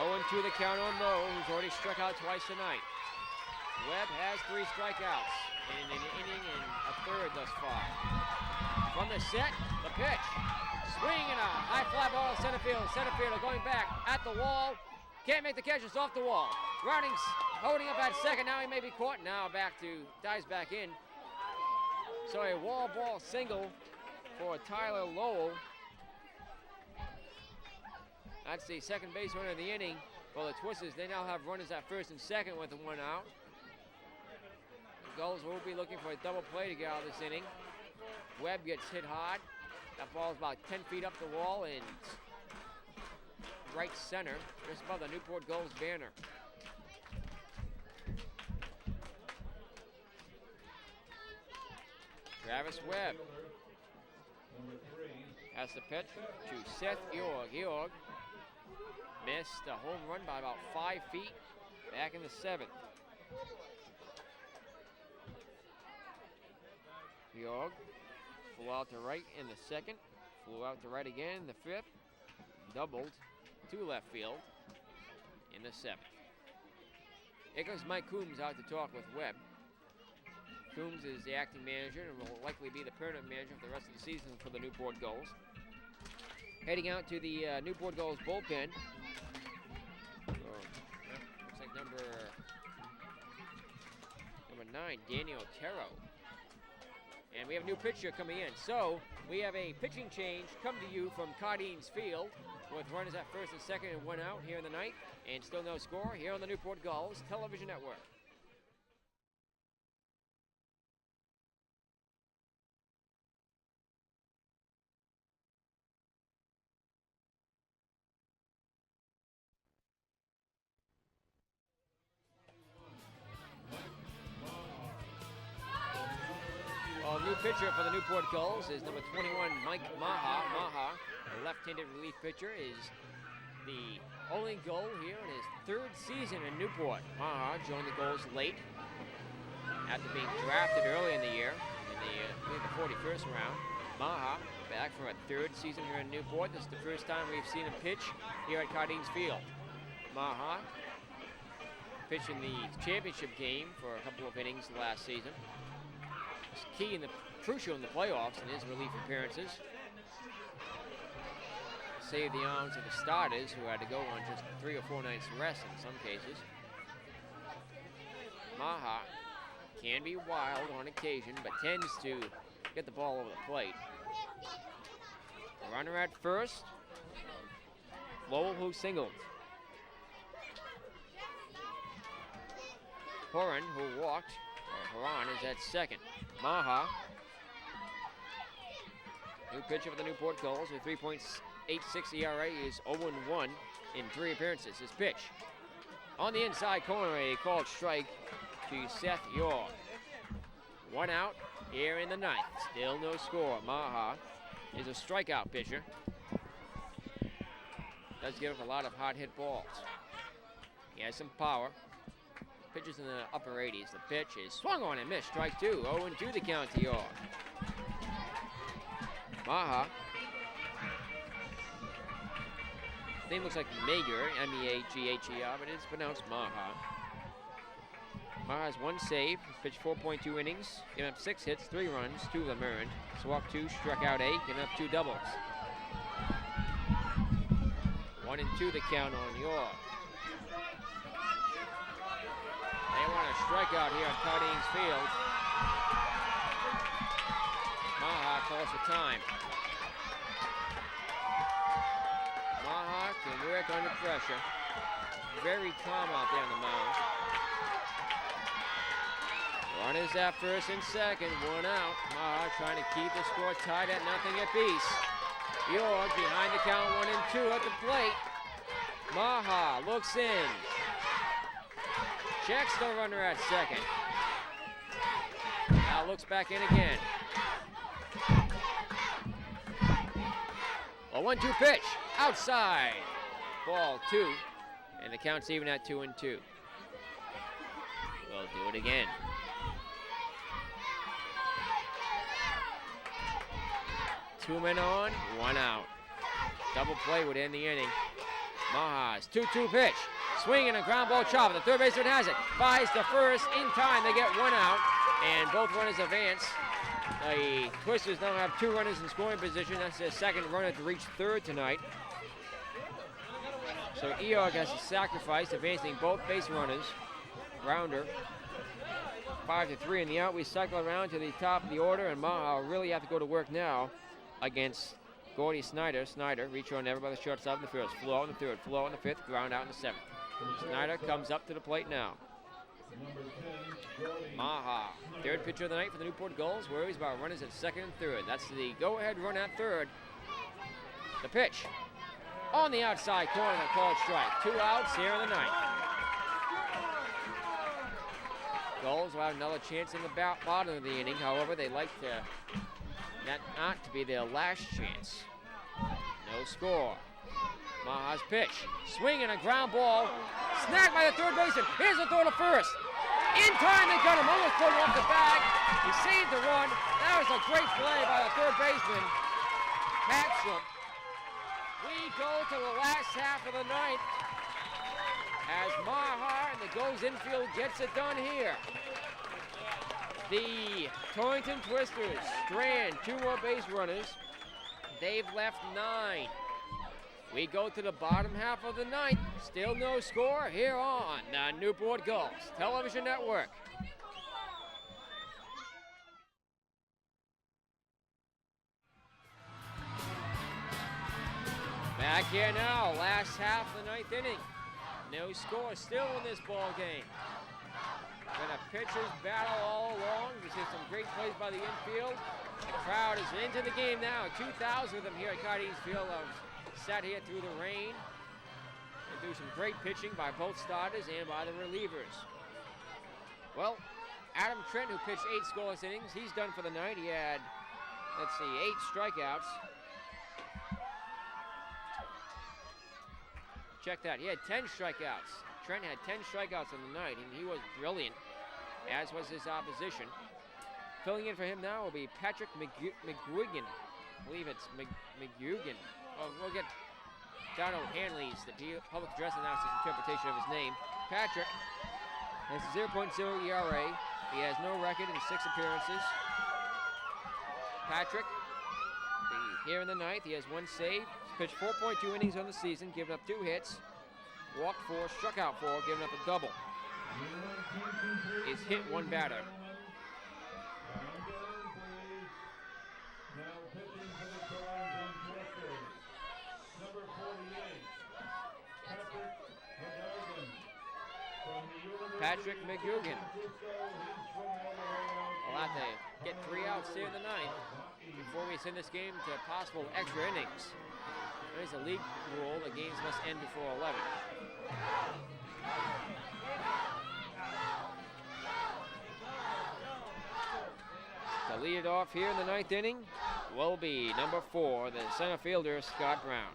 0-2 the count on Lowe, who's already struck out twice tonight. Webb has 3 strikeouts in an inning and a third thus far. From the set, the pitch. Swing and a high fly ball center field. Center fielder going back at the wall. Can't make the catch, it's off the wall. Browning's holding up at second, now he may be caught. Now dives back in. So a wall ball single for Tyler Lowell. That's the second base runner of the inning for the Twisters. They now have runners at first and second with the 1 out. The Gulls will be looking for a double play to get out of this inning. Webb gets hit hard. That ball's about 10 feet up the wall in right center, just above the Newport Gulls banner. Travis Webb has the pitch to Seth Georg. Georg missed a home run by about 5 feet back in the 7th. Georg flew out to right in the 2nd, flew out to right again in the 5th, doubled to left field in the 7th. Here comes Mike Coombs out to talk with Webb. Coombs is the acting manager and will likely be the permanent manager for the rest of the season for the Newport Gulls. Heading out to the Newport Gulls bullpen. Looks like number 9, Daniel Otero. And we have a new pitcher coming in. So we have a pitching change come to you from Cardines Field with runners at first and second and 1 out here in the ninth. And still no score here on the Newport Gulls Television Network. New pitcher for the Newport Gulls is number 21, Mike Maha. Maha, a left-handed relief pitcher, is the only Gull here in his 3rd season in Newport. Maha joined the Gulls late after being drafted early in the year in the 41st round. Maha back for a 3rd season here in Newport. This is the first time we've seen him pitch here at Cardines Field. Maha pitched in the championship game for a couple of innings last season. Key and crucial in the playoffs in his relief appearances. Saved the arms of the starters who had to go on just 3 or 4 nights rest in some cases. Maha can be wild on occasion, but tends to get the ball over the plate. Runner at first. Lowell who singled. Horan who walked, or Haran is at second. Maha. New pitcher for the Newport Gulls with 3.86 ERA is 0-1 in 3 appearances. His pitch on the inside corner, a called strike to Seth York. 1 out here in the ninth. Still no score. Maha is a strikeout pitcher. Does give up a lot of hard hit balls. He has some power. Pitches in the upper 80s. The pitch is swung on and missed. Strike 2. 0-2 the count to York. Maha. Name looks like Magyar, M-E-A-G-H-E-R, but it's pronounced Maha. Maha has 1 save, pitched 4.2 innings, given up 6 hits, 3 runs, 2 of them earned. Walked 2, struck out 8, given up 2 doubles. 1-2 the count on York. They want a strikeout here at Cardines Field. Maha calls for time. Maha can work under pressure. Very calm out there on the mound. Runners at first and second, 1 out. Maha trying to keep the score tied at 0 apiece. York behind the count, 1-2 at the plate. Maha looks in. Checks the runner at second. Now looks back in again. A 1-2 pitch, outside. Ball 2, and the count's even at 2-2. We'll do it again. Two men on, 1 out. Double play would end the inning. Maha's 2-2 pitch. Swing and a ground ball chop. The third baseman has it. Flies to first in time. They get 1 out, and both runners advance. The Twisters now have 2 runners in scoring position. That's their second runner to reach third tonight. So Eog has to sacrifice, advancing both base runners. Grounder, 5-3 in the out. We cycle around to the top of the order, and Maha will really have to go to work now against Gordy Snyder. Snyder, reach on never by the shortstop in the first. Flow in the third, flow in the fifth, ground out in the 7th. Snyder comes up to the plate now. Maha, third pitcher of the night for the Newport Gulls, worries about runners at second and third. That's the go-ahead run at third. The pitch on the outside corner, the called strike. 2 outs here in the ninth. Gulls will have another chance in the bottom of the inning. However, they like that not to be their last chance. No score. Maha's pitch. Swing and a ground ball. Snagged by the third baseman. Here's the throw to first. In time, they got him. Almost pulled him off the bag. He saved the run. That was a great play by the third baseman. Hatcham. We go to the last half of the ninth as Maha and the Gulls infield gets it done here. The Torrington Twisters strand 2 more base runners. They've left 9. We go to the bottom half of the ninth. Still no score here on the Newport Gulls Television Network. Back here now, last half of the 9th inning. No score still in this ball game. Been a pitcher's battle all along. We see some great plays by the infield. The crowd is into the game now. 2,000 of them here at Cardines Field have sat here through the rain and do some great pitching by both starters and by the relievers. Well, Adam Trent, who pitched 8 scoreless innings, he's done for the night. He had, 8 strikeouts. Check that. He had 10 strikeouts. Trent had 10 strikeouts on the night, and he was brilliant, as was his opposition. Filling in for him now will be Patrick McGuigan. I believe it's McGuigan. Well, we'll get Donald Hanley's, the public address announcer's interpretation of his name. Patrick has a 0.0 ERA. He has no record in 6 appearances. Patrick, here in the ninth, he has 1 save. He's pitched 4.2 innings on the season, given up 2 hits. Walked 4, struck out 4, giving up a double. He's hit 1 batter. Patrick McGugan. We'll have to get 3 outs here in the 9th before we send this game to possible extra innings. There's a league rule, the games must end before 11. To lead it off here in the 9th inning will be number 4, the center fielder, Scott Brown.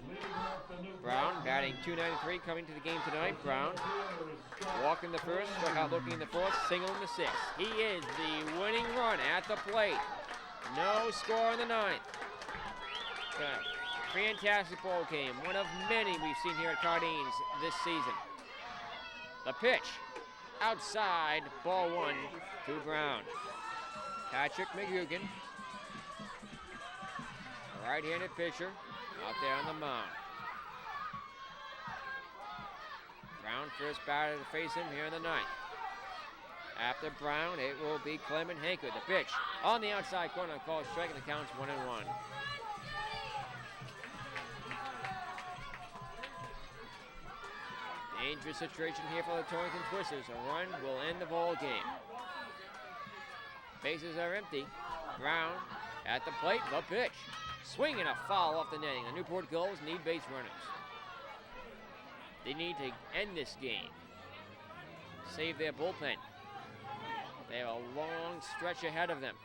Brown batting .293 coming to the game tonight. Brown walking the first, struck out looking in the fourth, single in the 6th. He is the winning run at the plate. No score in the 9th. Fantastic ball game, one of many we've seen here at Cardines this season. The pitch, outside, ball 1 to Brown. Patrick McGugan, a right-handed pitcher, out there on the mound. Brown first batter to face him here in the 9th. After Brown, it will be Clement Hankard. The pitch on the outside corner, called strike, and the count's 1-1. Dangerous situation here for the Torrington Twisters. A run will end the ball game. Bases are empty. Brown at the plate, the pitch. Swing and a foul off the netting. The Newport Gulls need base runners. They need to end this game. Save their bullpen. They have a long stretch ahead of them.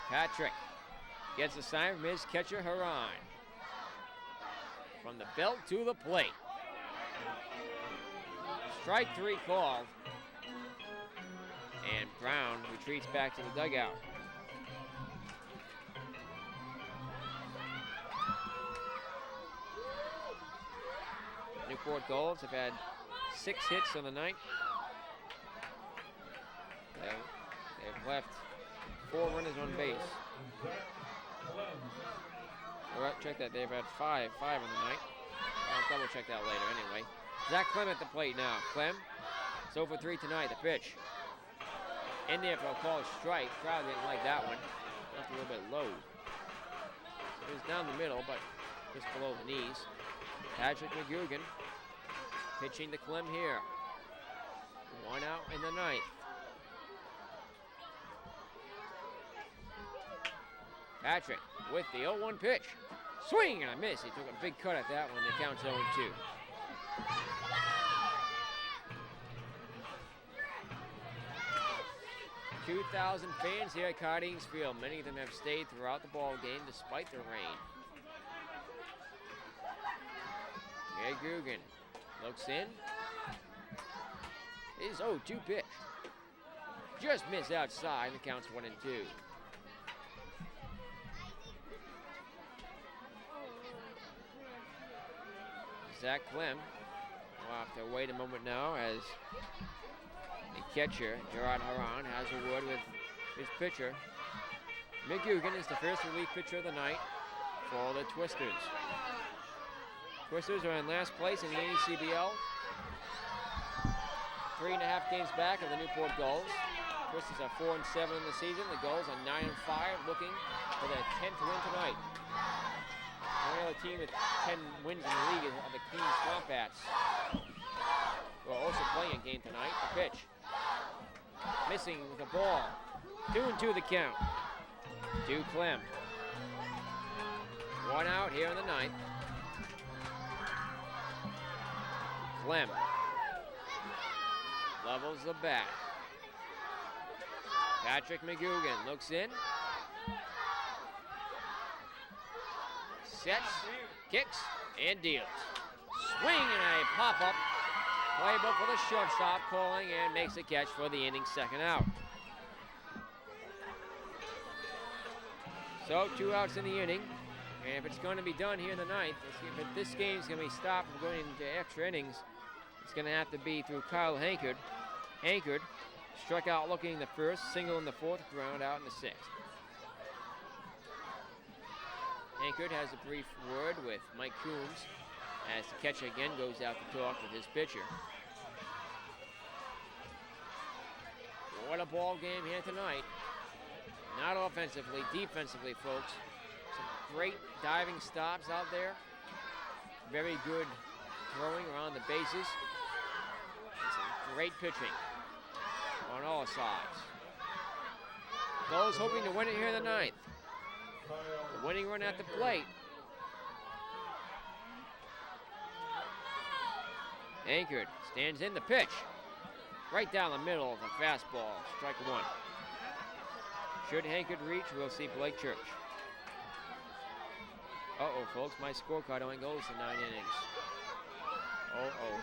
Patrick gets a sign from his catcher, Haran. From the belt to the plate. Strike 3 called. And Brown retreats back to the dugout. Newport Gulls have had 6 hits on the night. They've left 4 runners on base. Check that, they've had 5 on the night. I'll double check that later anyway. Zach Clem at the plate now. Clem, it's over 3 tonight, the pitch. In there for a called strike. Crowd didn't like that one. Left a little bit low. It was down the middle, but just below the knees. Patrick McGugan pitching to Clem here. 1 out in the 9th. Patrick with the 0-1 pitch. Swing and a miss. He took a big cut at that one. The count's 0-2. $2,000 fans here at Cardines Field. Many of them have stayed throughout the ball game despite the rain. McGugan looks in. His 0-2 pitch. Just missed outside. The count's 1-2. Zach Clem will have to wait a moment now as the catcher, Gerard Haran, has a word with his pitcher. McGugan is the first relief pitcher of the night for the Twisters. Twisters are in last place in the NECBL. 3.5 games back of the Newport Gulls. Twisters are 4-7 in the season. The Gulls are 9-5, looking for their 10th win tonight. The only other team with 10 wins in the league are the Queens Swamp Bats, who are also playing a game tonight. The pitch. Missing the ball. 2-2 the count. To Clem. 1 out here in the 9th. Clem levels the bat. Patrick McGugan looks in. Sets, kicks, and deals. Swing and a pop-up. Playable for the shortstop, calling and makes a catch for the inning's 2nd out. So 2 outs in the inning. And if it's going to be done here in the 9th, if this game's going to be stopped from going into extra innings, it's going to have to be through Kyle Hankard. Hankard struck out looking in the 1st, single in the 4th, ground out in the 6th. Hankard has a brief word with Mike Coombs as the catcher again goes out to talk with his pitcher. What a ball game here tonight. Not offensively, defensively, folks. Some great diving stops out there. very good throwing around the bases. And some great pitching on all sides. Gulls hoping to win it here in the ninth. The winning run at the plate. Anchored, stands in the pitch. Right down the middle of the fastball, strike one. Should Hankard reach, we'll see Blake Church. Uh-oh, folks, my scorecard only goes to 9 innings. Uh-oh.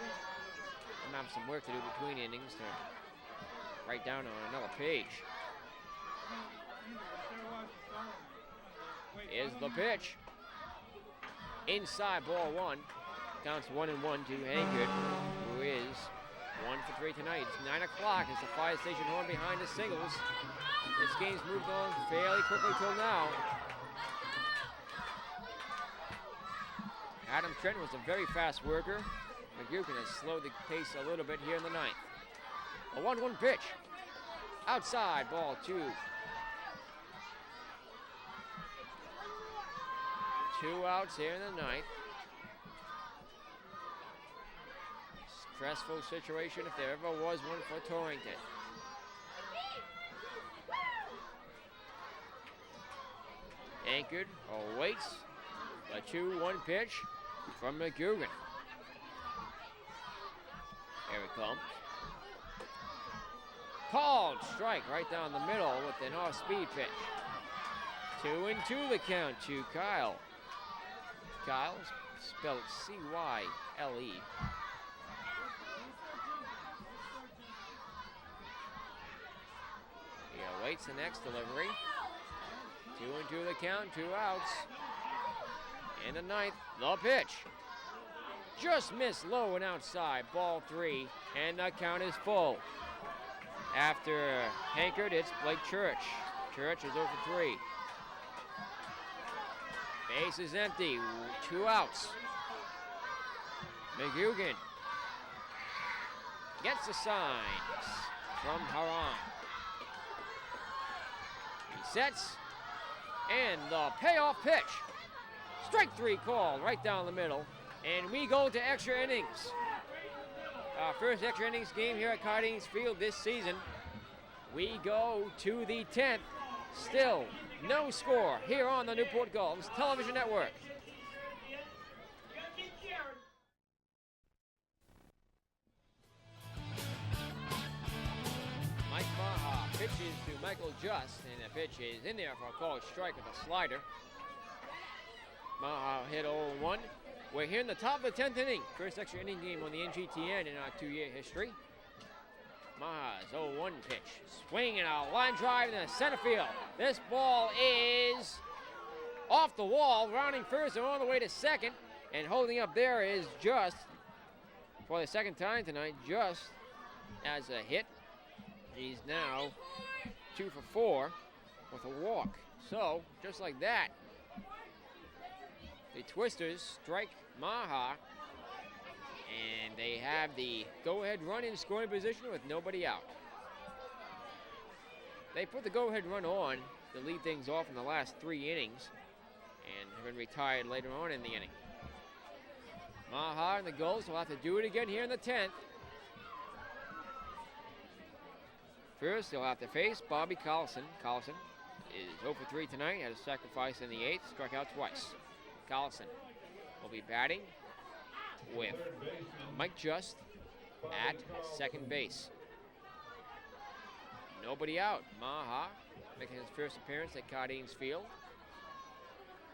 I'm having some work to do between innings to write down on another page. Is the pitch. Inside ball one. Counts 1-1 to Hankard, who is 1 for 3 tonight. It's 9 o'clock as the fire station horn behind the singles. This game's moved on fairly quickly till now. Adam Trent was a very fast worker. McGugan has slowed the pace a little bit here in the ninth. A 1-1 pitch. Outside, ball 2. 2 outs here in the ninth. Stressful situation if there ever was one for Torrington. Anchored, awaits a 2-1 pitch from McGugan. Here it comes. Called strike right down the middle with an off-speed pitch. 2-2 the count to Kyle. Kyle, spelled C-Y-L-E. He awaits the next delivery. 2-2 the count, 2 outs. In the ninth, the pitch. Just missed low and outside, ball 3, and the count is full. After Hankard, it's Blake Church. Church is 0 for 3. Base is empty, 2 outs. McGugan gets the signs from Haran. He sets, and the payoff pitch. Strike 3 called right down the middle, and we go to extra innings. Our first extra innings game here at Cardines Field this season. We go to the 10th. Still no score here on the Newport Gulls Television Network. Mike Maha pitches to Michael Just, and the pitch is in there for a called strike with a slider. Maha hit 0-1. We're here in the top of the 10th inning. First extra inning game on the NGTN in our 2-year history. Maha's 0-1 pitch. Swinging a line drive in the center field. This ball is off the wall, rounding first and all the way to second. And holding up there is Just, for the second time tonight, Just as a hit. He's now 2 for 4 with a walk. So, just like that, the Twisters strike Maha, and they have the go-ahead run in scoring position with nobody out. They put the go-ahead run on to lead things off in the last 3 innings and have been retired later on in the inning. Maha and the Gulls will have to do it again here in the 10th. First, they'll have to face Bobby Collison. Collison is 0 for 3 tonight, had a sacrifice in the 8th, struck out twice. Collison will be batting with Mike Just at second base. Nobody out. Maha making his first appearance at Cardines Field.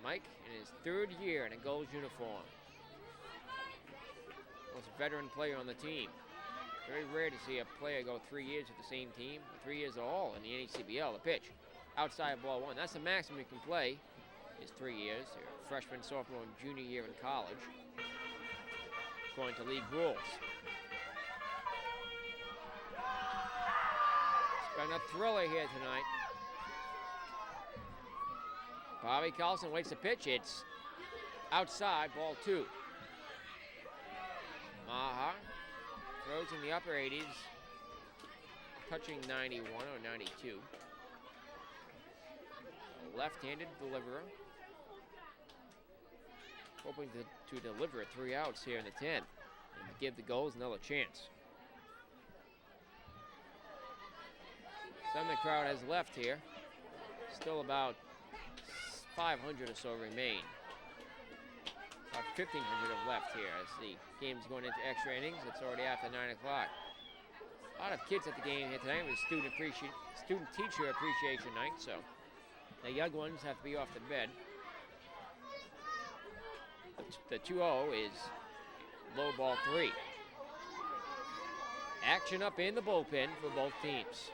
Mike in his 3rd year in a Gulls uniform. Most veteran player on the team. Very rare to see a player go 3 years with the same team. 3 years all in the NHCBL. The pitch outside ball 1. That's the maximum you can play. Is 3 years. Your freshman, sophomore, and junior year in college. According to league rules. It's been a thriller here tonight. Bobby Carlson waits the pitch. It's outside, ball 2. Maha throws in the upper 80s, touching 91 or 92. A left-handed deliverer. hoping to deliver 3 outs here in the 10th and to give the Gulls another chance. Some of the crowd has left here. Still about 500 or so remain. About 1,500 have left here as the game's going into extra innings. It's already after 9 o'clock. A lot of kids at the game here tonight. It was student-teacher appreciation night, so the young ones have to be off to bed. The 2-0 is low ball 3. Action up in the bullpen for both teams.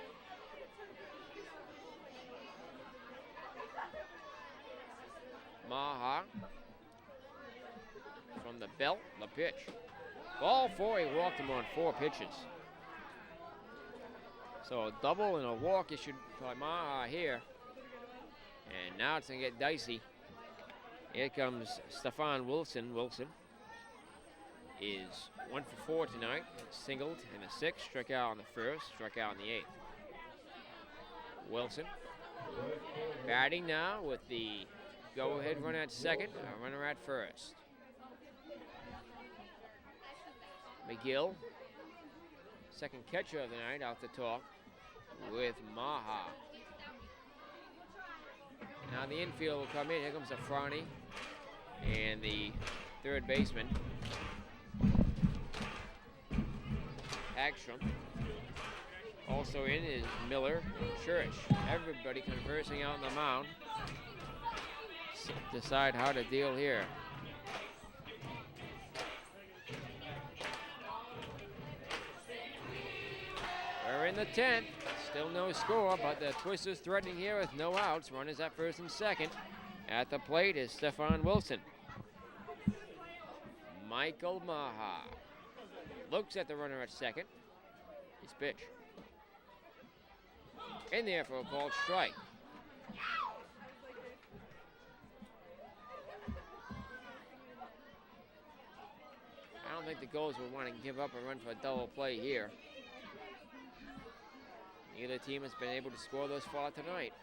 Maha from the belt, the pitch. Ball 4, he walked him on 4 pitches. So a double and a walk issued by Maha here. And now it's going to get dicey. Here comes Stefan Wilson. Wilson is 1 for 4 tonight. Singled in the 6th, struck out on the 1st, struck out in the 8th. Wilson batting now with the go-ahead runner at second, a runner at first. McGill, second catcher of the night, out to talk with Maha. Now the infield will come in. Here comes Afrani and the third baseman, Hagstrom. Also in is Miller, Church. Everybody conversing out on the mound. Decide how to deal here. We're in the 10th. Still no score, but the Twisters threatening here with no outs. Runners at first and second. At the plate is Stefan Wilson. Michael Maha looks at the runner at second. His pitch. In there for a called strike. I don't think the Gulls would want to give up a run for a double play here. Neither team has been able to score thus far tonight.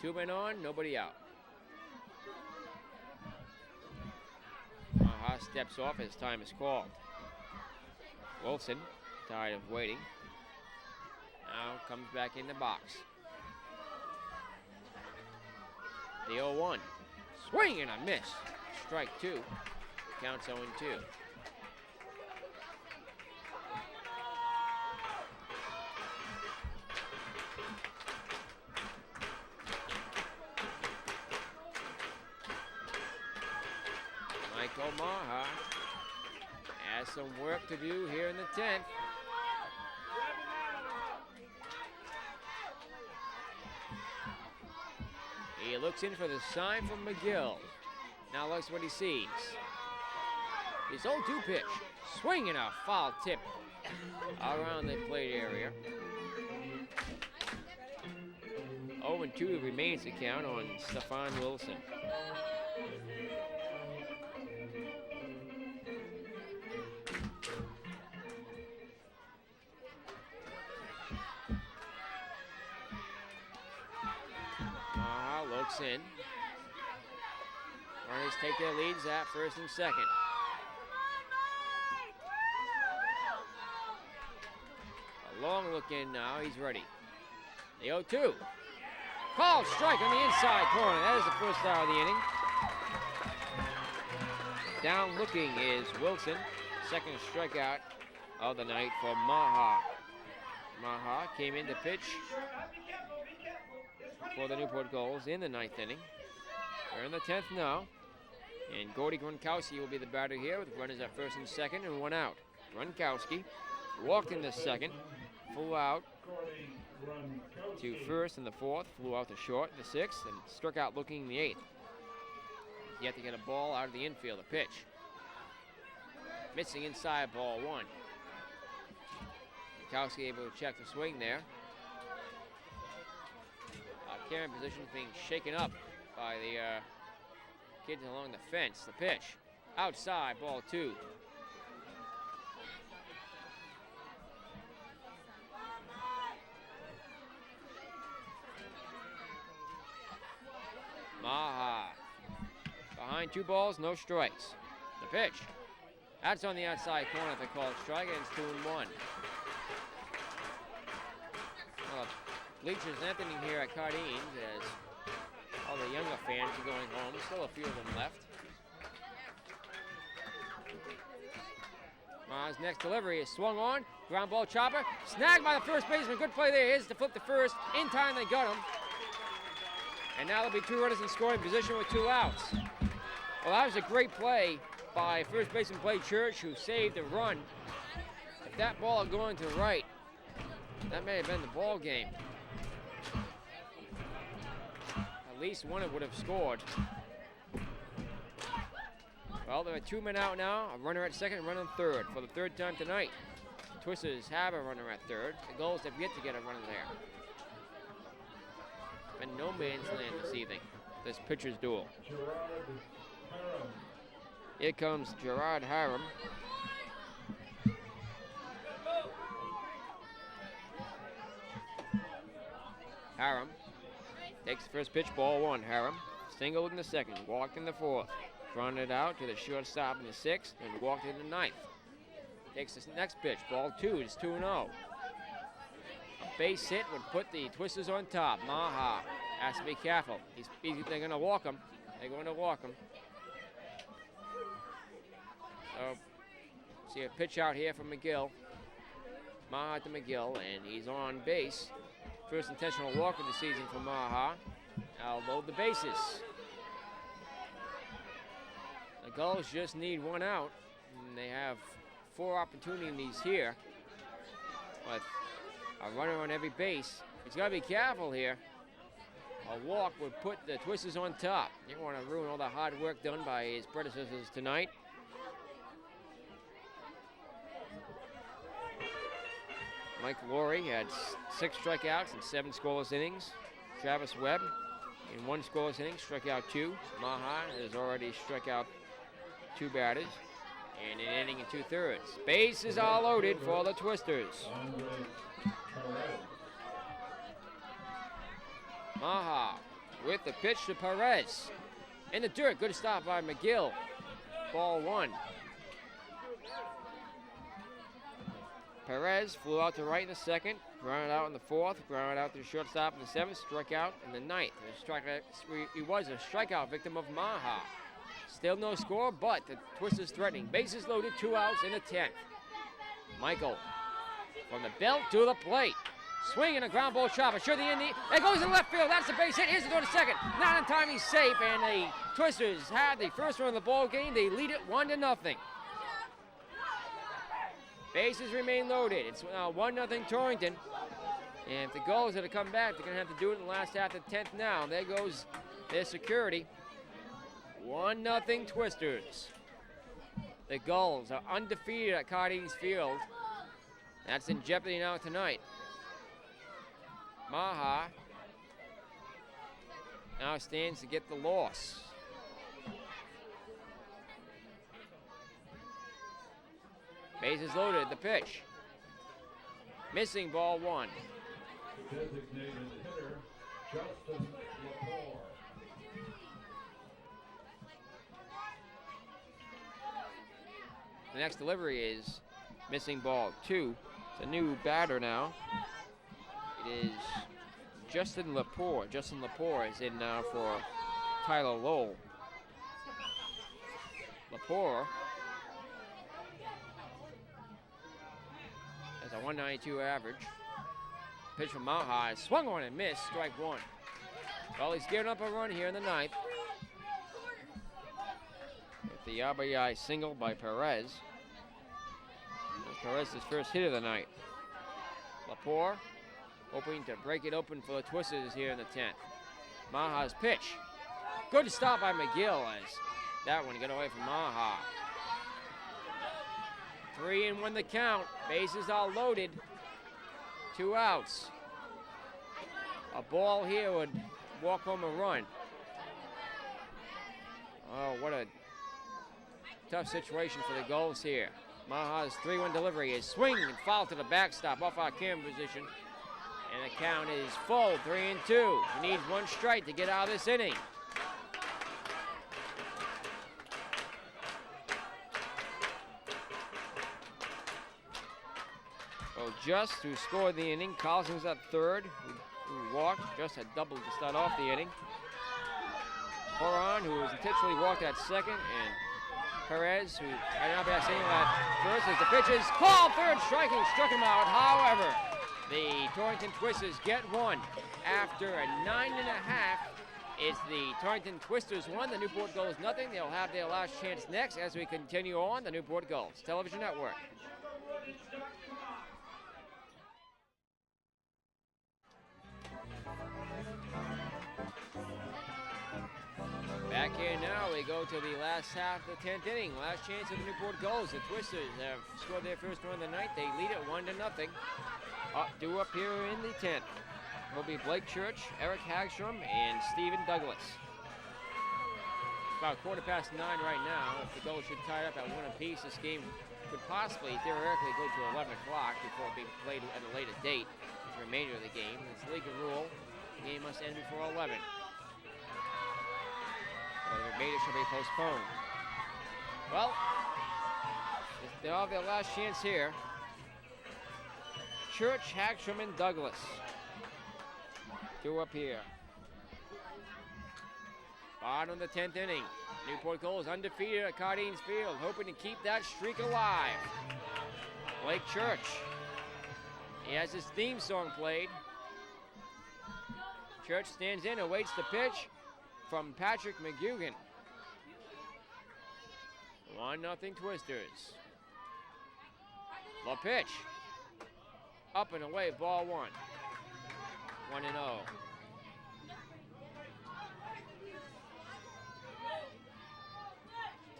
2 men on, nobody out. Maha steps off as time is called. Wilson, tired of waiting, now comes back in the box. The 0-1. Swing and a miss. Strike 2. Counts 0-2. Michael Maha has some work to do here in the 10th. He looks in for the sign from McGill. Now looks what he sees. His 0-2 pitch. Swinging a foul tip around the plate area. 0-2 remains the count on Stefan Wilson. Looks in. Runners take their leads at first and second. A long look in now. He's ready. The 0-2. Called strike on the inside corner. That is the first out of the inning. Down looking is Wilson. Second strikeout of the night for Maha. Maha came in to pitch for the Newport Gulls in the 9th inning. We're in the 10th now. And Gordy Gronkowski will be the batter here with runners at first and second and 1 out. Gronkowski walked in the second, flew out to first in the 4th, flew out to short in the 6th, and struck out looking in the 8th. Yet to get a ball out of the infield, a pitch. Missing inside, ball 1. Gronkowski able to check the swing there. Carrying position is being shaken up by the kids along the fence. The pitch. Outside, ball 2. Maha Behind 2 balls, no strikes. The pitch. That's on the outside corner if they call it strike, and it's 2-1. Well, bleachers emptying here at Cardines as all the younger fans are going home. Still a few of them left. Ma's next delivery is swung on. Ground ball chopper. Snagged by the first baseman. Good play there. Here's to flip the first. In time they got him. And now there'll be 2 runners in scoring position with 2 outs. Well, that was a great play by first baseman Blake Church, who saved a run. If that ball had gone to right, that may have been the ball game. At least one would have scored. Well, there are 2 men out now, a runner at second, a runner at third for the 3rd time tonight. The Twisters have a runner at third. The Gulls have yet to get a runner there. Been no man's land this evening, this pitcher's duel. Here comes Gerard Hiram. Hiram takes the first pitch, ball 1. Hiram singled in the 2nd, walked in the 4th. Grounded out to the shortstop in the 6th, and walked in the 9th. Takes this next pitch, ball 2, it's 2-0. A base hit would put the Twisters on top. Maha has to be careful. They're going to walk him. They're going to walk him. So, see a pitch out here from McGill. Maha to McGill, and he's on base. First intentional walk of the season for Maha. Now load the bases. The Gulls just need 1 out, and they have 4 opportunities here. But a runner on every base. He's got to be careful here. A walk would put the Twisters on top. You don't want to ruin all the hard work done by his predecessors tonight. Mike Laurie had 6 strikeouts in 7 scoreless innings. Travis Webb in 1 scoreless inning struck out 2. Maha has already struck out 2 batters, and an inning and 2/3. Bases are loaded for the Twisters. Maha with the pitch to Perez. In the dirt, good stop by McGill. Ball 1. Perez flew out to right in the 2nd, grounded out in the 4th, grounded out to the shortstop in the 7th, struck out in the 9th. He was a strikeout victim of Maha. Still no score, but the Twisters threatening. Bases loaded, 2 outs in the 10th. Michael from the belt to the plate. Swinging a ground ball chopper. Sure, it goes in left field. That's the base hit. Here's the go to second. Not in time. He's safe, and the Twisters had the first run of the ball game. They lead it 1-0. Bases remain loaded. It's now 1-0 Torrington. And if the Gulls are to come back, they're going to have to do it in the last half of the 10th now. There goes their security. 1-0 Twisters. The Gulls are undefeated at Cardines Field. That's in jeopardy now tonight. Maha now stands to get the loss. Bases loaded, the pitch. Missing, ball 1. Designated hitter, Justin Lepore. The next delivery is missing, ball 2. It's a new batter now. It is Justin Lepore. Justin Lepore is in now for Tyler Lowell. Lepore has a 192 average. Pitch from Maha is swung on and missed, strike 1. Well, he's giving up a run here in the 9th. With the RBI single by Perez. That's Perez's first hit of the night. Lepore hoping to break it open for the Twisters here in the 10th. Maha's pitch. Good stop by McGill as that one got away from Maha. 3-1 the count. Bases are loaded. 2 outs. A ball here would walk home a run. Oh, what a tough situation for the Gulls here. Maha's 3-1 delivery is swing and foul to the backstop off our camera position. And the count is full, 3-2. He needs 1 strike to get out of this inning. So Just, who scored the inning, Carlson was at third, who walked. Just had doubled to start off the inning. Horan, who was intentionally walked at second, and Perez, who I don't know if saying that first, as the pitch is called, third striking, struck him out. However, the Torrington Twisters get one. After a 9.5, it's the Torrington Twisters 1, the Newport Gulls nothing. They'll have their last chance next as we continue on the Newport Gulls Television Network. Back here now, we go to the last half of the 10th inning. Last chance of the Newport Gulls. The Twisters have scored their first run of the night. They lead it 1-0. Due up here in the 10th will be Blake Church, Eric Hagstrom, and Stephen Douglas. About 9:15 right now. If the Gulls should tie it up at 1 apiece, this game could possibly, theoretically, go to 11 o'clock before being played at a later date. The remainder of the game. It's legal rule. The game must end before 11. Or the remainder shall be postponed. Well, they'll have their last chance here. Church, Hagstrom, and Douglas. Two up here. Bottom of the 10th inning. Newport Gulls undefeated at Cardines Field, hoping to keep that streak alive. Blake Church. He has his theme song played. Church stands in, awaits the pitch from Patrick McGugan. 1-0 Twisters. The pitch. Up and away, ball one. 1-0.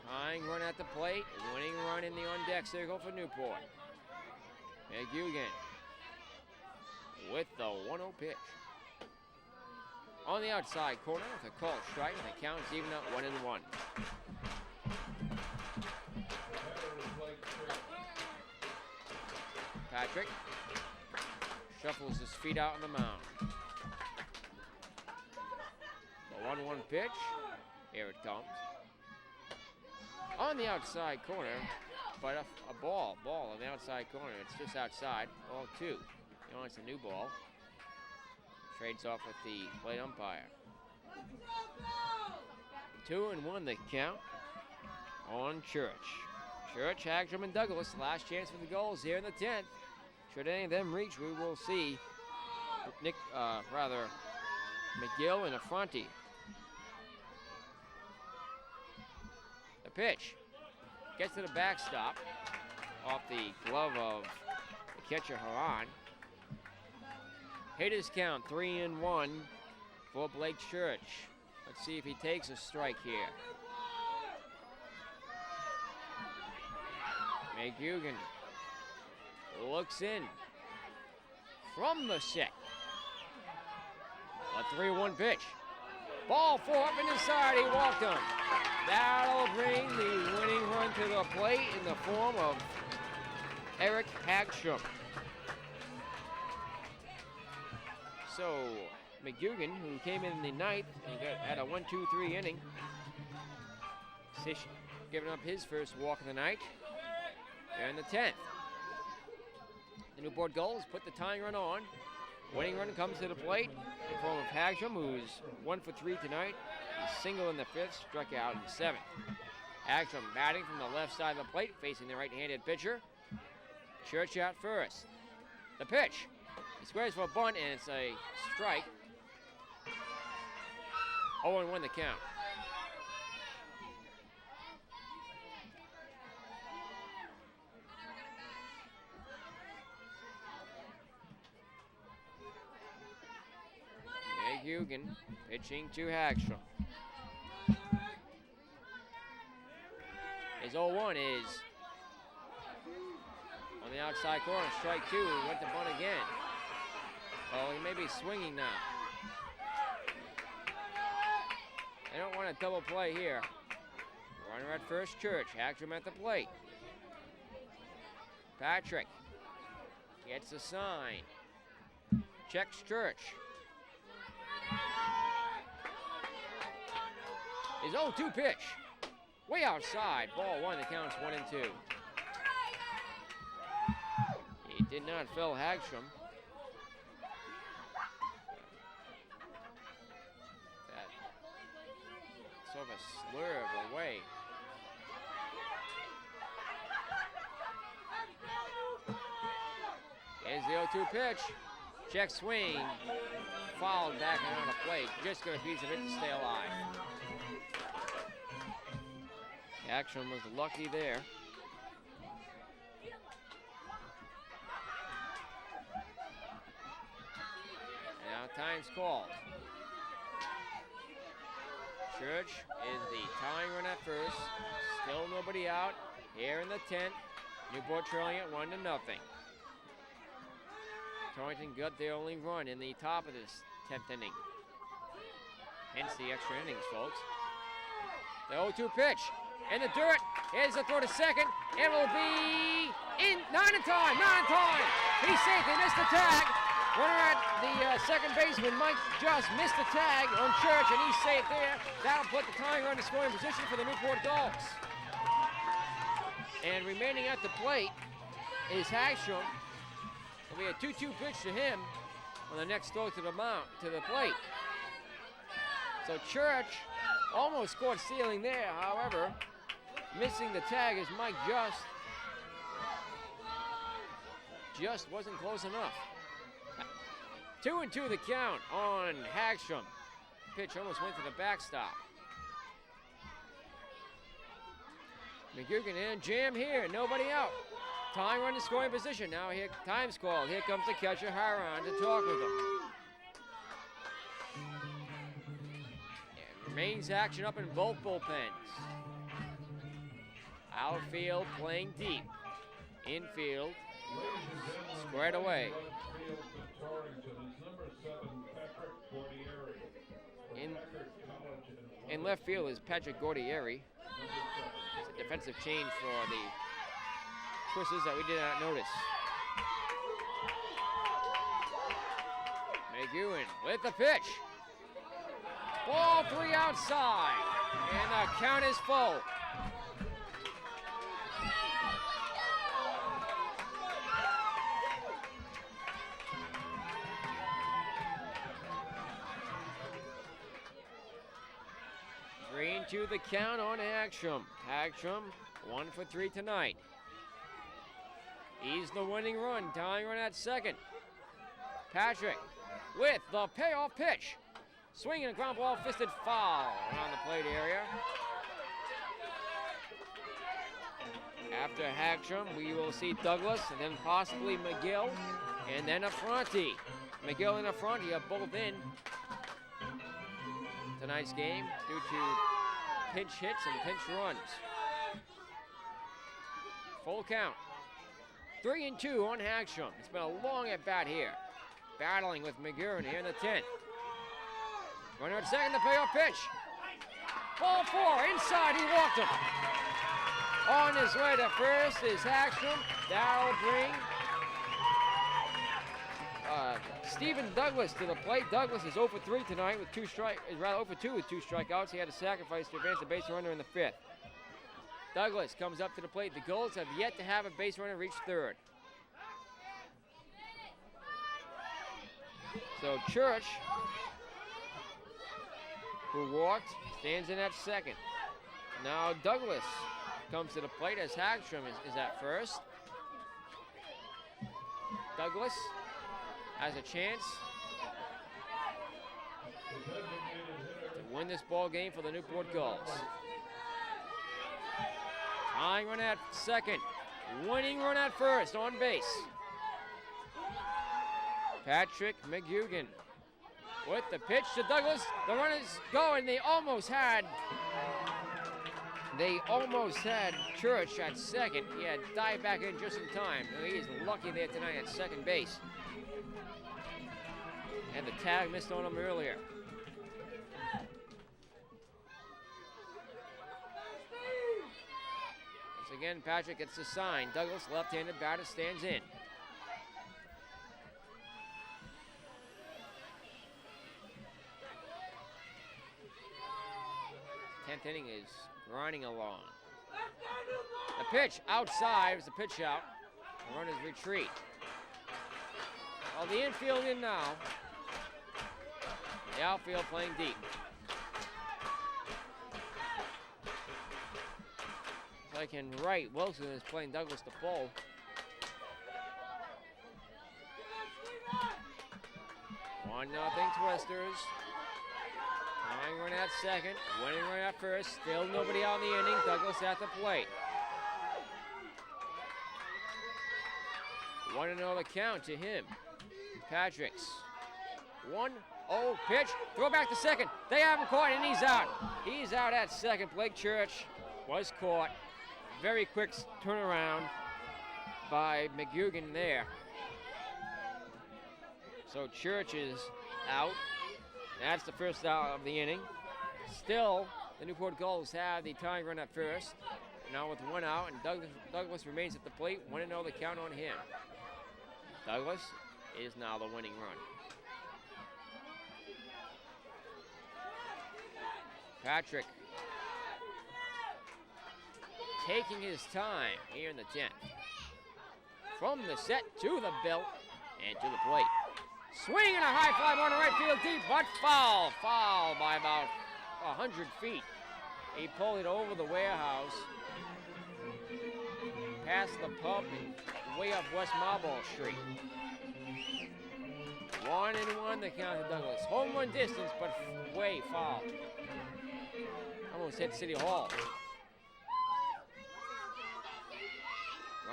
Tying run at the plate, winning run in the on-deck circle for Newport. McGugan with the 1-0 pitch. On the outside corner with a called strike, and the count's even at 1-1. Patrick shuffles his feet out on the mound. The 1-1 pitch. Here it comes. On the outside corner, but a ball on the outside corner. It's just outside. Ball 2. He wants a new ball. Trades off with the plate umpire. 2-1 the count on Church. Church, Hagstrom, and Douglas. Last chance for the Gulls here in the 10th. Should any of them reach, we will see McGill and Affronti. The pitch gets to the backstop off the glove of the catcher Haran. Hitters count 3-1 for Blake Church. Let's see if he takes a strike here. McGugan looks in from the set. A 3-1 pitch. Ball 4 up and inside. He walked him. That'll bring the winning run to the plate in the form of Eric Hagstrom. So McGugan, who came in the 9th and had a 1-2-3 inning, giving up his first walk of the night. They're in the 10th. The Newport Gulls put the tying run on. Winning run comes to the plate in the form of Hagstrom, who's 1 for 3 tonight. He's single in the 5th, struck out in the 7th. Hagstrom batting from the left side of the plate, facing the right-handed pitcher. Church out first. The pitch. He squares for a bunt, and it's a strike. 0-1 the count. McGugan pitching to Hagstrom. His 0-1 is on the outside corner, strike 2. He went to bunt again. Oh, he may be swinging now. They don't want a double play here. Runner at first, Church. Hagstrom at the plate. Patrick gets a sign. Checks Church. His 0-2 pitch. Way outside. Ball 1. The count's 1-2. He did not fill Hagstrom. That sort of a slurve away. Here's the 0-2 pitch. Check swing. Fouled back and on the plate. Just going to piece of it to stay alive. Hagstrom was lucky there. Now time's called. Church is the tying run at first. Still nobody out here in the 10th. Newport trailing at 1-0. Torrington got their only run in the top of this 10th inning. Hence the extra innings, folks. The 0-2 pitch in the dirt. Here's the throw to second. It will be in. Not in time. He's safe. They missed the tag. Runner at the second baseman, Mike Just, missed the tag on Church, and he's safe there. That'll put the tying run in scoring position for the Newport Gulls. And remaining at the plate is Hagstrom. It'll be a 2-2 pitch to him on the next throw to the plate. So Church almost scored stealing there. However, missing the tag is Mike Just. Just wasn't close enough. 2-2 the count on Hagstrom. Pitch almost went to the backstop. McGugan and jam here, nobody out. Tying run in scoring position. Now here, time's called. Here comes the catcher, Haran, to talk with him. And remains action up in both bullpens. Outfield playing deep. Infield squared away. In left field is Patrick Gordieri. It's a defensive change for the Twisters that we did not notice. McEwen with the pitch. Ball 3 outside. And the count is full. To the count on Hagstrom. Hagstrom 1 for 3 tonight. He's the winning run, tying run at second. Patrick with the payoff pitch. Swinging a ground ball, fisted foul around the plate area. After Hagstrom, we will see Douglas and then possibly McGill and then Affronti. McGill and Affronti are both in tonight's game due to pinch hits and pinch runs. Full count. 3-2 on Hagstrom. It's been a long at bat here. Battling with McGurn here in the 10th. Runner at second, the payoff pitch. Ball 4, inside, he walked him. On his way to first is Hagstrom. That'll bring Stephen Douglas to the plate. Douglas is 0 for 3 tonight with 2 strikeouts. He had to sacrifice to advance the base runner in the 5th. Douglas comes up to the plate. The Gulls have yet to have a base runner reach third. So Church, who walked, stands in at second. Now Douglas comes to the plate as Hagstrom is at first. Douglas has a chance to win this ball game for the Newport Gulls. Tying run at second, winning run at first on base. Patrick McGugan with the pitch to Douglas. The runners go, and they almost had Church at second. He had dived back in just in time. He is lucky there tonight at second base. And the tag missed on him earlier. Once again, Patrick gets the sign. Douglas, left-handed batter, stands in. Tenth inning is grinding along. The pitch outside was the pitch out. The runners retreat. Well, the infield in now. The outfield playing deep. Like in right, Wilson is playing Douglas to pull. One nothing Twisters. Tying run at second, winning run at first. Still nobody out in the inning. Douglas at the plate. 1-0 the count to him. Patrick's 1-0 pitch. Throw back to second. They have him caught and he's out. He's out at second. Blake Church was caught. Very quick turnaround by McGugan there. So Church is out. That's the first out of the inning. Still, the Newport Gulls have the tying run at first. Now with one out, and Douglas remains at the plate. 1-0 the count on him. Douglas is now the winning run. Patrick taking his time here in the 10th. From the set to the belt and to the plate. Swing and a high fly ball to right field deep, but foul. Foul by about 100 feet. He pulled it over the warehouse, past the pub, and way up West Marlborough Street. 1-1 the count to Douglas. Home run distance, but way foul. Almost hit City Hall.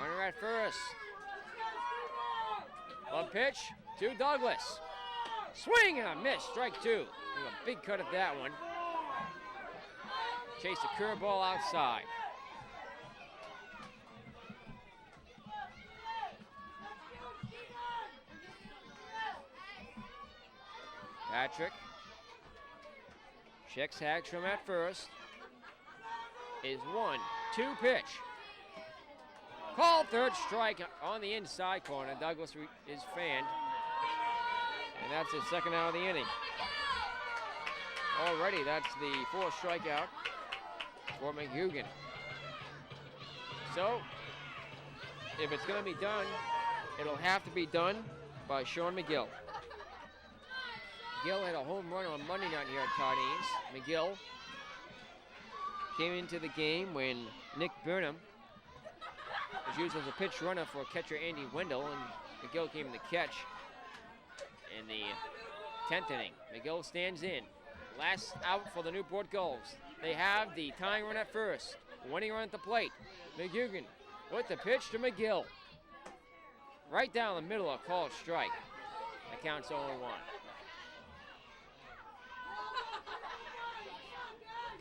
Runner at first. A pitch to Douglas. Swing and a miss. Strike two. Took a big cut at that one. Chased a curveball outside. Patrick checks Hagstrom at first. Is 1-2 pitch. Called third strike on the inside corner. Douglas is fanned. And that's his second out of the inning. Already, that's the fourth strikeout for McGugan. So, if it's going to be done, it'll have to be done by Sean McGill. McGill had a home run on Monday night here at Cardines. McGill came into the game when Nick Burnham was used as a pitch runner for catcher Andy Wendell, and McGill came in the catch in the 10th inning. McGill stands in. Last out for the Newport Gulls. They have the tying run at first. Winning run at the plate. McGugan with the pitch to McGill. Right down the middle, a called strike. That counts 0-1.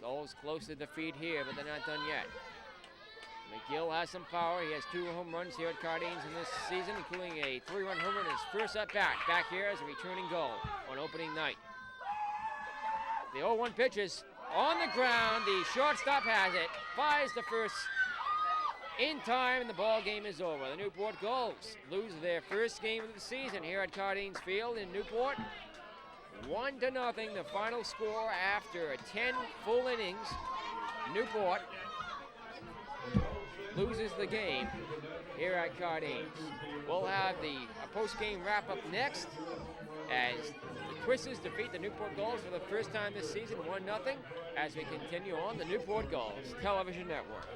Gulls close to defeat here, but they're not done yet. McGill has some power. He has 2 home runs here at Cardines in this season, including a 3-run homer in his first at-bat. Back here as a returning goal on opening night. The 0-1 pitch is on the ground. The shortstop has it. Fires the first in time, and the ball game is over. The Newport Gulls lose their first game of the season here at Cardines Field in Newport. 1-0, the final score after 10 full innings. Newport loses the game here at Cardines. We'll have the post-game wrap-up next as the Twisters defeat the Newport Gulls for the first time this season, 1-0, as we continue on the Newport Gulls Television Network.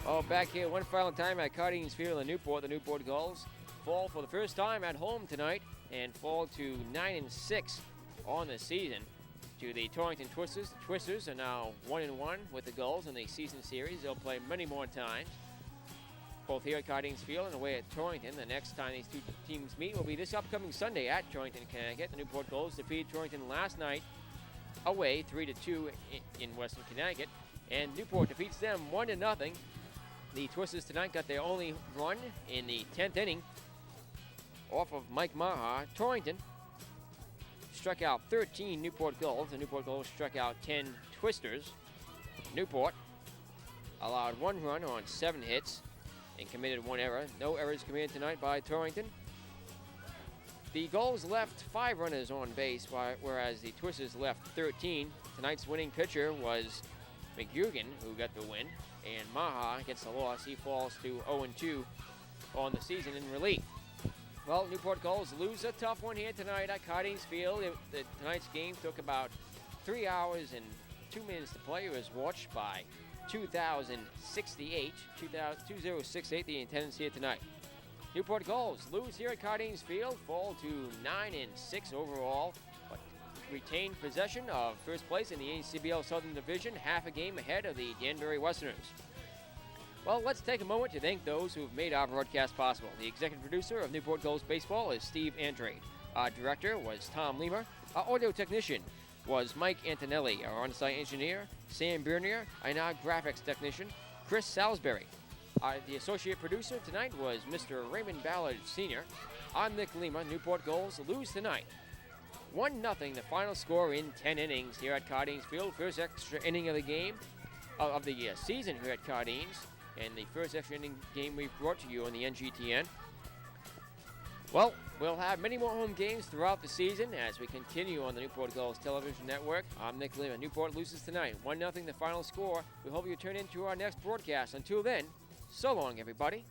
Oh, back here one final time at Cardines Field in Newport. The Newport Gulls fall for the first time at home tonight and fall to 9-6 on the season to the Torrington Twisters. The Twisters are now 1-1 with the Gulls in the season series. They'll play many more times, both here at Cardines Field and away at Torrington. The next time these two teams meet will be this upcoming Sunday at Torrington, Connecticut. The Newport Gulls defeated Torrington last night away 3-2 in Western Connecticut, and Newport defeats them 1-0. The Twisters tonight got their only run in the 10th inning off of Mike Maha. Torrington struck out 13 Newport Gulls. The Newport Gulls struck out 10 Twisters. Newport allowed 1 run on 7 hits and committed 1 error. No errors committed tonight by Torrington. The Gulls left 5 runners on base, whereas the Twisters left 13. Tonight's winning pitcher was McGugan, who got the win, and Maha gets the loss. He falls to 0-2 on the season in relief. Well, Newport Gulls lose a tough one here tonight at Cardines Field. Tonight's game took about 3 hours and 2 minutes to play. It was watched by 2068, the attendance here tonight. Newport Gulls lose here at Cardines Field, fall to 9-6 overall, but retain possession of first place in the ACBL Southern Division, half a game ahead of the Danbury Westerners. Well, let's take a moment to thank those who have made our broadcast possible. The executive producer of Newport Gulls Baseball is Steve Andrade. Our director was Tom Lemer. Our audio technician was Mike Antonelli. Our on-site engineer, Sam Bernier, and our graphics technician, Chris Salisbury. The associate producer tonight was Mr. Raymond Ballard Sr. I'm Nick Lima. Newport Gulls lose tonight. 1-0, the final score in 10 innings here at Cardines Field. First extra inning of the game, of the season here at Cardines, and the first extra inning game we've brought to you on the NGTN. Well, we'll have many more home games throughout the season as we continue on the Newport Gulls television network. I'm Nick Lima. Newport loses tonight. 1-0, the final score. We hope you tune in to our next broadcast. Until then, so long, everybody.